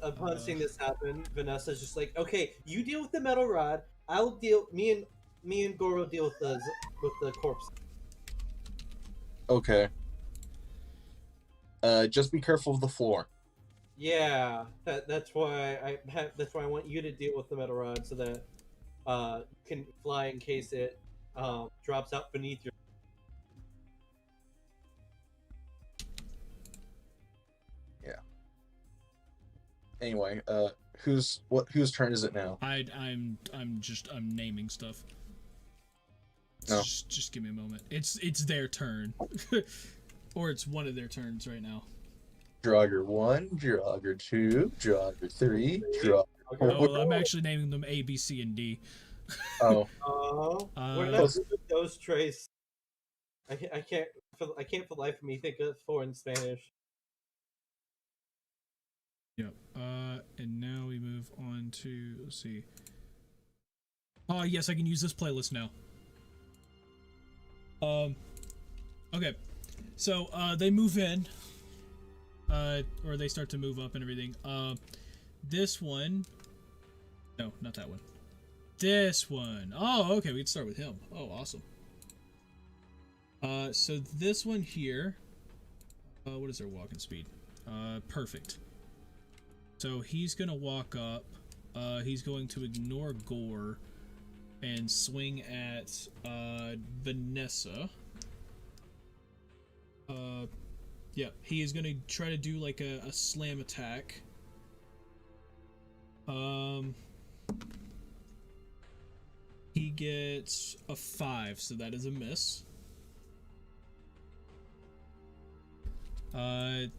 Upon seeing this happen, Vanessa's just like, okay, you deal with the metal rod. I'll deal. Me and Gore will deal with the corpse. Okay. Just be careful of the floor. Yeah, that's why I want you to deal with the metal rod so that you can fly in case it drops out beneath your. Yeah. Anyway, whose turn is it now? I'm naming stuff. No. Just give me a moment. It's their turn. Or it's one of their turns right now. Jogger 1, Jogger 2, Jogger 3, Jogger 4. Oh, I'm actually naming them A, B, C, and D. Oh. We're not good with those trace. I can't for the life of me think of 4 in Spanish. Yep. And now we move on to, let's see. Oh, yes, I can use this playlist now. Okay. So, they move in. Or they start to move up and everything. This one No, not that one. This one. Oh, okay, we can start with him. Oh, awesome. So this one here, what is their walking speed? Perfect. So he's gonna walk up, he's going to ignore Gore and swing at, Vanessa. Yeah, he is gonna try to do like a slam attack. He gets a 5, so that is a miss.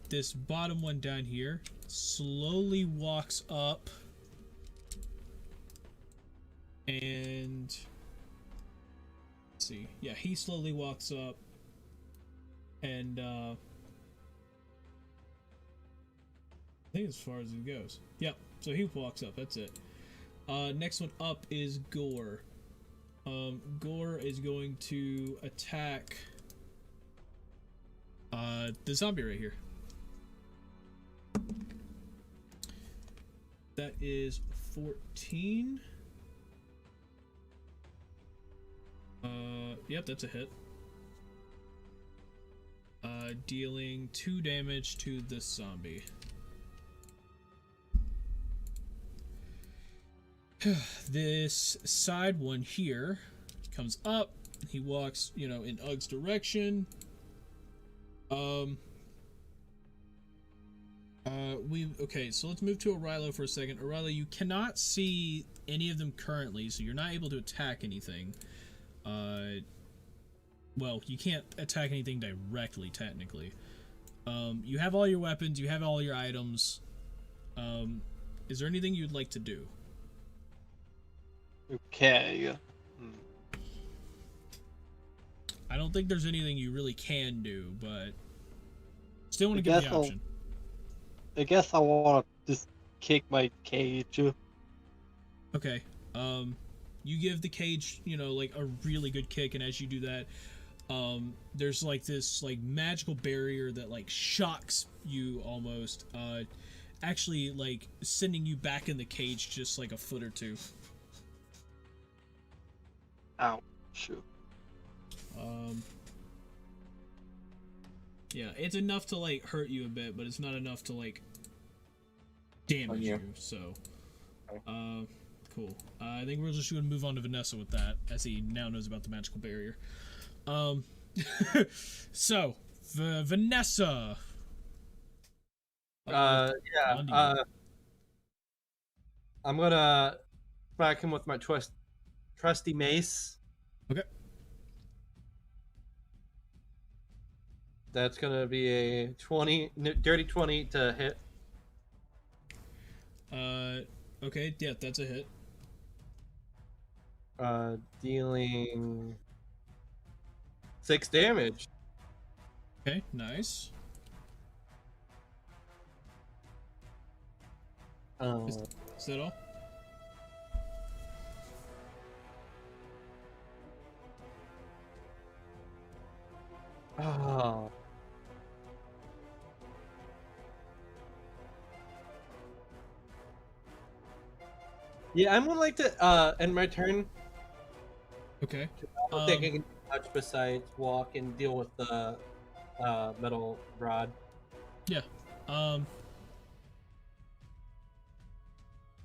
This bottom one down here slowly walks up and let's see. Yeah, he slowly walks up and I think as far as he goes. Yep, so he walks up, that's it. Next one up is Gore. Gore is going to attack the zombie right here. That is 14. Yep, that's a hit. Dealing 2 damage to this zombie. This side one here comes up. He walks, you know, in Ugg's direction. Okay, so let's move to Orilo for a second. Orilo, you cannot see any of them currently, so you're not able to attack anything. Well, you can't attack anything directly, technically. You have all your weapons, you have all your items. Is there anything you'd like to do? Okay. I don't think there's anything you really can do, but still want to give the option. I guess I want to just kick my cage. Okay. You give the cage, you know, like a really good kick, and as you do that, there's like this like magical barrier that like shocks you almost, actually like sending you back in the cage just like a foot or two. Ow. Shoot. Yeah, it's enough to like hurt you a bit, but it's not enough to like damage you. So, cool. I think we're just gonna move on to Vanessa with that, as he now knows about the magical barrier. So, Vanessa. I'm gonna whack him with my trusty mace. Okay. That's gonna be a dirty 20 to hit. Okay, yeah, that's a hit. Dealing 6 damage. Okay, nice. Is that all? Oh. Yeah, I'm gonna like to end my turn. Okay. I don't think I can do much besides walk and deal with the metal rod. Yeah.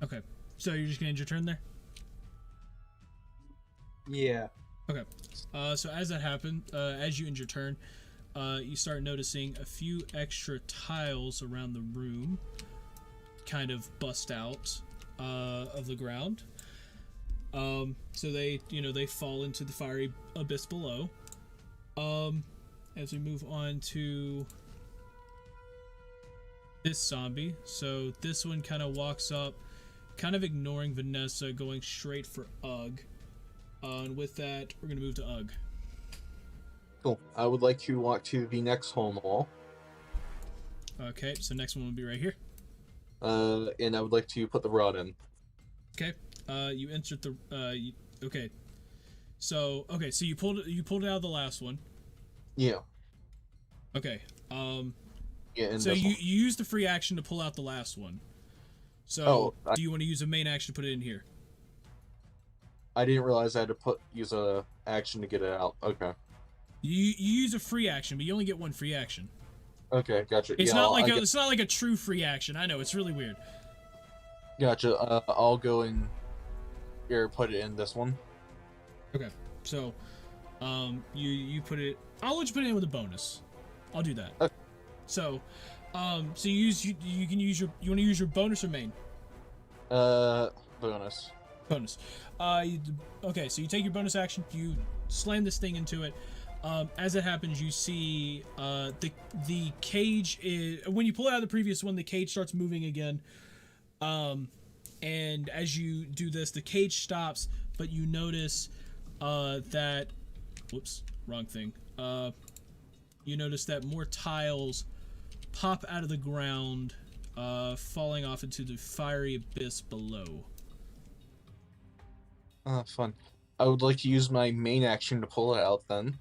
Okay. So you're just gonna end your turn there? Yeah. Okay. So as that happened, as you end your turn, you start noticing a few extra tiles around the room kind of bust out of the ground. So they, they fall into the fiery abyss below. As we move on to this zombie. So this one kind of walks up, kind of ignoring Vanessa, going straight for Ugg. And with that, we're going to move to Ugg. Cool. I would like to walk to the next home wall. Okay, so next one will be right here. And I would like to put the rod in. Okay. You insert the okay. So you pulled it out of the last one. Yeah. Okay. Yeah. And so you used the free action to pull out the last one. So, Oh, do you want to use a main action to put it in here? I didn't realize I had to use a action to get it out. Okay. You use a free action, but you only get one free action. Okay, gotcha. It's Yeah, not like it's not like a true free action. I know it's really weird. Gotcha. I'll go and here put it in this one. Okay, so, you put it. I'll let you put it in with a bonus. I'll do that. Okay. So, so you can use your. You want to use your bonus or main? Bonus. Bonus. Okay, so you take your bonus action. You slam this thing into it. As it happens, you see the cage is when you pull it out of the previous one, the cage starts moving again. And as you do this, the cage stops, but you notice that whoops, wrong thing. You notice that more tiles pop out of the ground, falling off into the fiery abyss below. Fun. I would like to use my main action to pull it out then.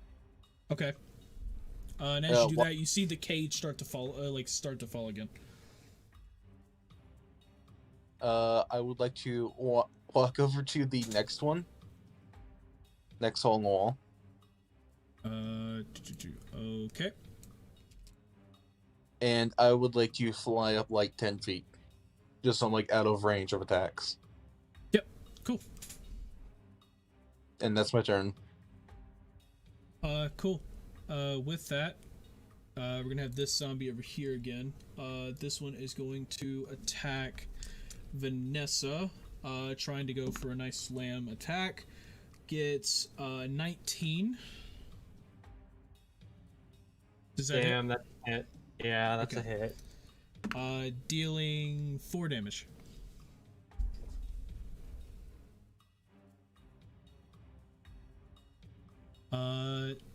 Okay. And as you do that, you see the cage start to fall, start to fall again. I would like to walk over to the next one. Next hole in the wall. Okay. And I would like to fly up like 10 feet. Just so I'm like out of range of attacks. Yep, cool. And that's my turn. Cool. With that, we're gonna have this zombie over here again. This one is going to attack Vanessa, trying to go for a nice slam attack. Gets 19. Does that Damn, that's a hit. Yeah, that's a hit. Dealing 4 damage.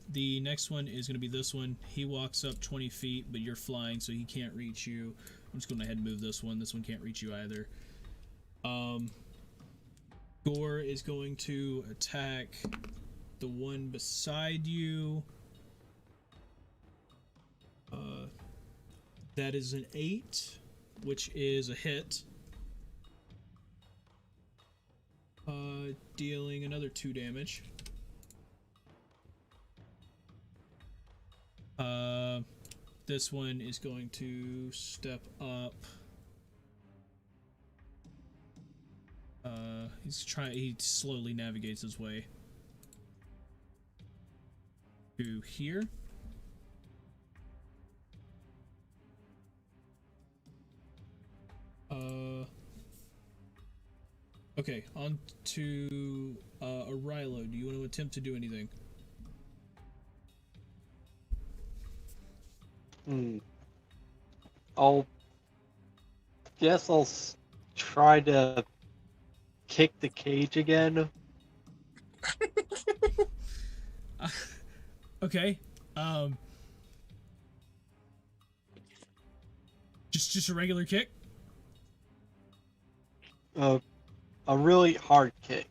The next one is going to be this one. He walks up 20 feet, but you're flying, so he can't reach you. I'm just going to ahead and move this one. This one can't reach you either. Gore is going to attack the one beside you. That is an 8, which is a hit. Dealing another 2 damage. This one is going to step up. He slowly navigates his way to here. Okay, on to Arilo. Do you want to attempt to do anything? I'll try to kick the cage again. Okay. Just a regular kick? A really hard kick.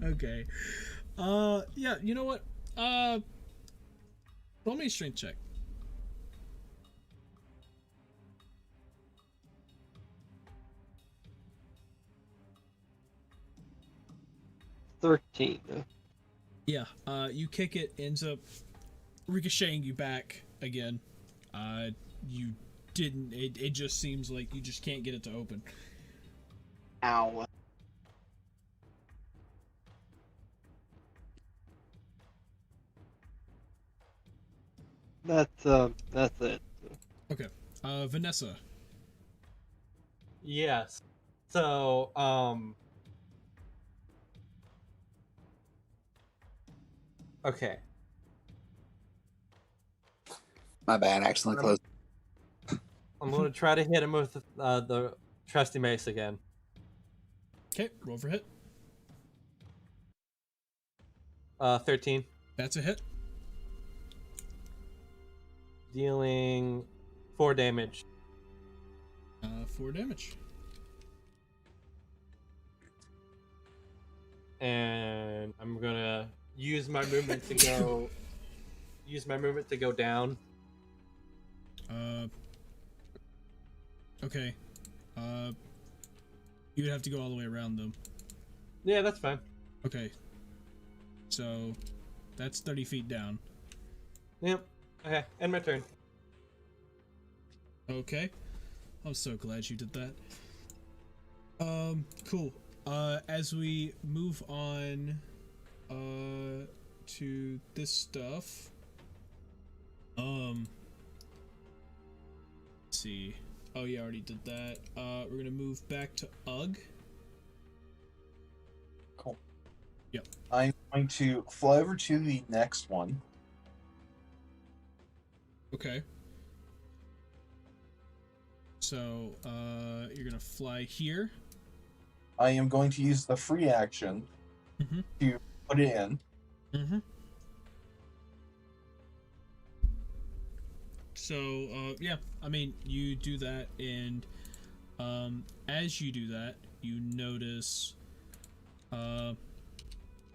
Okay. Yeah, you know what? Roll me a strength check. Yeah, you kick it, ends up ricocheting you back again. You didn't, it just seems like you just can't get it to open. Ow. That's it. Okay. Vanessa. Yes. So, okay. My bad, accidentally closed. I'm going to try to hit him with the trusty mace again. Okay, roll for hit. 13. That's a hit. Dealing 4 damage. 4 damage. And I'm gonna use my movement to go. Use my movement to go down. Okay. You would have to go all the way around them. Yeah, that's fine. Okay. So, that's 30 feet down. Yep. Okay, end my turn. Okay. I'm so glad you did that. Cool. As we move on, to this stuff, let's see. Oh yeah, I already did that. We're gonna move back to UG. Cool. Yep. I'm going to fly over to the next one. Okay. So, you're gonna fly here. I am going to use the free action to put it in. So, yeah, I mean, you do that, and as you do that, you notice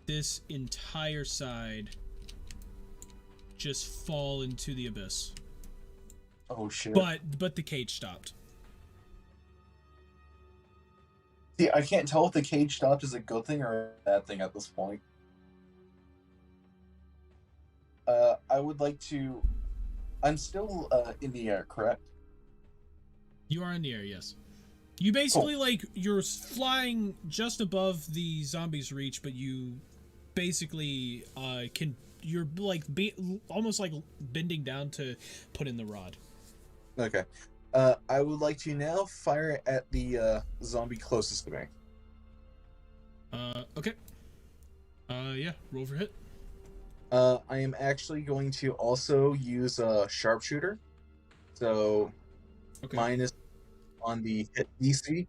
this entire side just fall into the abyss. Oh shit. But the cage stopped. See, I can't tell if the cage stopped is a good thing or a bad thing at this point. I would like to... I'm still in the air, correct? You are in the air, yes. You basically, like, you're flying just above the zombies' reach, but you basically you're, like, almost, like, bending down to put in the rod. Okay. I would like to now fire at the zombie closest to me. Okay. Yeah, roll for hit. I am actually going to also use a sharpshooter. So, minus on the hit DC.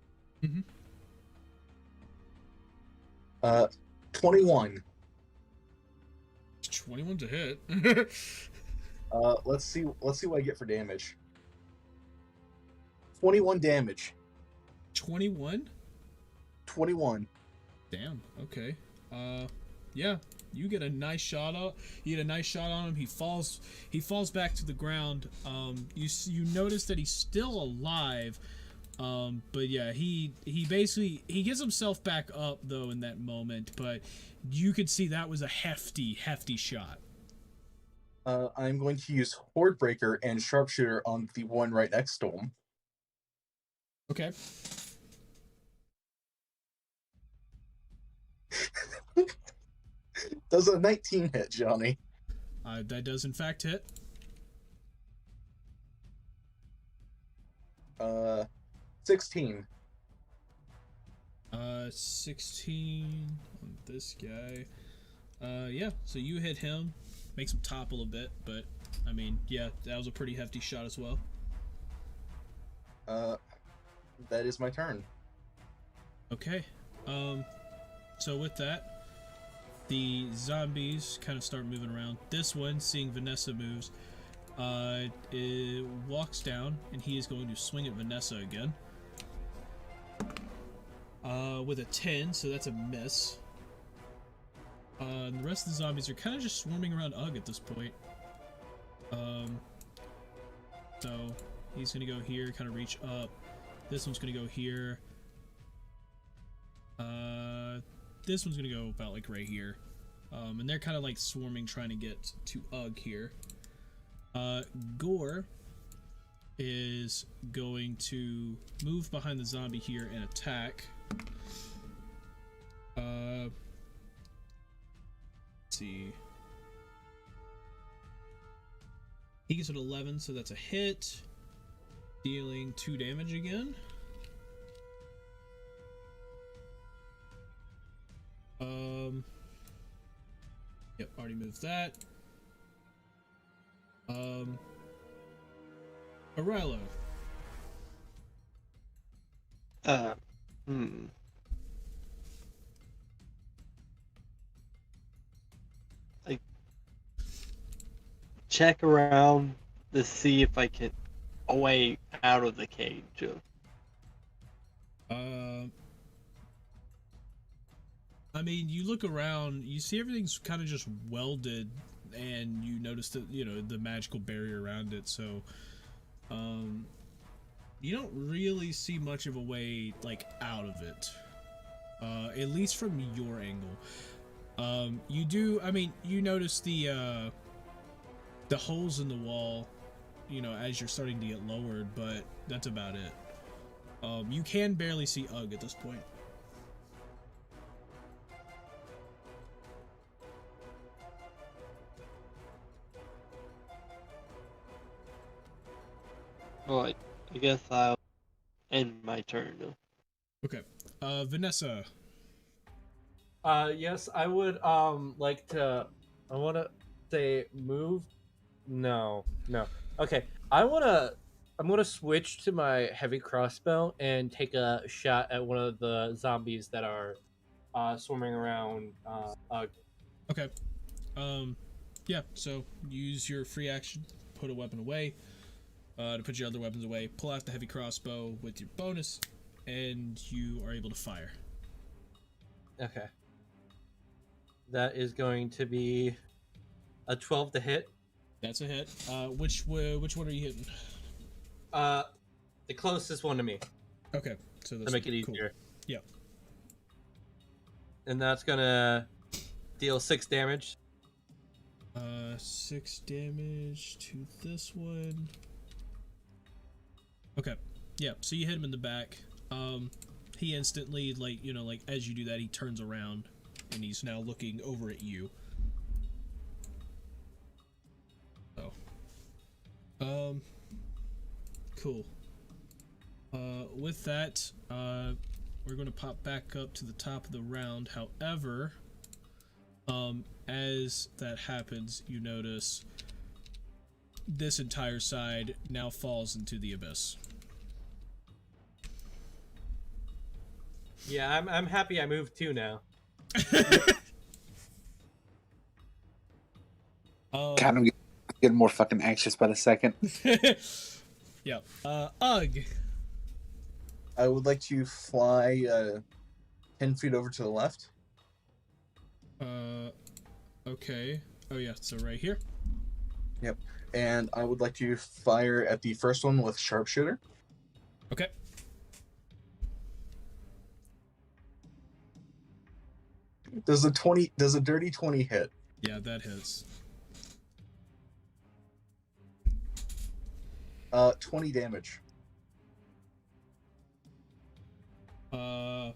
21. 21 to hit. Let's see what I get for damage. 21 damage. 21? 21. Damn, okay. Yeah, you get a nice shot on. You get a nice shot on him. He falls back to the ground. You notice that he's still alive. But yeah, he basically gets himself back up though in that moment, but you could see that was a hefty shot. I'm going to use Horde Breaker and Sharpshooter on the one right next to him. Okay. Does a 19 hit, Johnny? That does in fact hit. 16. 16 on this guy. Yeah, so you hit him, makes him topple a bit, but I mean, yeah, that was a pretty hefty shot as well. That is my turn. Okay. So with that, the zombies kind of start moving around. This one, seeing Vanessa moves, it walks down, and he is going to swing at Vanessa again. With a 10, so that's a miss. And the rest of the zombies are kind of just swarming around Ugg at this point. So he's gonna go here, kind of reach up. This one's gonna go here. This one's gonna go about like right here. And they're kind of like swarming, trying to get to Ugg here. Gore is going to move behind the zombie here and attack. Let's see. He gets an 11, so that's a hit. Dealing 2 damage again. Yep, already moved that. Arilo. Like, check around to see if I can a way out of the cage. I mean, you look around, you see everything's kind of just welded, and you notice that, you know, the magical barrier around it, so, you don't really see much of a way, like, out of it. At least from your angle. You do, I mean, you notice the holes in the wall, you know, as you're starting to get lowered, but that's about it. You can barely see Ugg at this point. Well, I guess I'll end my turn. Okay. Vanessa. Yes, I would like to. I want to say move. No. Okay, I'm gonna switch to my heavy crossbow and take a shot at one of the zombies that are swarming around. Okay. Yeah, so use your free action, put a weapon away, to put your other weapons away, pull out the heavy crossbow with your bonus, and you are able to fire. Okay. That is going to be a 12 to hit. That's a hit. Which one are you hitting? The closest one to me. Okay, so this to make it cool. easier. Yeah. And that's gonna deal 6 damage. 6 damage to this one. Okay. Yeah, so you hit him in the back. He instantly, like, you know, like, as you do that, he turns around, and he's now looking over at you. So. Cool. With that, we're going to pop back up to the top of the round. However, as that happens, you notice this entire side now falls into the abyss. Yeah, I'm happy I moved too now. God, I'm getting more fucking anxious by the second. Yeah. Ugh. I would like to fly 10 feet over to the left. Okay. Oh yeah, so right here. Yep. And I would like to fire at the first one with sharpshooter. Okay. Does a dirty 20 hit? Yeah, that hits. 20 damage. Okay.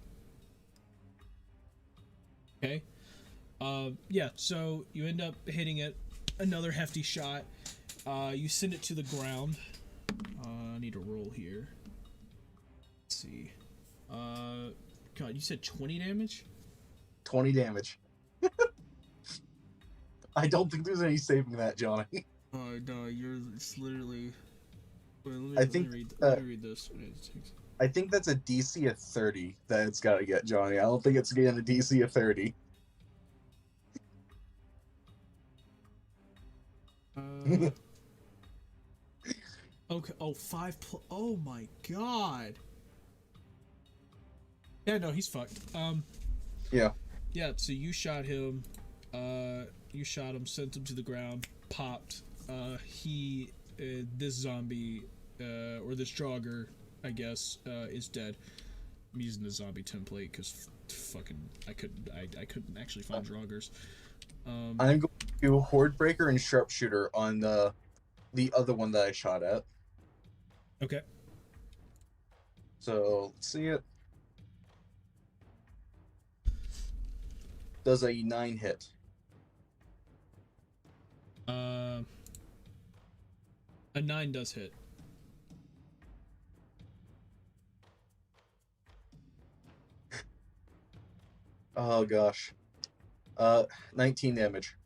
Yeah, so you end up hitting it, another hefty shot. You send it to the ground. I need to roll here. Let's see. God, you said 20 damage? 20 damage. I don't think there's any saving that, Johnny. No, it's literally... Wait, let me read this. I think that's a DC of 30 that it's got to get, Johnny. I don't think it's getting a DC of 30. Okay. Oh, 5. Oh my god. Yeah, no, he's fucked. Yeah. Yeah. So you shot him. You shot him, sent him to the ground, popped. This zombie, or this jogger, I guess, is dead. I'm using the zombie template because fucking I couldn't actually find joggers. I'm going to do Hordebreaker and Sharpshooter on the other one that I shot at. Okay. So let's see it. Does a 9 hit? A 9 does hit. Oh gosh. 19 damage.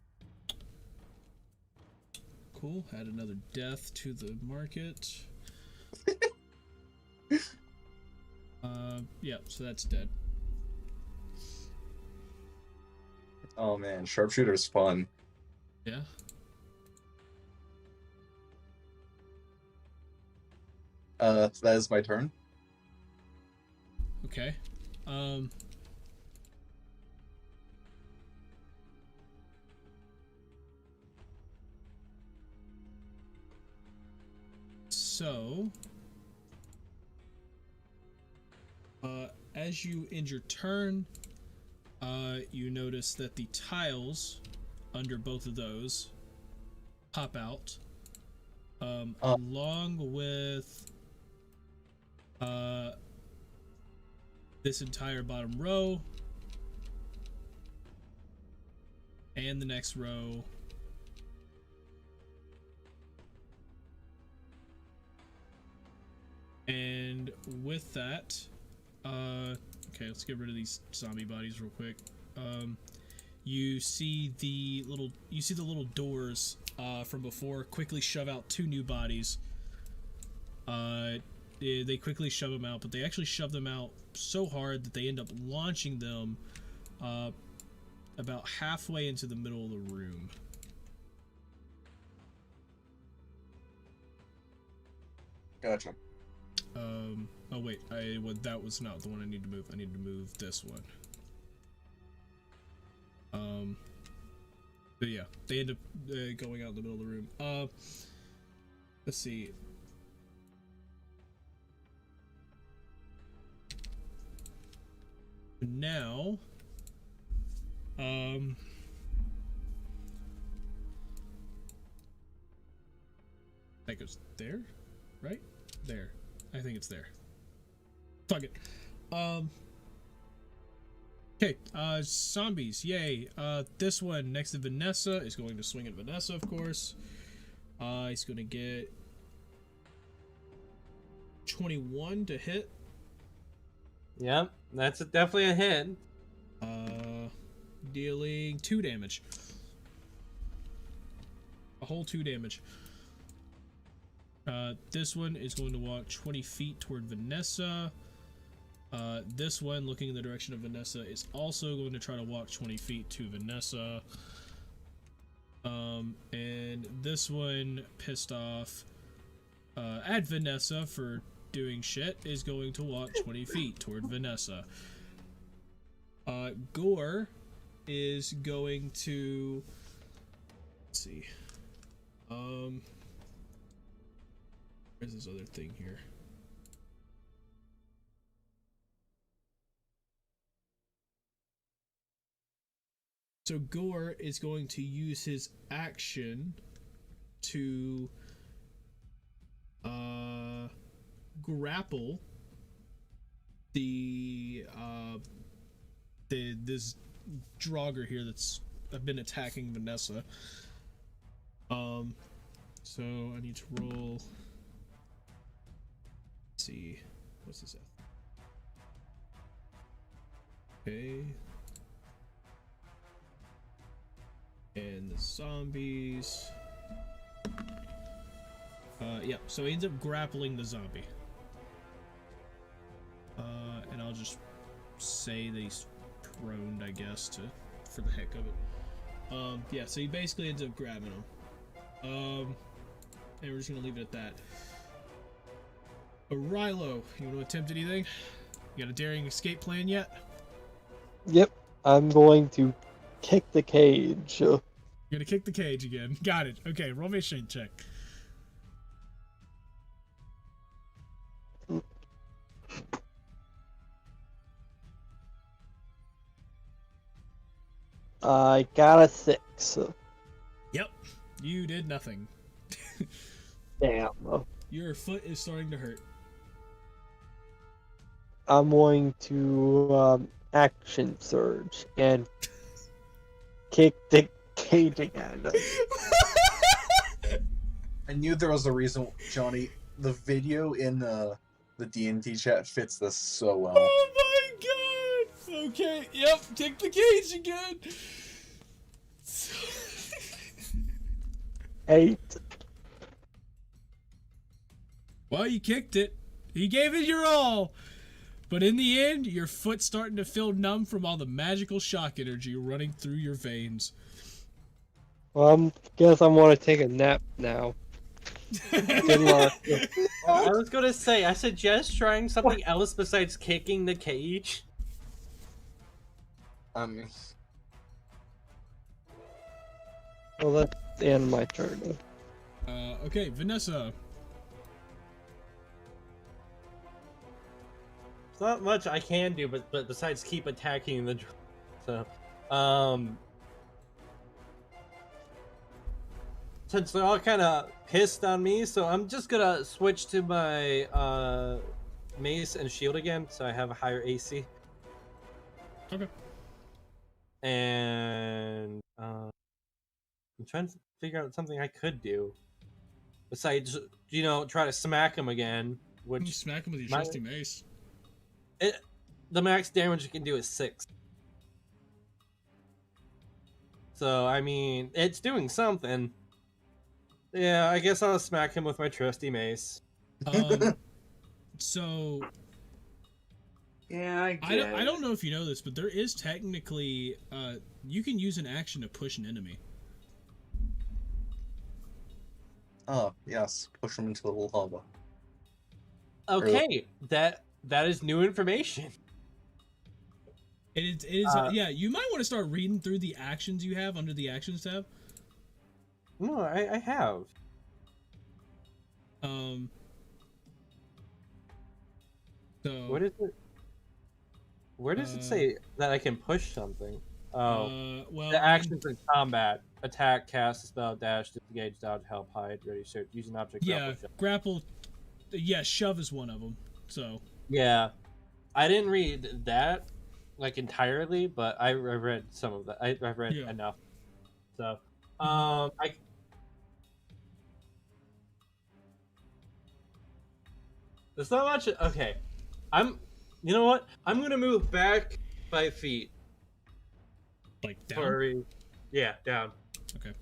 Cool. Add another death to the market. Yeah, so that's dead. Oh man, Sharpshooter's fun. Yeah. That is my turn. Okay. So As you end your turn, you notice that the tiles under both of those pop out, along with this entire bottom row and the next row. And with that, okay, let's get rid of these zombie bodies real quick. You see the little doors from before quickly shove out 2 new bodies. They quickly shove them out, but they actually shove them out so hard that they end up launching them about halfway into the middle of the room. Gotcha. Oh wait, that was not the one I need to move. I need to move this one. But yeah, they end up going out in the middle of the room. Let's see. Now, that goes there, right? There. I think it's there. Fuck it. Okay, zombies, yay. This one next to Vanessa is going to swing at Vanessa, of course. He's gonna get 21 to hit. Yep, that's definitely a hit. Dealing 2 damage. A whole 2 damage. This one is going to walk 20 feet toward Vanessa. This one, looking in the direction of Vanessa, is also going to try to walk 20 feet to Vanessa. And this one, pissed off at Vanessa for doing shit, is going to walk 20 feet toward Vanessa. Gore is going to... Let's see. Where's this other thing here? So Gore is going to use his action to grapple this Draugr here that's been attacking Vanessa. So I need to roll. Let's see, what's this at? Okay. And the zombies. Yeah, so he ends up grappling the zombie. And I'll just say that he's prone, I guess, for the heck of it. Yeah, so he basically ends up grabbing him. And we're just gonna leave it at that. Rilo, you want to attempt anything? You got a daring escape plan yet? Yep, I'm going to kick the cage. You're gonna kick the cage again. Got it. Okay, roll me a strength check. I got a 6. Yep, you did nothing. Damn. Your foot is starting to hurt. I'm going to action surge and kick the cage again. I knew there was a reason, Johnny. The video in the D&D chat fits this so well. Oh my god! Okay, yep, kick the cage again. 8. Well, you kicked it. You gave it your all. But in the end, your foot's starting to feel numb from all the magical shock energy running through your veins. Well, guess I'm gonna take a nap now. Good luck. I was gonna say, I suggest trying something else besides kicking the cage. Well, that's the end of my turn. Okay, Vanessa. not much I can do, but besides keep attacking the. So, since they're all kind of pissed on me, so I'm just gonna switch to my mace and shield again, so I have a higher AC. Okay. And I'm trying to figure out something I could do besides, try to smack him again. Which you smack him with your trusty mace. The max damage you can do is 6. So I mean, it's doing something. Yeah, I guess I'll smack him with my trusty mace. So Yeah, I don't know if you know this, but there is technically you can use an action to push an enemy. Oh, yes. Push him into the lava. Okay, that is new information. It is yeah, you might want to start reading through the actions you have under the actions tab. No, I have. So what is it? Where does it say that I can push something? Oh, well, the actions in combat: attack, cast a spell, dash, disengage, dodge, help, hide, ready, search, use an object. Yeah, grapple. Yeah, shove is one of them. So yeah, I didn't read that like entirely, but I read some of that. I've read enough. So, there's not much. Okay, you know what? I'm gonna move back 5 feet. Like down? Yeah, down. Okay.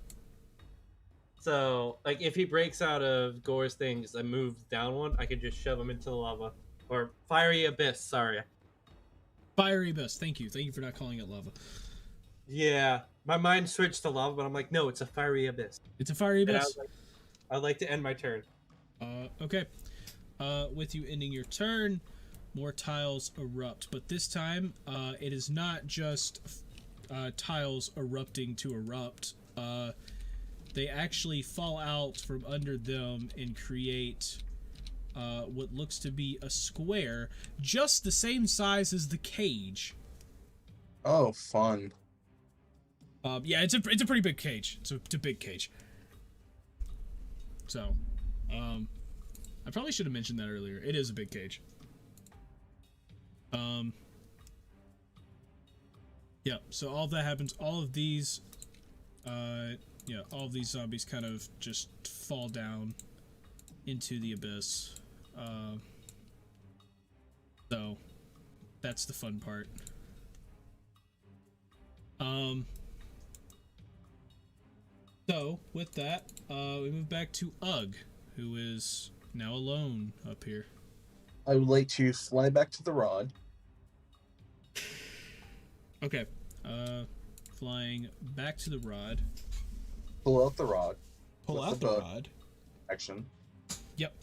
So, like, if he breaks out of Gore's things and moves down one, I could just shove him into the lava. Or Fiery Abyss, sorry. Fiery Abyss, thank you. Thank you for not calling it lava. Yeah, my mind switched to lava, but I'm like, no, it's a Fiery Abyss. It's a Fiery Abyss? I'd like to end my turn. Okay. With you ending your turn, more tiles erupt. But this time, it is not just tiles erupting to erupt. They actually fall out from under them and create what looks to be a square, just the same size as the cage. Oh, fun. Yeah, it's a pretty big cage. It's a big cage. So, I probably should have mentioned that earlier. It is a big cage. Yeah, so all of that happens. All of these, all of these zombies kind of just fall down into the abyss. So, that's the fun part. So, with that, we move back to Ugg, who is now alone up here. I would like to fly back to the rod. Okay. Flying back to the rod. Pull out the rod. Pull out the rod. Action. Yep.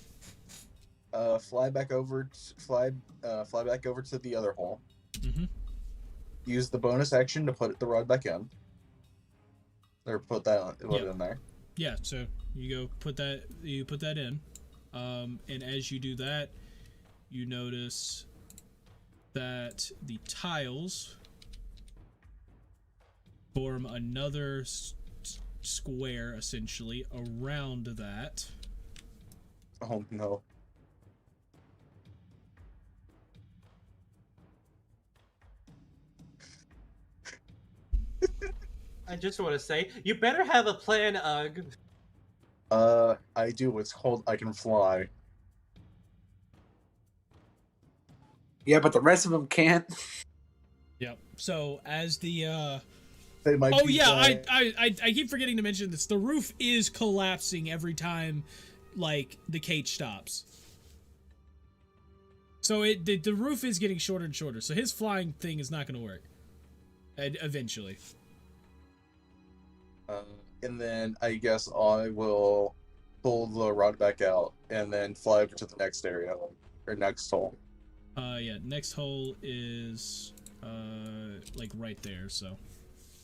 Fly back over to the other hole. Mm-hmm. Use the bonus action to put the rod back in. Or put it in there. Yeah, so you put that in. And as you do that, you notice that the tiles form another square, essentially, around that. Oh, no. I just want to say, you better have a plan, Ugg. I do. It's called I Can Fly. Yeah, but the rest of them can't. Yep. So as the They might oh be yeah, flying. I keep forgetting to mention this. The roof is collapsing every time, like, the cage stops. So the roof is getting shorter and shorter. So his flying thing is not going to work. Eventually. And then I guess I will pull the rod back out and then fly over to the next area or next hole. Yeah, next hole is like right there, so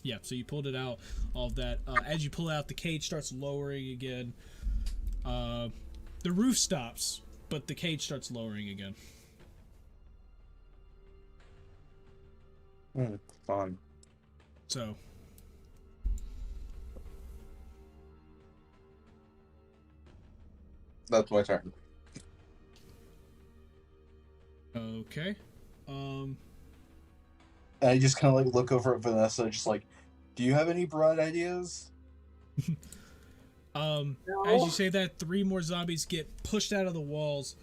yeah, so you pulled it out, all of that. As you pull out, the cage starts lowering again. The roof stops, but the cage starts lowering again. Fun. So, That's my turn. okay. And I just kind of like look over at Vanessa, just like, do you have any bright ideas? As you say that, 3 more zombies get pushed out of the walls,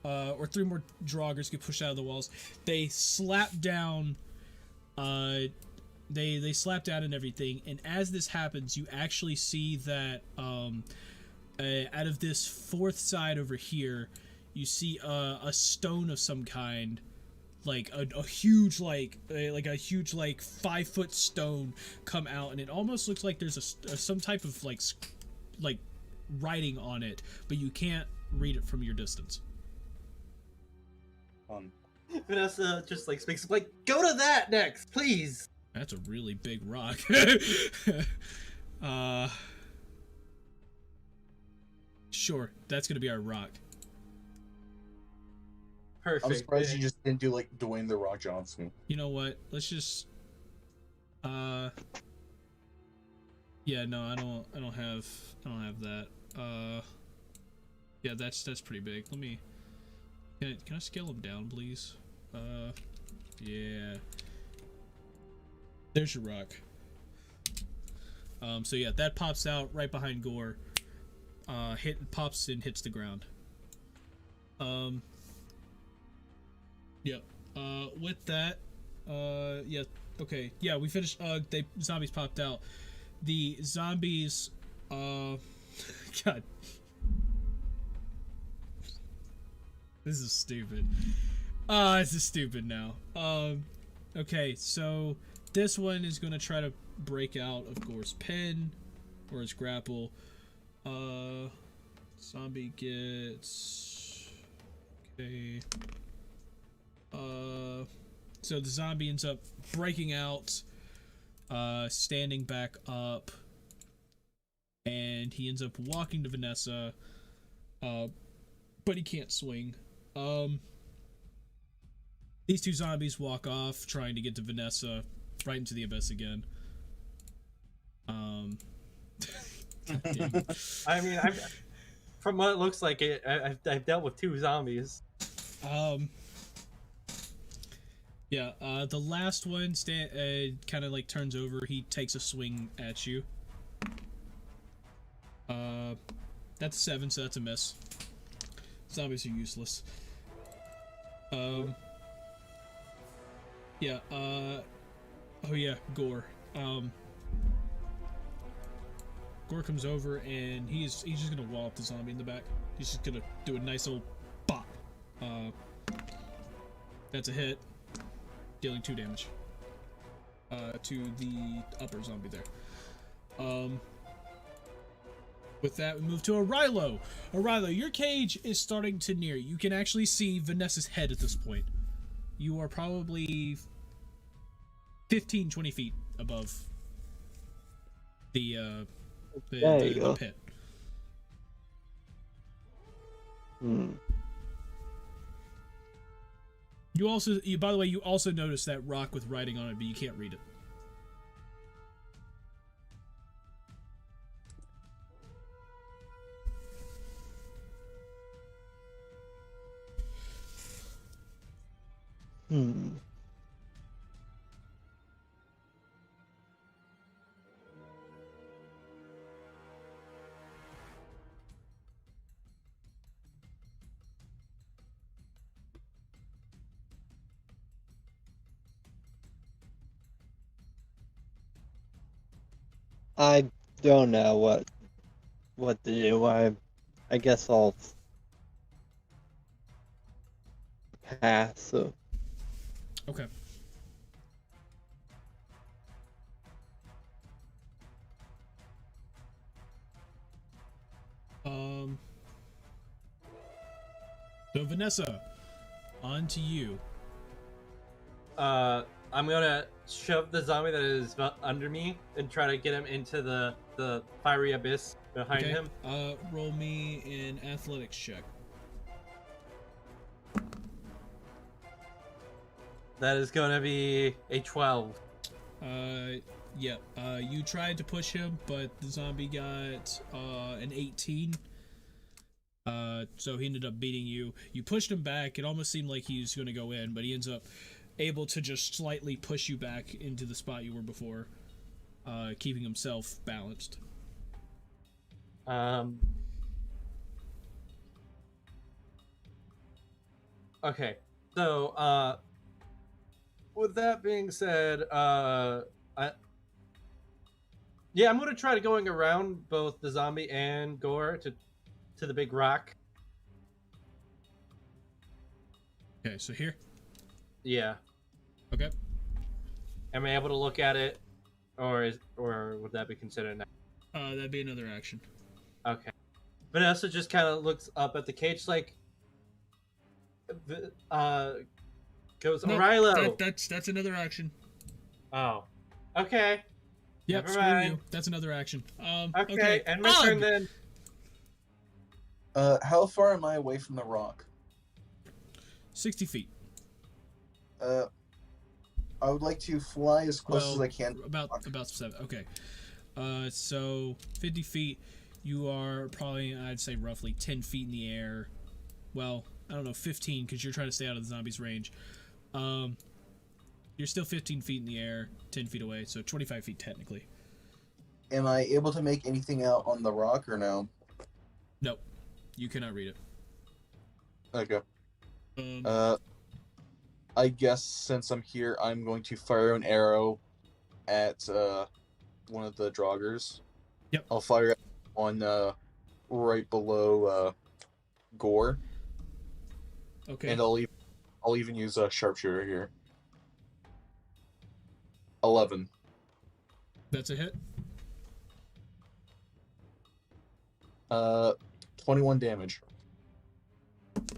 or 3 more draugrs get pushed out of the walls. They slap down, they slap down and everything, and as this happens, you actually see that, out of this 4th side over here, you see, a stone of some kind, like a huge, like a huge, like 5-foot stone come out, and it almost looks like there's some type of like writing on it, but you can't read it from your distance. Vanessa just like speaks like, go to that next, please. That's a really big rock. Sure, that's gonna be our rock. Perfect. I'm surprised you just didn't do like Dwayne the Rock Johnson. You know what? Let's just yeah, no, I don't have that. Yeah, that's pretty big. Let me can I scale them down, please? Yeah. There's your rock. So yeah, that pops out right behind Gore. Pops and hits the ground. Yeah. With that, yeah, okay. Yeah, we finished, zombies popped out. The zombies, God. This is stupid. This is stupid now. Okay, so this one is gonna try to break out of Gore's pen, or his grapple. Zombie gets... Okay. So the zombie ends up breaking out, standing back up, and he ends up walking to Vanessa, but he can't swing. These 2 zombies walk off, trying to get to Vanessa, right into the abyss again. I mean, from what it looks like, I've dealt with 2 zombies. Yeah, the last one kind of like turns over. He takes a swing at you. That's 7, so that's a miss. Zombies are useless. Yeah, oh yeah, Gore. Gore comes over and he's just gonna wall up the zombie in the back. He's just gonna do a nice old bop. That's a hit, dealing 2 damage to the upper zombie there. With that, we move to Arilo. Arilo, your cage is starting to near. You can actually see Vanessa's head at this point. You are probably 15-20 feet above the pit. By the way, you also notice that rock with writing on it, but you can't read it. I don't know what to do. I guess I'll pass. So. Okay. So Vanessa, on to you. I'm gonna shove the zombie that is under me and try to get him into the fiery abyss behind him. Roll me an athletics check. That is going to be a 12. Yeah. You tried to push him, but the zombie got an 18. So he ended up beating you. You pushed him back. It almost seemed like he was going to go in, but he ends up able to just slightly push you back into the spot you were before, keeping himself balanced. Okay. So, with that being said, I'm going to try to going around both the zombie and Gore to the big rock. Okay, so here? Yeah. Okay. Am I able to look at it, or would that be considered now? That'd be another action. Okay. Vanessa just kind of looks up at the cage, like, goes, No, Orilo! That's another action. Oh. Okay. Yep, Never screw mind. you. That's another action. Okay, and my turn then. How far am I away from the rock? 60 feet. I would like to fly as close as I can. About 7. Okay. So 50 feet. You are probably, I'd say, roughly 10 feet in the air. Well, I don't know, 15, because you're trying to stay out of the zombie's range. You're still 15 feet in the air, 10 feet away, so 25 feet technically. Am I able to make anything out on the rock or no? Nope. You cannot read it. Okay. I guess since I'm here, I'm going to fire an arrow at one of the Draugrs. Yep. I'll fire it on right below Gore. Okay. And I'll even use a sharpshooter here. 11. That's a hit. 21 damage.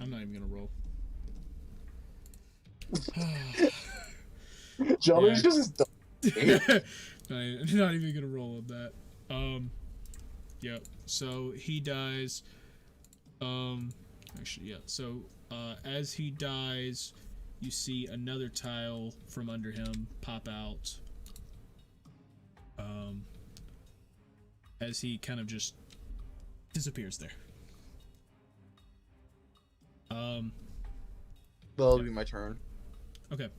I'm not even gonna roll. Johnny's just dumb. not even gonna roll on that. Yeah. So he dies. Actually, yeah. So as he dies, you see another tile from under him pop out. As he kind of just disappears there. That'll be my turn. Okay.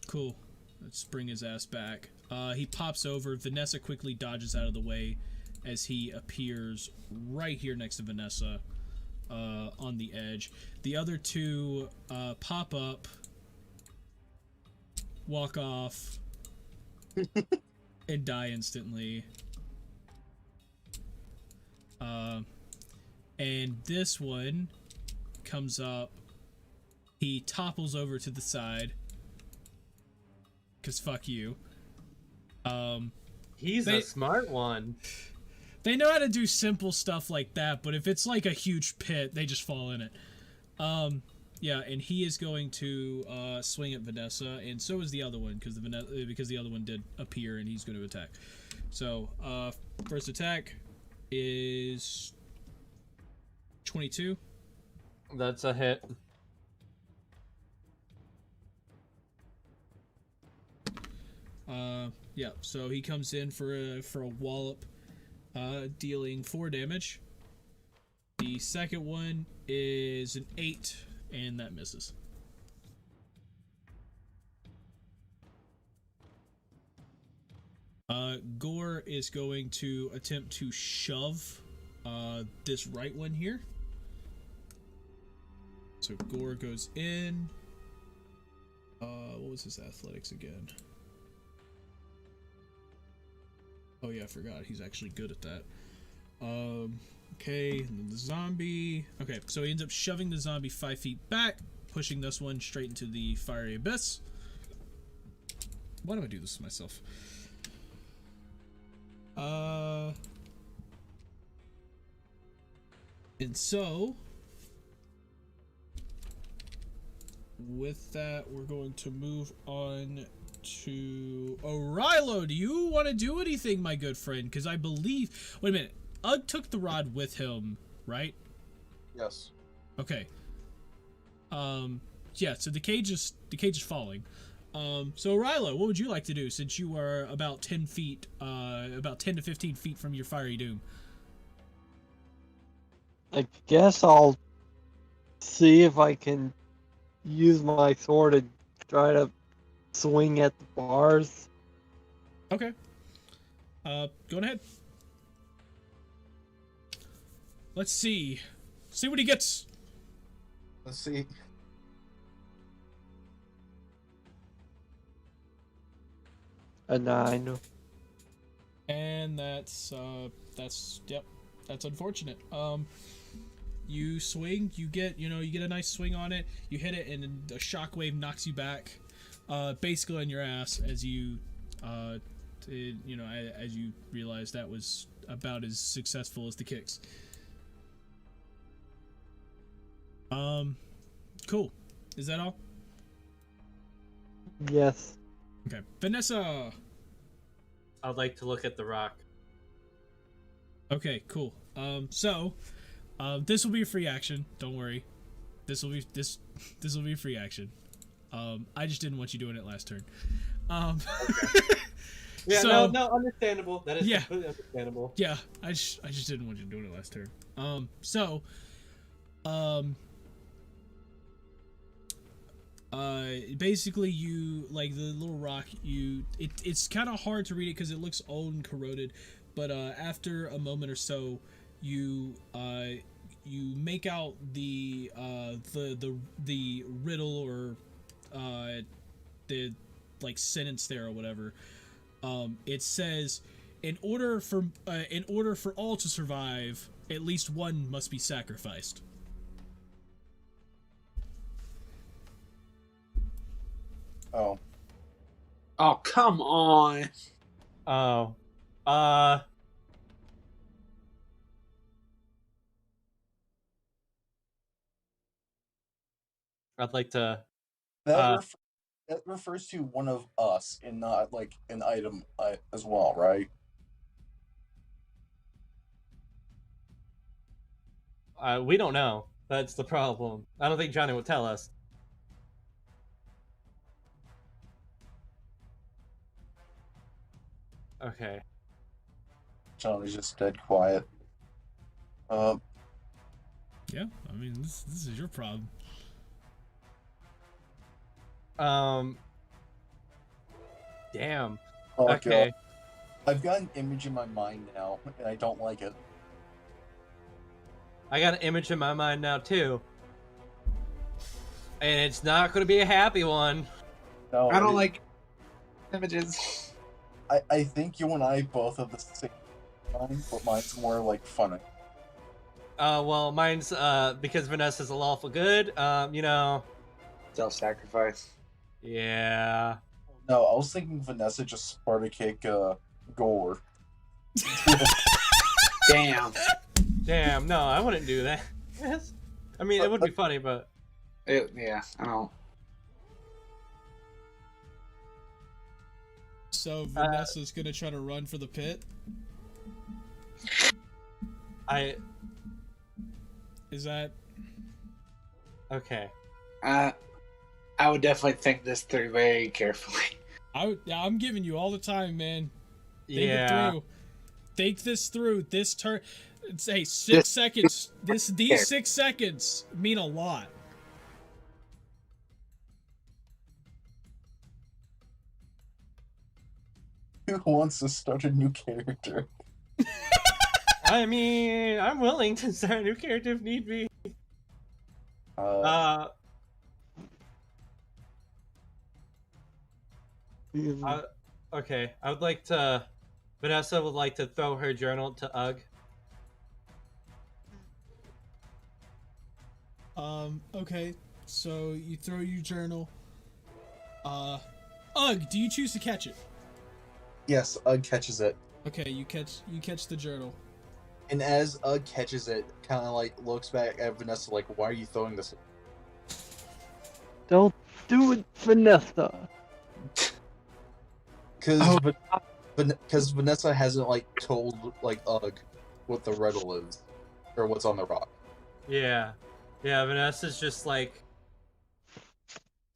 Cool. Let's bring his ass back. He pops over. Vanessa quickly dodges out of the way as he appears right here next to Vanessa, on the edge. The other two pop up, walk off, and die instantly. And this one comes up. He topples over to the side. Because fuck you. He's a smart one. They know how to do simple stuff like that, but if it's like a huge pit, they just fall in it. Yeah, and he is going to swing at Vanessa, and so is the other one, because the other one did appear, and he's going to attack. So, first attack is 22. That's a hit. Yeah, so he comes in for a wallop, dealing 4 damage. The second one is an 8, and that misses. Gore is going to attempt to shove this right one here. So Gore goes in. What was his athletics again? Oh yeah, I forgot. He's actually good at that. Okay, and then the zombie. Okay, so he ends up shoving the zombie 5 feet back, pushing this one straight into the fiery abyss. Why do I do this to myself? And so, with that, we're going to move on to Orilo. Do you want to do anything, my good friend? Because I believe... Wait a minute. Ugg took the rod with him, right? Yes. Okay. So the cage is falling. So Rylo, what would you like to do since you are about 10 to 15 feet from your fiery doom? I guess I'll see if I can use my sword to try to swing at the bars. Okay. Go ahead. Let's see. See what he gets. Let's see. A 9. And that's unfortunate. You swing, you get a nice swing on it, you hit it, and then a shockwave knocks you back, basically on your ass as you, as you realize that was about as successful as the kicks. Cool. Is that all? Yes. Okay. Vanessa! I'd like to look at the rock. Okay, cool. This will be a free action. Don't worry. This will be a free action. I just didn't want you doing it last turn. Okay. Yeah, so, no, understandable. That is completely understandable. Yeah, I just didn't want you doing it last turn. Basically you, like, the little rock, it's kind of hard to read it because it looks old and corroded, but after a moment or so, you make out the riddle or the, like, sentence there or whatever. It says, in order for all to survive, at least one must be sacrificed. Oh. Oh, come on. Oh. I'd like to. That refers to one of us and not like an item as well, right? We don't know. That's the problem. I don't think Johnny would tell us. Okay. Johnny's just dead quiet. Yeah, I mean, this is your problem. Damn. Oh, Okay. God. I've got an image in my mind now, and I don't like it. I got an image in my mind now too, and it's not going to be a happy one. No, I don't like images. I think you and I both have the same mind, but mine's more like funny. Well, mine's because Vanessa's a lawful good. Self-sacrifice. Yeah. No, I was thinking Vanessa just Sparta kick Gore. Damn. Damn. No, I wouldn't do that. Yes. I mean, it would be funny, but Yeah, I don't. So Vanessa's gonna try to run for the pit. Is that okay? I would definitely think this through very carefully. I'm giving you all the time, man. Think Yeah. it through. Think this through. This turn. Say 6 seconds. These 6 seconds mean a lot. Who wants to start a new character? I mean, I'm willing to start a new character if need be. Okay, I would like to. Vanessa would like to throw her journal to Ugg. Okay. So you throw your journal. Ugg, do you choose to catch it? Yes, Ugg catches it. Okay, you catch the journal. And as Ugg catches it, kind of like looks back at Vanessa like, why are you throwing this? Don't do it, Vanessa. Because Vanessa hasn't like told like Ugg what the riddle is or what's on the rock. Yeah, Vanessa's just like,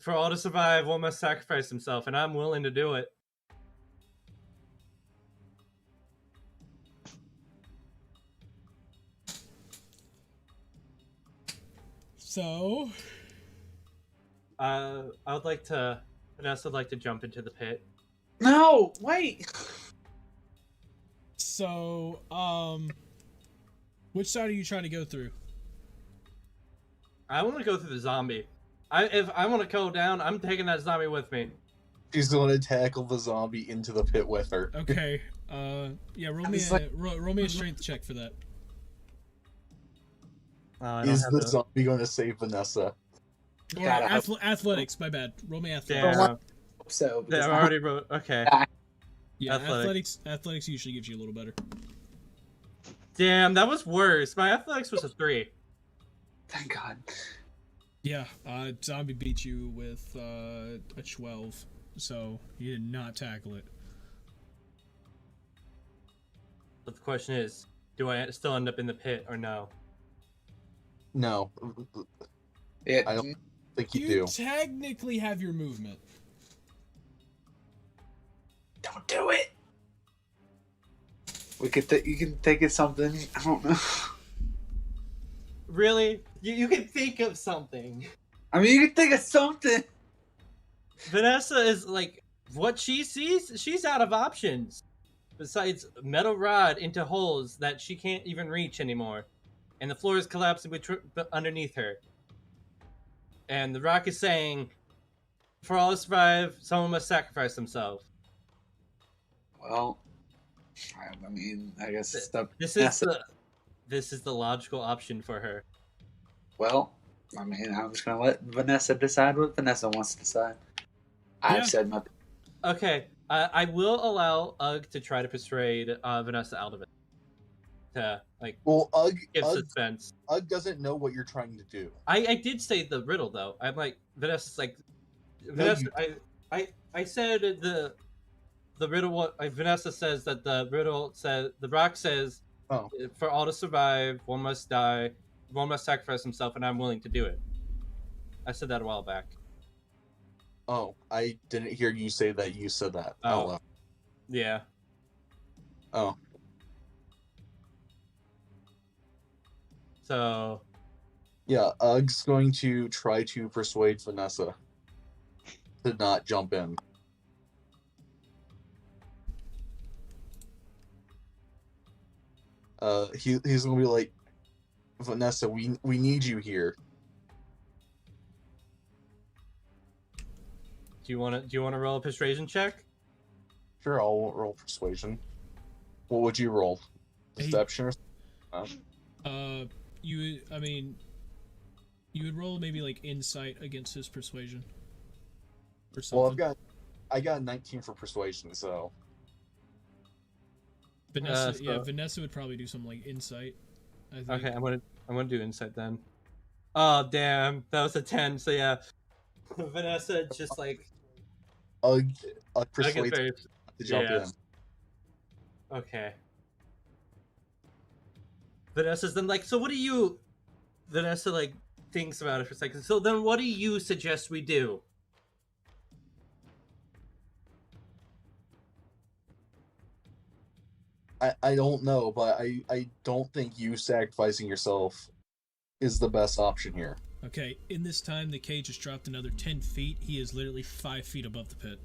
For all to survive, one must sacrifice himself, and I'm willing to do it. So, I would like to. Vanessa would like to jump into the pit. No, wait. so, which side are you trying to go through? I want to go through the zombie. If I want to go down, I'm taking that zombie with me. She's going to tackle the zombie into the pit with her. Okay. Yeah. Roll me a strength check for that. Is the zombie going to save Vanessa? Or athletics. My bad. Roll me athletics. Damn. So Yeah, I already wrote. Okay. Yeah, athletics usually gives you a little better. Damn, that was worse. My athletics was a 3. Thank God. Yeah, zombie beat you with a 12, so you did not tackle it. But the question is, do I still end up in the pit or no? No. Yeah, I don't think you do. You technically have your movement. don't do it. We could. You can think of something. I don't know. Really? You can think of something. I mean, you can think of something. Vanessa is like, what she sees, she's out of options. Besides metal rod into holes that she can't even reach anymore. And the floor is collapsing underneath her. And the rock is saying, for all to survive, someone must sacrifice themselves. Well, I mean, I guess This is the logical option for her. Well, I mean, I'm just gonna let Vanessa decide what Vanessa wants to decide. I've said my. Okay, I will allow Ugg to try to persuade Vanessa out of it. To give suspense. Ugg doesn't know what you're trying to do. I did say the riddle though. I'm like Vanessa's like Vanessa. I said the riddle. What Vanessa says that the riddle says the rock says. Oh. For all to survive, one must die. One must sacrifice himself, and I'm willing to do it. I said that a while back. Oh, I didn't hear you say that. You said that. Oh, yeah. Oh. So. Yeah, Ugg's going to try to persuade Vanessa to not jump in. He's gonna be like, Vanessa, we need you here. Do you want to roll a persuasion check? Sure, I'll roll persuasion. What would you roll? Deception or something? You would roll maybe like insight against his persuasion. Or something. Well, I got 19 for persuasion, so. Vanessa, Vanessa would probably do some like insight. I think. Okay, I'm gonna do insight then. Oh damn, that was a 10. So yeah, Vanessa just like. Persuade to jump in. Okay. Vanessa's then like, so what do you? Vanessa like thinks about it for a second. So then, what do you suggest we do? I don't know, but I don't think you sacrificing yourself is the best option here. Okay, in this time, the cage has dropped another 10 feet. He is literally 5 feet above the pit.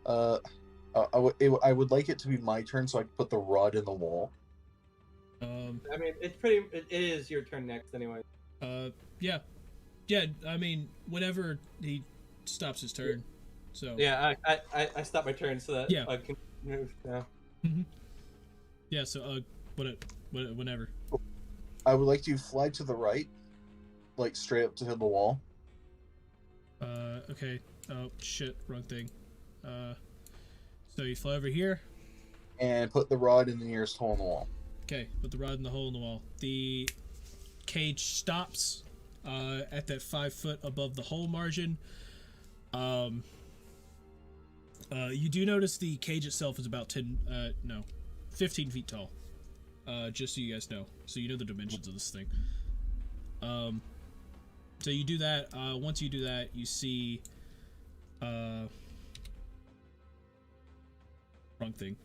I would like it to be my turn so I can put the rod in the wall. I mean, it is your turn next anyway. Yeah. I mean, whenever he stops his turn. So. Yeah, I stop my turn so that I can move now. Mm-hmm. Yeah. So whenever. I would like to fly to the right, like straight up to the wall. Okay. Oh shit, wrong thing. So you fly over here. And put the rod in the nearest hole in the wall. Okay, put the rod in the hole in the wall. The cage stops at that 5 foot above the hole margin. You do notice the cage itself is about 15 feet tall. Just so you guys know. So you know the dimensions of this thing. So you do that. Once you do that, you see wrong thing.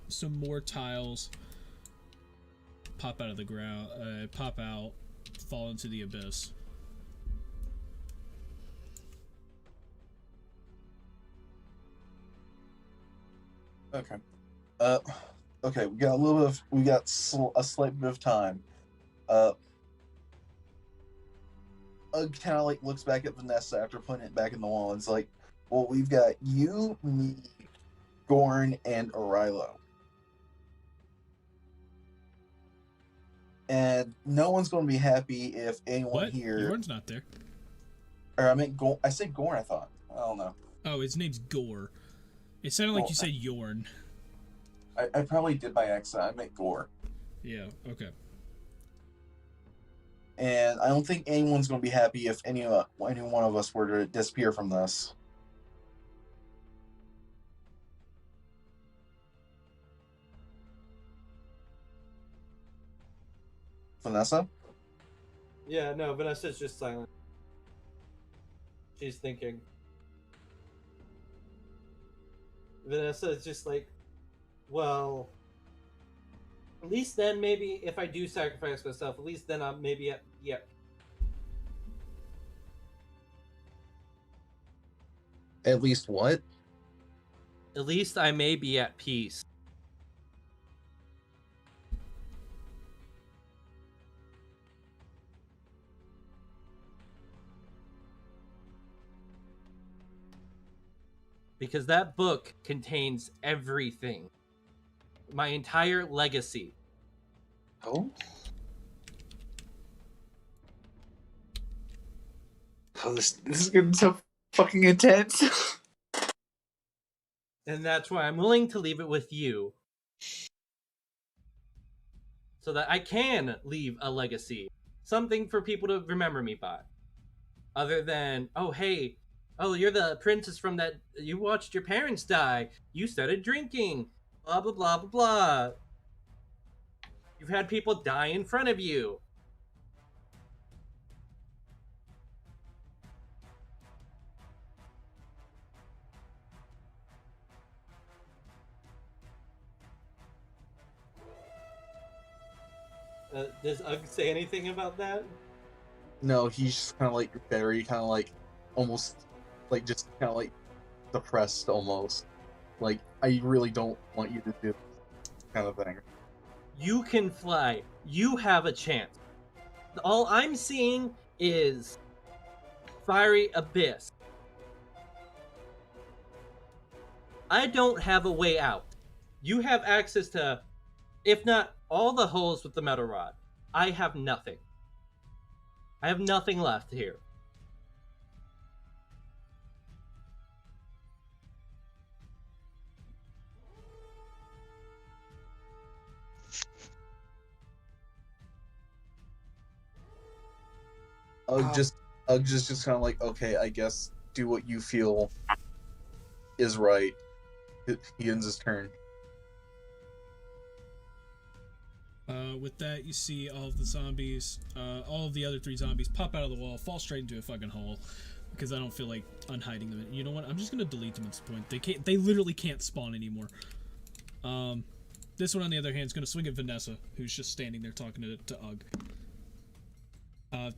Some more tiles pop out of the ground, pop out, fall into the abyss. Okay. Okay, we got a little bit of, a slight bit of time. Ugg kind of like looks back at Vanessa after putting it back in the wall and it's like, well, we've got you, me, Gorn, and Arilo. And no one's going to be happy if anyone here. Gorn's not there. Or I meant Gorn. I said Gorn, I thought. I don't know. Oh, his name's Gore. It sounded like you said Yorn. I probably did by accident. I meant Gore. Yeah, okay. And I don't think anyone's going to be happy if any one of us were to disappear from this. Vanessa? Yeah, no, Vanessa's just silent. She's thinking. Vanessa is just like, well, at least then maybe if I do sacrifice myself, at least then I'm maybe at, yeah. At least what? At least I may be at peace. Because that book contains everything. My entire legacy. Oh? Oh, this is getting so fucking intense. And that's why I'm willing to leave it with you. So that I can leave a legacy. Something for people to remember me by. Other than, oh, hey, oh, you're the princess from that, you watched your parents die. You started drinking. Blah, blah, blah, blah, blah. You've had people die in front of you. Does Ugg say anything about that? No, he's just kind of like very kind of like almost like just kind of like depressed almost. Like, I really don't want you to do this kind of thing. You can fly. You have a chance. All I'm seeing is fiery abyss. I don't have a way out. You have access to, if not all the holes with the metal rod. I have nothing. I have nothing left here. Ugg just kind of like, okay, I guess do what you feel is right. He ends his turn. With that, you see all of the zombies, all of the other 3 zombies pop out of the wall, fall straight into a fucking hole, because I don't feel like unhiding them. You know what? I'm just gonna delete them at this point. They literally can't spawn anymore. This one, on the other hand, is gonna swing at Vanessa, who's just standing there talking to Ugg.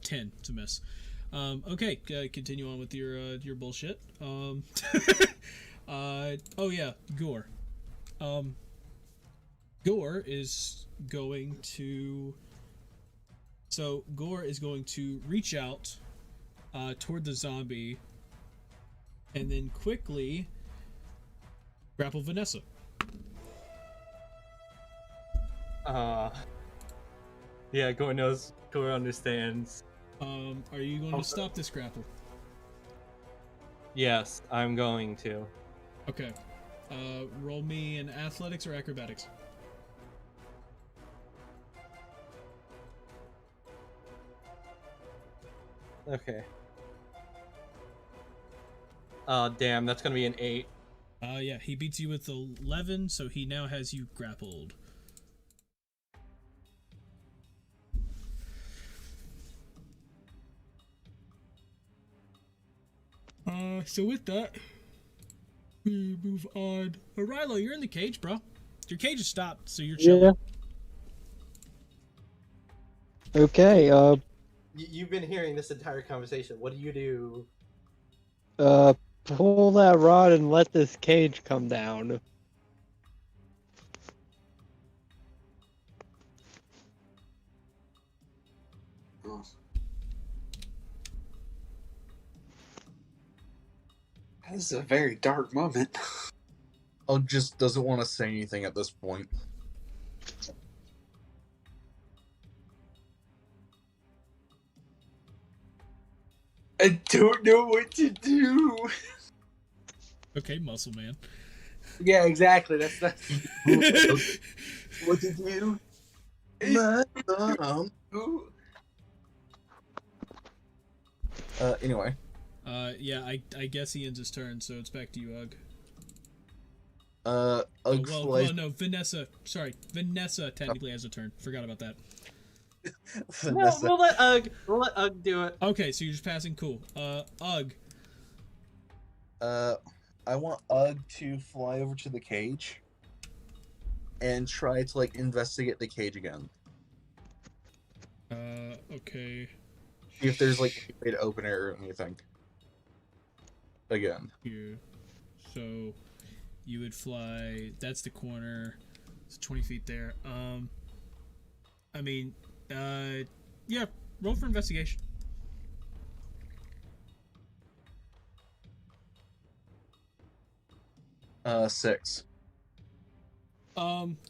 10 to miss. Okay, continue on with your bullshit. Oh yeah, Gore. Gore is going to... So, Gore is going to reach out toward the zombie and then quickly grapple Vanessa. Yeah, Gore knows. Gore understands. Are you going to stop this grapple? Yes, I'm going to. Okay. Roll me in athletics or acrobatics. Okay. Oh, damn, that's gonna be an 8. Yeah, he beats you with 11, so he now has you grappled. So with that, we move on. Rilo, you're in the cage, bro. Your cage is stopped, so you're chilling. Yeah. Okay, You've been hearing this entire conversation. What do you do? pull that rod and let this cage come down. This is a very dark moment. Ugg just doesn't want to say anything at this point. I don't know what to do. Okay, muscle man. Yeah, exactly. That's What to do? My thumb. Anyway. Yeah, I guess he ends his turn, so it's back to you, Ugg. Ugg well, no, Vanessa. Sorry, Vanessa technically has a turn. Forgot about that. No, we'll let Ugg do it. Okay, so you're just passing. Cool. Ugg. I want Ugg to fly over to the cage and try to like investigate the cage again. Okay. See if there's like a way to open it or anything. Again. Here. So you would fly. That's the corner. It's 20 feet there. I mean, yeah. Roll for investigation. Six.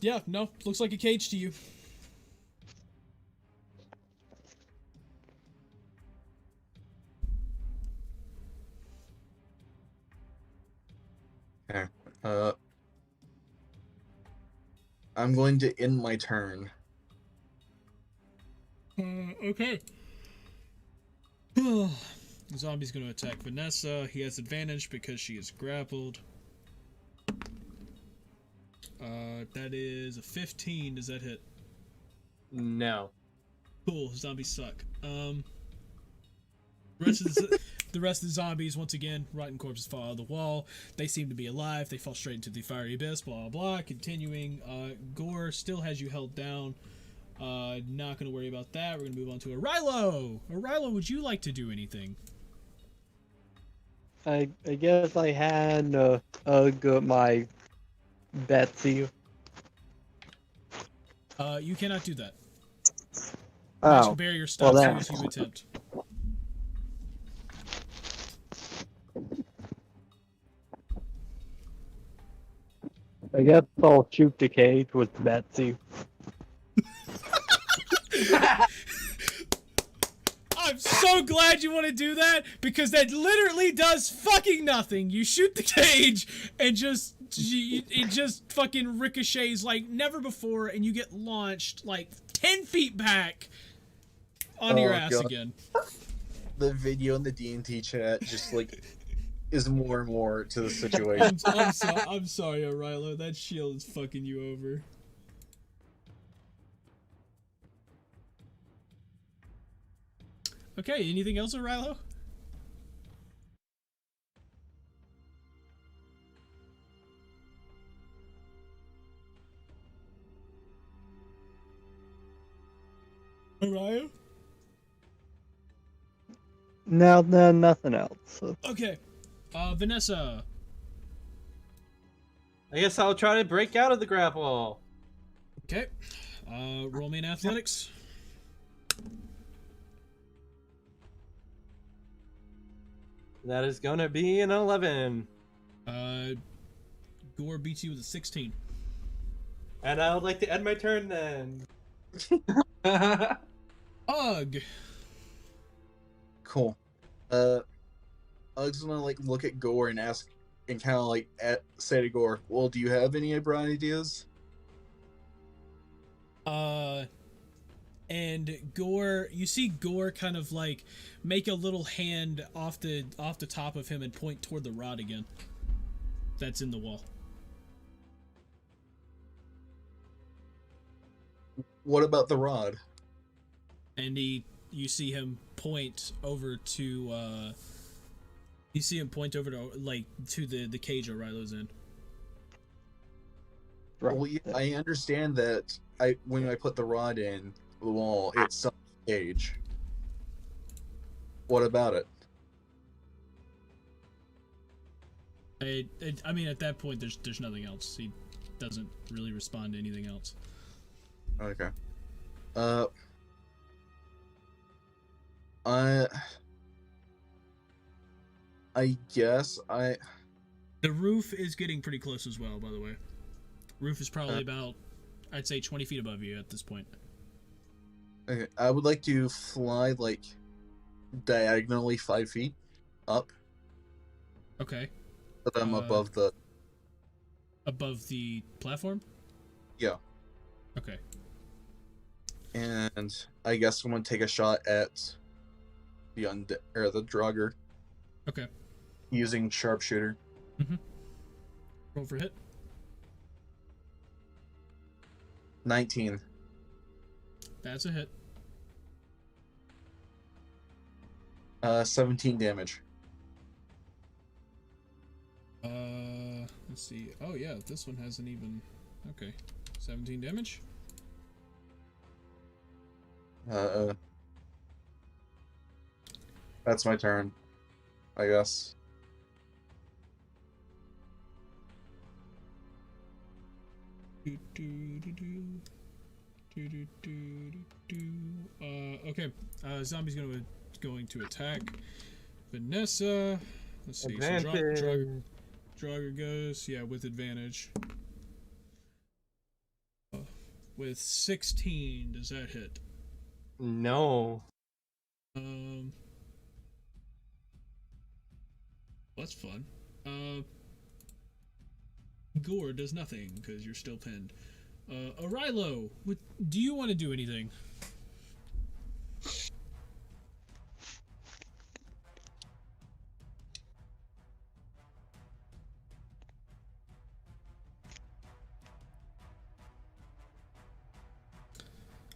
Yeah. No. Looks like a cage to you. Okay. I'm going to end my turn. Okay. The zombie's going to attack Vanessa. He has advantage because she is grappled. That is a 15. Does that hit? No. Cool. Zombies suck. The rest of the zombies, once again, rotten corpses fall out of the wall. They seem to be alive. They fall straight into the fiery abyss. Blah blah. Continuing. Gore still has you held down. Not gonna worry about that. We're gonna move on to Arilo. Arilo, would you like to do anything? I guess I had my Betsy. You cannot do that. Oh, Magic barrier stops well, you as you attempt. I guess I'll shoot the cage with Betsy. I'm so glad you want to do that, because that literally does fucking nothing. You shoot the cage and it just fucking ricochets like never before, and you get launched like 10 feet back onto your ass again. The video in the D&T chat just like is more and more to the situation. I'm sorry, Arilo. That shield is fucking you over. Okay, anything else, Arilo? Arilo? No, nothing else. Okay. Vanessa. I guess I'll try to break out of the grapple. Okay. Roll me in athletics. That is gonna be an 11. Gore beats you with a 16. And I would like to end my turn then. Ugh. Cool. Ugg's gonna like look at Gore and ask, and kind of like say to Gore, "Well, do you have any bright ideas?" And Gore, you see Gore kind of like make a little hand off the top of him and point toward the rod again. That's in the wall. What about the rod? And you see him point over to You see him point over to the cage Orilo's in. Well, yeah, I understand that when I put the rod in the wall, it sucks the cage. What about it? I mean, at that point, there's nothing else. He doesn't really respond to anything else. Okay. I guess The roof is getting pretty close as well, by the way. Roof is probably about, I'd say, 20 feet above you at this point. Okay, I would like to fly like diagonally 5 feet up. Okay. So that I'm above the platform? Yeah. Okay. And I guess I'm gonna take a shot at the the Draugr. Okay. Using sharpshooter. Mm-hmm. Roll for hit. 19. That's a hit. 17 damage. Let's see. Oh yeah, this one hasn't even. Okay, 17 damage. That's my turn, I guess. Okay. Zombie's going to attack Vanessa. Let's see. Advantage. So Draugr goes, yeah, with advantage. With 16, does that hit? No. That's fun. Gore does nothing because you're still pinned. Orilo, do you want to do anything?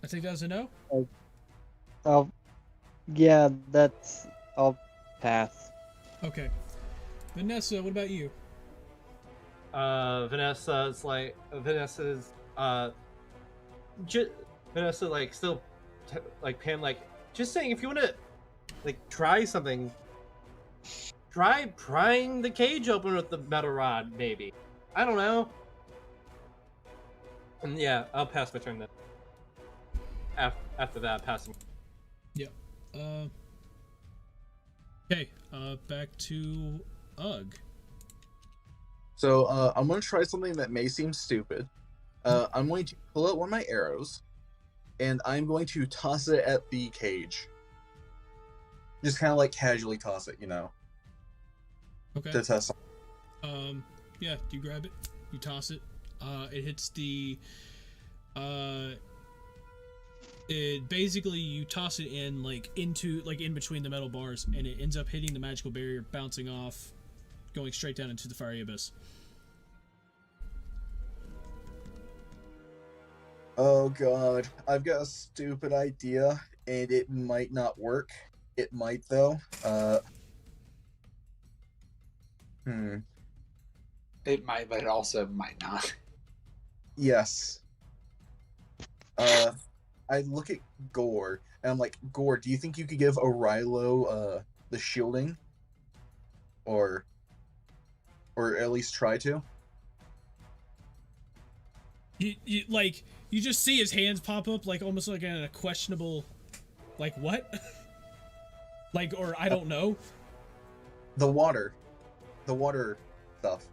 I think that's a no. Yeah, I'll pass. Okay. Vanessa, what about you? Vanessa's Vanessa like still like Pam like just saying if you want to like try something, try prying the cage open with the metal rod maybe. I don't know. And yeah, I'll pass my turn then. After that, passing. Yeah. Okay. Back to Ugg. So I'm going to try something that may seem stupid. I'm going to pull out one of my arrows, and I'm going to toss it at the cage. Just kind of like casually toss it, you know. Okay. To test. Yeah. You grab it. You toss it. It hits the. It basically you toss it in in between the metal bars, and it ends up hitting the magical barrier, bouncing off, going straight down into the fiery abyss. Oh god, I've got a stupid idea, and it might not work. It might though. It might, but it also might not. Yes. I look at Gore, and I'm like, Gore, do you think you could give Orilo the shielding? Or at least try to? You just see his hands pop up, like almost like in a questionable, like what? Like, or I don't know. The water stuff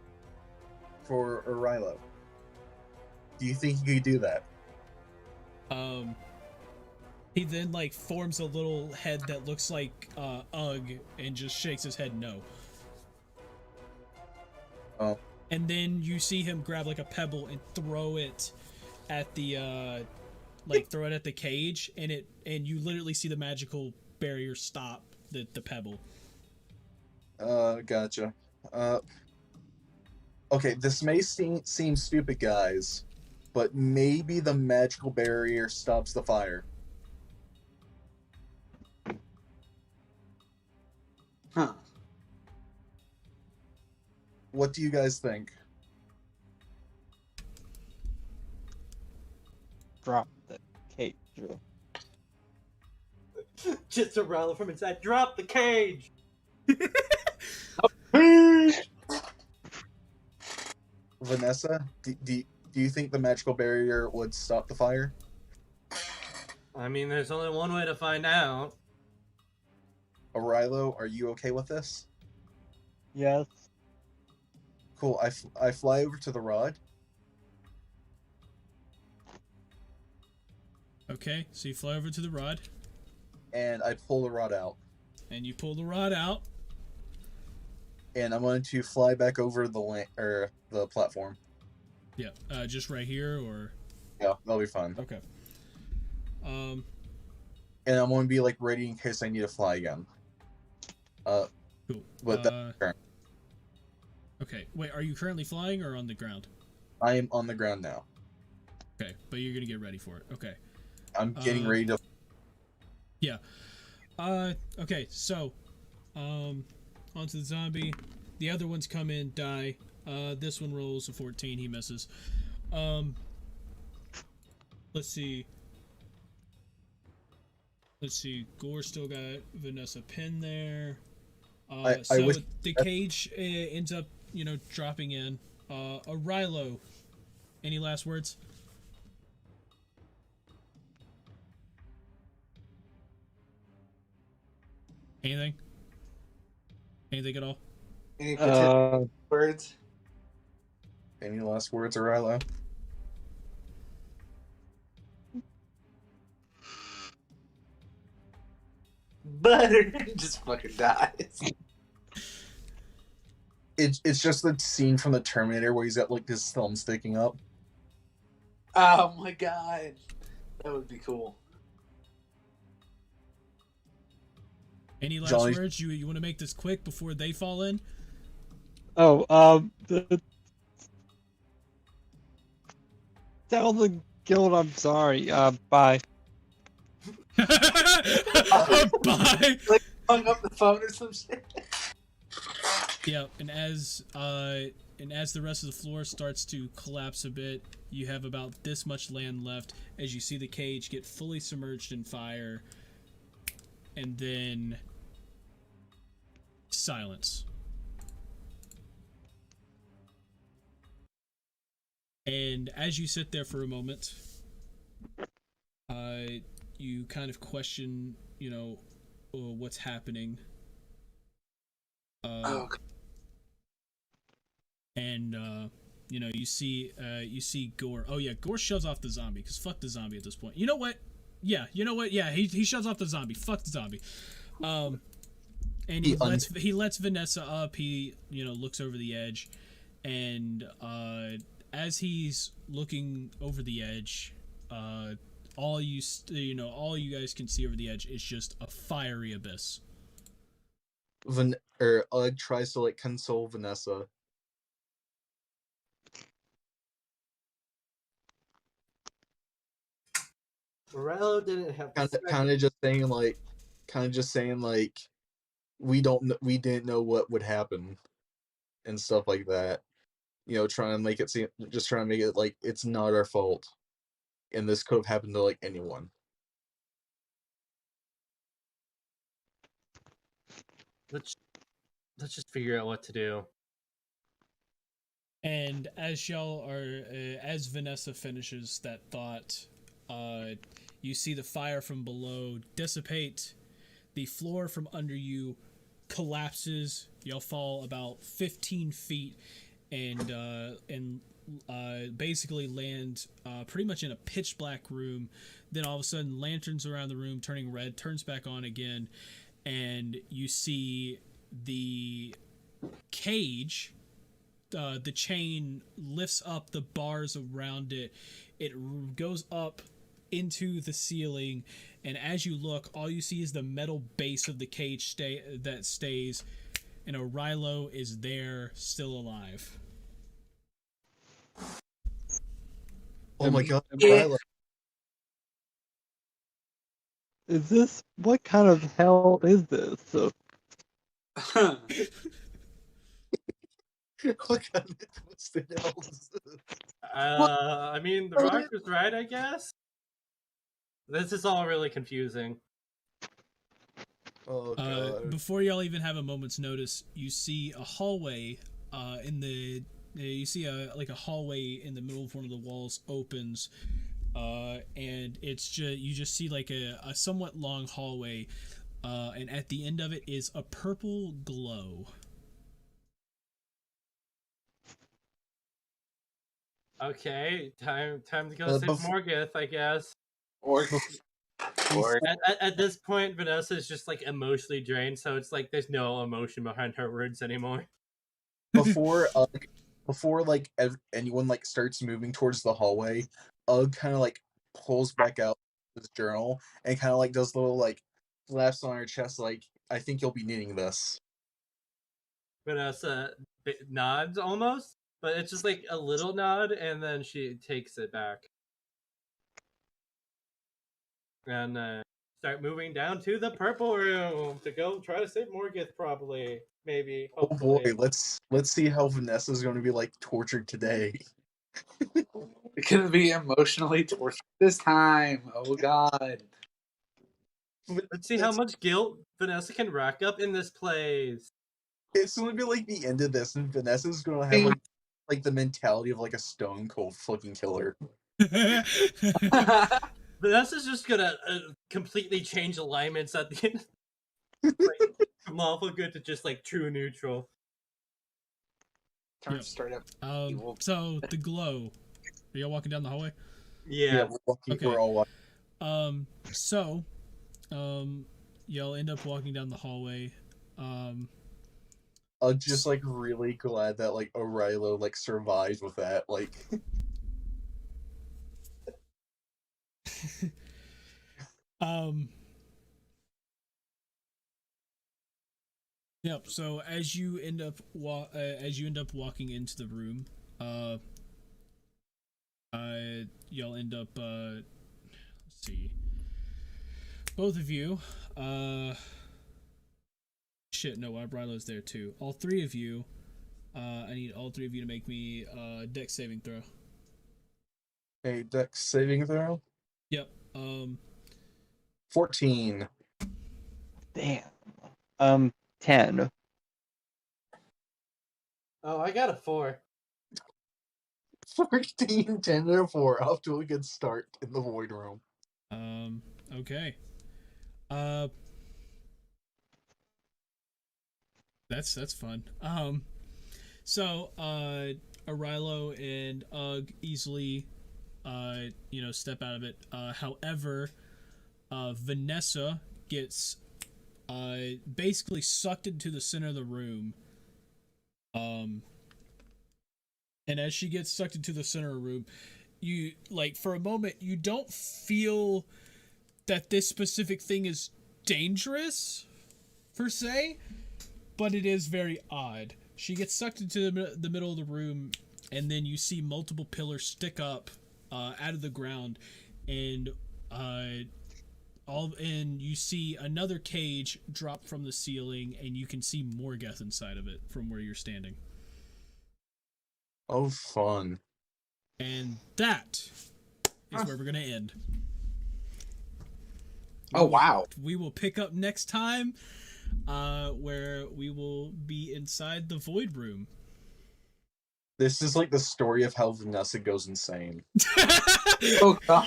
for Orilo. Do you think you could do that? He then forms a little head that looks like Ugg and just shakes his head no. Oh. And then you see him grab a pebble and throw it at the throw it at the cage, and you literally see the magical barrier stop the pebble. Gotcha. Okay, this may seem stupid, guys, but maybe the magical barrier stops the fire. Huh. What do you guys think? Drop the cage. Just a rattle from inside. Drop the cage. Vanessa, do you think the magical barrier would stop the fire? I mean, there's only one way to find out. Arilo, are you okay with this? Yes. Cool. I fly over to the rod. Okay, so you fly over to the rod. And I pull the rod out. And you pull the rod out. And I'm going to fly back over the platform. Yeah, just right here, or... Yeah, that'll be fun. Okay. And I'm going to be, like, ready in case I need to fly again. Cool. But that's okay, wait, are you currently flying or on the ground? I am on the ground now. Okay, but you're going to get ready for it. Okay. I'm getting ready to... Yeah. Okay, so, onto the zombie. The other ones come in, die. This one rolls a 14, he misses. Let's see. Gore still got Vanessa pinned there. So wish... the cage ends up, dropping in. Arilo, any last words? Anything? Anything at all? Any particular words? Any last words, Arilo? Butter just fucking dies. It's just the scene from the Terminator where he's got like his thumb sticking up. Oh my god, that would be cool. Any last words? You want to make this quick before they fall in? Oh, tell the guild I'm sorry. Bye. Bye. Like hung up the phone or some shit. Yeah, and as the rest of the floor starts to collapse a bit, you have about this much land left as you see the cage get fully submerged in fire, and then silence. And as you sit there for a moment, you kind of question, what's happening. And you see Gore. Oh yeah, Gore shoves off the zombie because fuck the zombie at this point. You know what? Yeah, he shoves off the zombie. Fuck the zombie. And he lets Vanessa up. He looks over the edge, and as he's looking over the edge, all you guys can see over the edge is just a fiery abyss. Ugg tries to console Vanessa. Morello didn't have kind of just saying we didn't know what would happen and stuff like that. Trying to make it like it's not our fault, and this could have happened to anyone. Let's just figure out what to do. And as as Vanessa finishes that thought, you see the fire from below dissipate. The floor from under you collapses. Y'all fall about 15 feet and basically land pretty much in a pitch black room. Then all of a sudden, lanterns around the room turning red, turns back on again, and you see the cage. The chain lifts up the bars around it. It goes up into the ceiling, and as you look, all you see is the metal base of the cage that stays, and Arilo is there, still alive. Oh my god, Arilo. What kind of hell is this? What kind of twisted elves? I mean, the rock was right, I guess. This is all really confusing. Oh god. Before y'all even have a moment's notice, you see a hallway you see a hallway in the middle of one of the walls opens, and you just see like a somewhat long hallway, and at the end of it is a purple glow. Okay, time to go save Morgith, I guess. Or At this point, Vanessa's just like emotionally drained, so it's like there's no emotion behind her words anymore. Before like anyone like starts moving towards the hallway, Ugg kind of like pulls back out his journal and kind of like does little like slaps on her chest, like, I think you'll be needing this. Vanessa nods almost, but it's just like a little nod, and then she takes it back. And start moving down to the purple room to go try to save Morgith, probably. Maybe. Hopefully. Oh boy, let's see how Vanessa's going to be like tortured today. it's gonna be emotionally tortured this time. Oh god. Let's see how much guilt Vanessa can rack up in this place. It's going to be like the end of this, and Vanessa's going to have like the mentality of like a stone cold fucking killer. Vanessa's just gonna completely change alignments at the end. Like, from lawful good to just like true neutral. Turn straight up. So the glow. Are y'all walking down the hallway? Yeah. We're all walking. Y'all end up walking down the hallway. I'm just like really glad that like O'Reilly like survived with that. Like. Yep. So as you end up walking into the room, y'all end up let's see, both of you. Shit, no, Brylo's there too. All three of you. I need all three of you to make me a dex saving throw. A dex saving throw. Yep. 14. Damn. 10. Oh, I got a 4. 14, 10, and 4. Off to a good start in the void room. Okay. That's fun. So Arilo and Ugg easily step out of it. However, Vanessa gets basically sucked into the center of the room. And as she gets sucked into the center of the room, you like for a moment you don't feel that this specific thing is dangerous per se, but it is very odd. She gets sucked into the middle of the room, and then you see multiple pillars stick up out of the ground, and you see another cage drop from the ceiling, and you can see Morgeth inside of it from where you're standing. Oh, fun. And that is where we're going to end. Oh, wow. We will pick up next time, where we will be inside the void room. This is like the story of how Vanessa goes insane. Oh, God.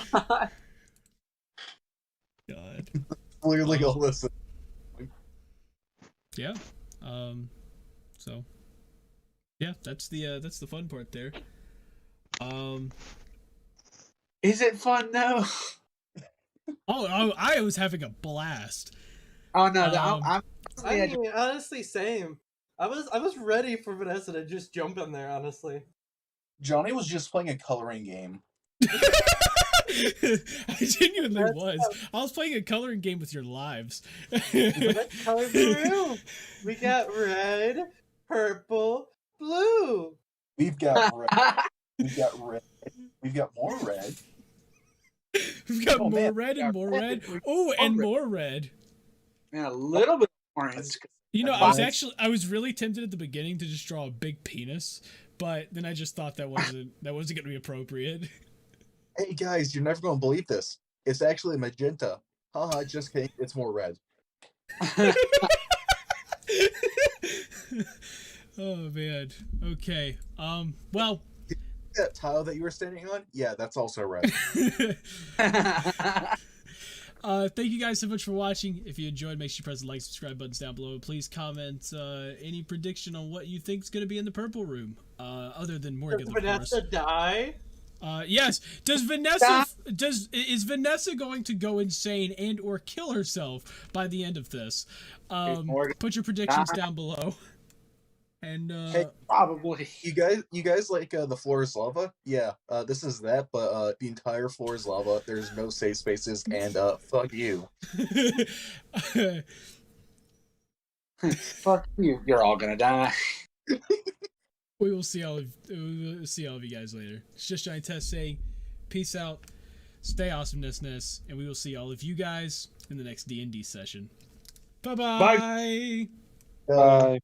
God. Literally all this. Yeah. So. Yeah, that's the fun part there. Is it fun though? I was having a blast. Oh no, I mean, honestly, same. I was ready for Vanessa to just jump in there, honestly. Johnny was just playing a coloring game. I genuinely was. I was playing a coloring game with your lives. What color blue? We got red, purple, blue. We've got red. We've got red. We've got more red. We've got more red and more red. Oh, and more red. And a little bit orange. You know, Advice? I was really tempted at the beginning to just draw a big penis, but then I just thought that wasn't going to be appropriate. Hey guys, you're never gonna believe this. It's actually magenta. Haha, just kidding. It's more red. Oh man. Okay. Well. That tile that you were standing on? Yeah, that's also red. Thank you guys so much for watching. If you enjoyed, make sure you press the like, subscribe buttons down below. Please comment any prediction on what you think is going to be in the purple room, other than Morgan. Does Vanessa die? Yes. Is Vanessa going to go insane and or kill herself by the end of this? Put your predictions down below. And hey, probably you guys like the floor is lava? Yeah, this is that, but the entire floor is lava. There's no safe spaces, and fuck you. Fuck you. You're all gonna die. We will see all of you guys later. It's just Giant Test saying, peace out, stay awesomeness, and we will see all of you guys in the next D&D session. Bye-bye. Bye.